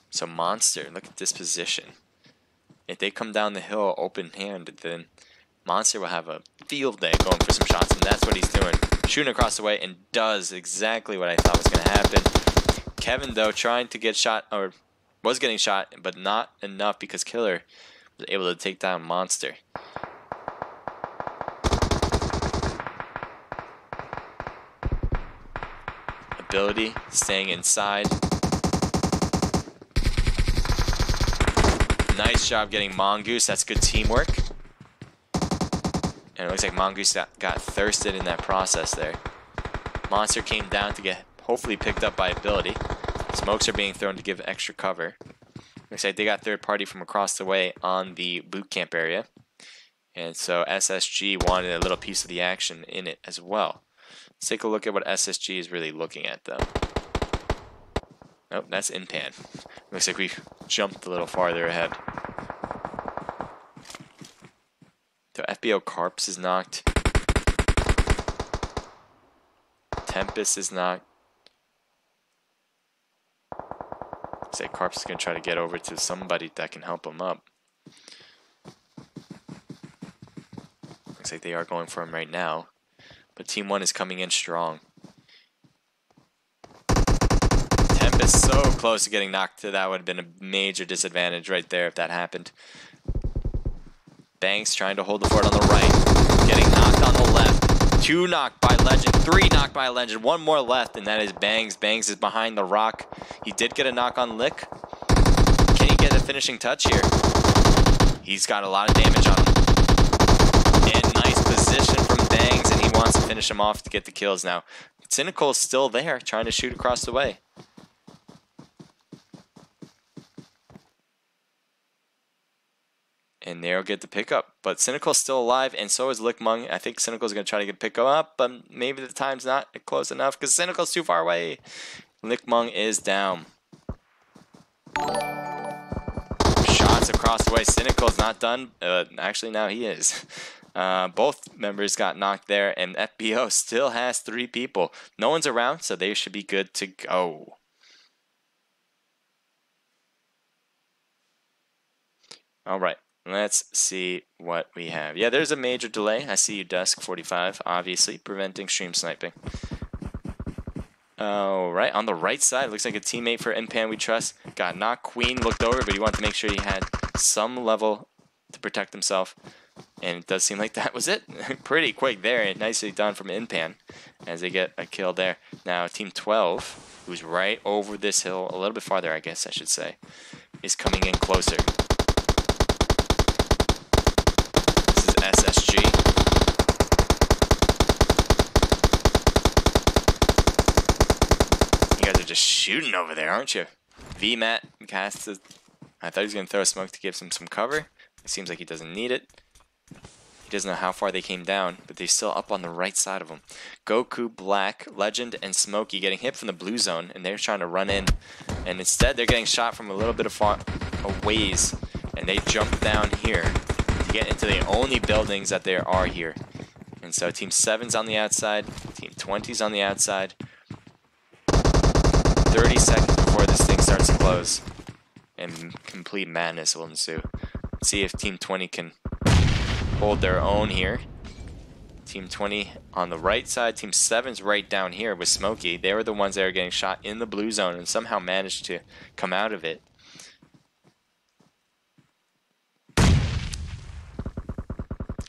[SPEAKER 1] So Monster, look at this position. If they come down the hill open-handed, then Monster will have a field day going for some shots, and that's what he's doing. Shooting across the way and does exactly what I thought was going to happen. Kevin, though, trying to get shot, or was getting shot, but not enough because Killer was able to take down Monster. Ability, staying inside. Nice job getting Mongoose. That's good teamwork. And it looks like Mongoose got thirsted in that process there. Monster came down to get hopefully picked up by Ability. Smokes are being thrown to give extra cover. Looks like they got third party from across the way on the boot camp area. And so SSG wanted a little piece of the action in it as well. Let's take a look at what SSG is really looking at though. Nope, that's in pan. Looks like we jumped a little farther ahead. So FBO Carps is knocked. Tempest is knocked. Looks like Carps is going to try to get over to somebody that can help him up. Looks like they are going for him right now. But Team 1 is coming in strong. Tempest so close to getting knocked. That would have been a major disadvantage right there if that happened. Banks trying to hold the fort on the right. Getting knocked on the left. 2 knocked by Legend. 3 knocked by Legend. 1 more left, and that is Bangs. Bangs is behind the rock. He did get a knock on Lick. Can he get a finishing touch here? He's got a lot of damage on him. And nice position from Bangs, and he wants to finish him off to get the kills now. Cynical is still there, trying to shoot across the way. And they'll get the pickup. But Cynical's still alive, and so is Lick Mung. I think Cynical's going to try to get pick up, but maybe the time's not close enough because Cynical's too far away. Lick Mung is down. Shots across the way. Cynical's not done. Actually, now he is. Both members got knocked there, and FBO still has 3 people. No one's around, so they should be good to go. All right, let's see what we have. Yeah, there's a major delay. I see you, Dusk45, obviously preventing stream sniping. All right, on the right side, looks like a teammate for Inpan we trust. Got knocked. Queen looked over, but he wanted to make sure he had some level to protect himself. And it does seem like that was it. Pretty quick there. Nicely done from Inpan as they get a kill there. Now, Team 12, who's right over this hill, a little bit farther, I guess I should say, is coming in closer. This is SSG. You guys are just shooting over there, aren't you? VMAT casts a... I thought he was going to throw a smoke to give him some cover. It seems like he doesn't need it. He doesn't know how far they came down, but they're still up on the right side of him. Goku, Black, Legend, and Smokey getting hit from the blue zone, and they're trying to run in. And instead, they're getting shot from a little bit of far a ways, and they jump down here to get into the only buildings that there are here. And so Team 7's on the outside, Team 20's on the outside. 30 seconds before this thing starts to close, and complete madness will ensue. Let's see if Team 20 can hold their own here. Team 20 on the right side. Team 7's right down here with Smokey. They were the ones that are getting shot in the blue zone and somehow managed to come out of it.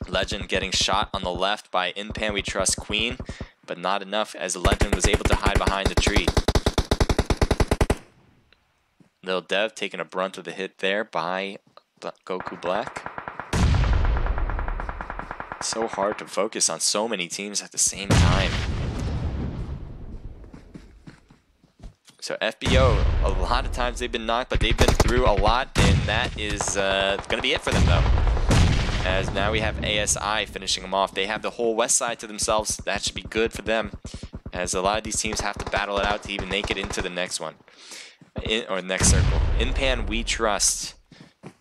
[SPEAKER 1] Legend getting shot on the left by Inpan We Trust Queen, but not enough as Legend was able to hide behind the tree. Lil Dev taking a brunt of the hit there by Goku Black. So hard to focus on so many teams at the same time. So FBO, a lot of times they've been knocked, but they've been through a lot, and that is going to be it for them, though. As now we have ASI finishing them off. They have the whole west side to themselves. That should be good for them, as a lot of these teams have to battle it out to even make it into the next one. Or next circle. Inpan We Trust.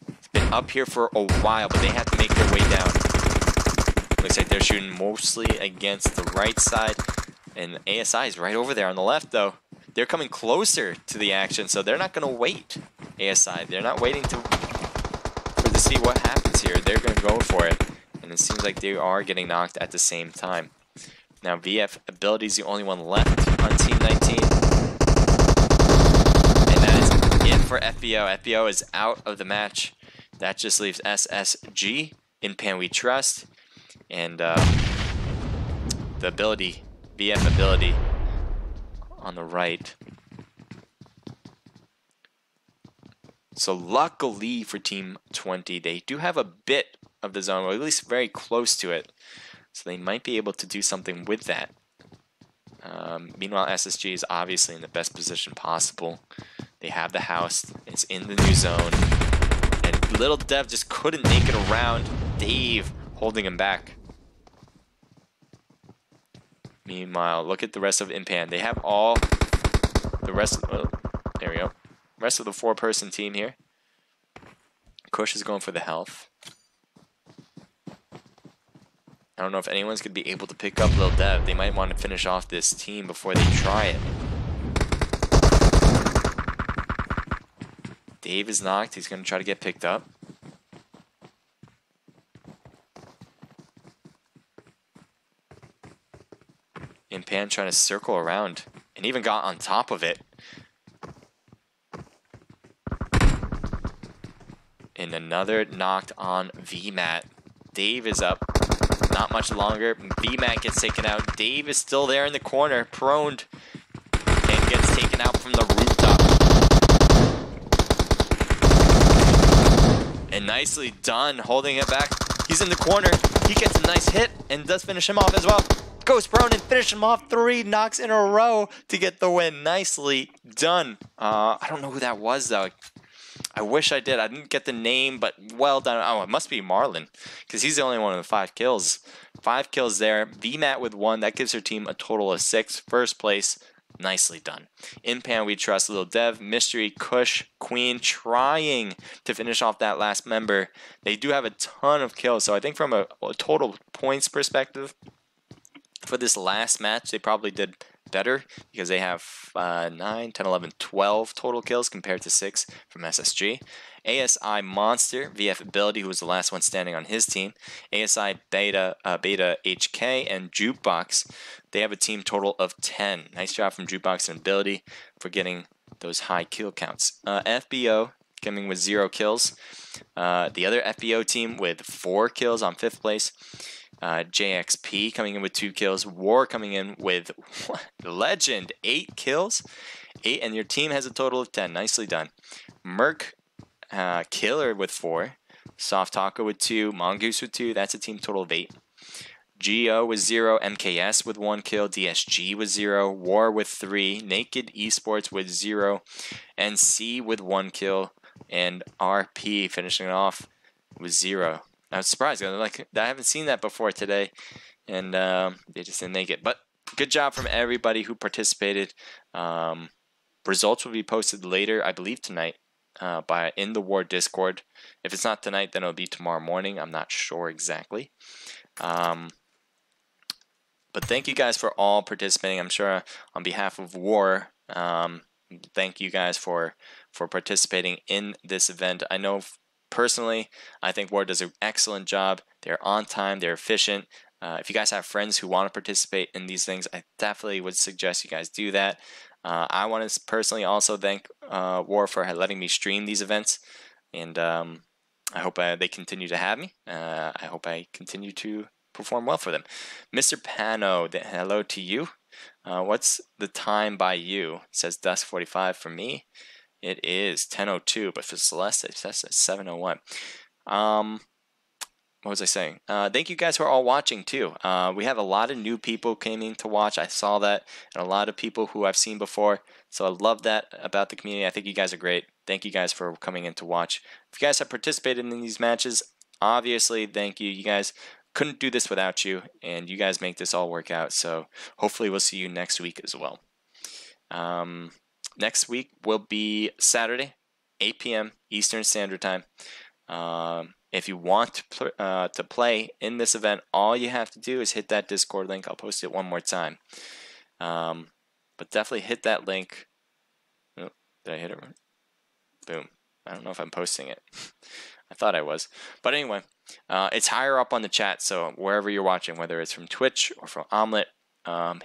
[SPEAKER 1] It's been up here for a while, but they have to make their way down. Looks like they're shooting mostly against the right side, and ASI is right over there on the left, though. They're coming closer to the action, so they're not going to wait. ASI, they're not waiting to see what happens here. They're going to go for it, and it seems like they are getting knocked at the same time. Now VF Ability is the only one left on Team 19, and that is it for FBO. FBO is out of the match. That just leaves SSG, Inpan We Trust, and the ability, VF Ability on the right. So luckily for Team 20, they do have a bit of the zone, or at least very close to it. So they might be able to do something with that. Meanwhile, SSG is obviously in the best position possible. They have the house. It's in the new zone. And Little Dev just couldn't make it around. Dave holding him back. Meanwhile, look at the rest of Inpan. They have all the rest of... Oh, there we go. Rest of the 4-person team here. Kush is going for the health. I don't know if anyone's going to be able to pick up Lil Dev. They might want to finish off this team before they try it. Dave is knocked. He's going to try to get picked up. Inpan trying to circle around and even got on top of it. And another knocked on VMAT. Dave is up. Not much longer. VMAT gets taken out. Dave is still there in the corner, proned, and gets taken out from the rooftop. And nicely done, holding it back. He's in the corner. He gets a nice hit and does finish him off as well. Goes prone and finishes him off. 3 knocks in a row to get the win. Nicely done. I don't know who that was, though. I wish I did. I didn't get the name, but well done. Oh, it must be Marlon, because he's the only one with 5 kills. 5 kills there. VMAT with 1. That gives her team a total of 6. First place. Nicely done. In Pan We Trust, Little Dev, Mystery, Kush, Queen trying to finish off that last member. They do have a ton of kills, so I think from a total points perspective, for this last match, they probably did better because they have 9, 10, 11, 12 total kills compared to 6 from SSG. ASI Monster, VF Ability, who was the last one standing on his team. ASI Beta HK, and Jukebox, they have a team total of 10. Nice job from Jukebox and Ability for getting those high kill counts. FBO coming with 0 kills. The other FBO team with 4 kills on 5th place. JXP coming in with 2 kills. W.A.R coming in with legend 8 kills. 8, and your team has a total of 10. Nicely done. Merc Killer with 4. Soft Taco with 2. Mongoose with 2. That's a team total of 8. GO with 0. MKS with 1 kill. DSG with 0. W.A.R with 3. Naked Esports with 0. NC with 1 kill. And RP finishing it off with 0. I was surprised. I haven't seen that before today, and they just didn't make it. But good job from everybody who participated. Results will be posted later, I believe tonight, in the W.A.R Discord. If it's not tonight, then it'll be tomorrow morning. I'm not sure exactly. But thank you guys for all participating. I'm sure on behalf of W.A.R, thank you guys for participating in this event. I know. Personally, I think W.A.R does an excellent job. They're on time. They're efficient. If you guys have friends who want to participate in these things, I definitely would suggest you guys do that. I want to personally also thank W.A.R for letting me stream these events, and I hope they continue to have me. I hope I continue to perform well for them. Mr. Pano, hello to you. What's the time by you? It says dusk 45 for me. It is 10:02, but for Celeste, it says 7:01. What was I saying? Thank you guys for all watching too. We have a lot of new people coming to watch. I saw that, and a lot of people who I've seen before. So I love that about the community. I think you guys are great. Thank you guys for coming in to watch. If you guys have participated in these matches, obviously, thank you. You guys couldn't do this without you, and you guys make this all work out. So hopefully we'll see you next week as well. Next week will be Saturday, 8 p.m. Eastern Standard Time. If you want to play in this event, all you have to do is hit that Discord link. I'll post it one more time. But definitely hit that link. Oh, did I hit it right? Boom. I don't know if I'm posting it. I thought I was. But anyway, it's higher up on the chat, so wherever you're watching, whether it's from Twitch or from Omlet,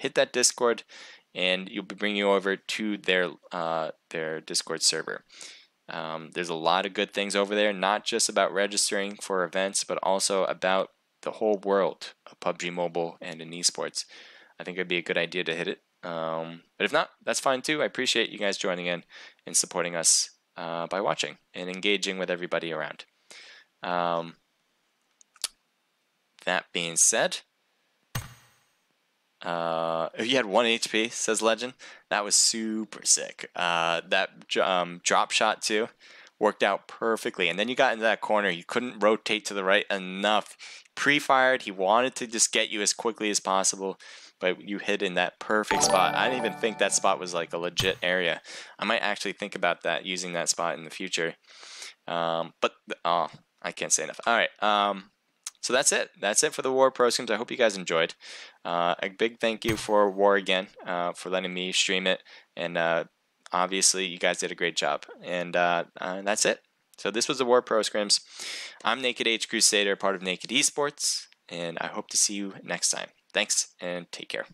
[SPEAKER 1] hit that Discord, and you'll be bringing you over to their Discord server. There's a lot of good things over there, not just about registering for events, but also about the whole world of PUBG Mobile and in esports. I think it'd be a good idea to hit it. But if not, that's fine too. I appreciate you guys joining in and supporting us by watching and engaging with everybody around. That being said, you had 1 HP, says Legend. That was super sick. That drop shot too worked out perfectly. And then you got into that corner. You couldn't rotate to the right enough. Pre-fired. He wanted to just get you as quickly as possible, but you hit in that perfect spot. I didn't even think that spot was like a legit area. I might actually think about that, using that spot in the future. But I can't say enough. All right. So that's it. That's it for the W.A.R Pro Scrims. I hope you guys enjoyed. A big thank you for W.A.R again for letting me stream it. And obviously, you guys did a great job. And that's it. So this was the W.A.R Pro Scrims. I'm Naked H Crusader, part of Naked Esports. And I hope to see you next time. Thanks, and take care.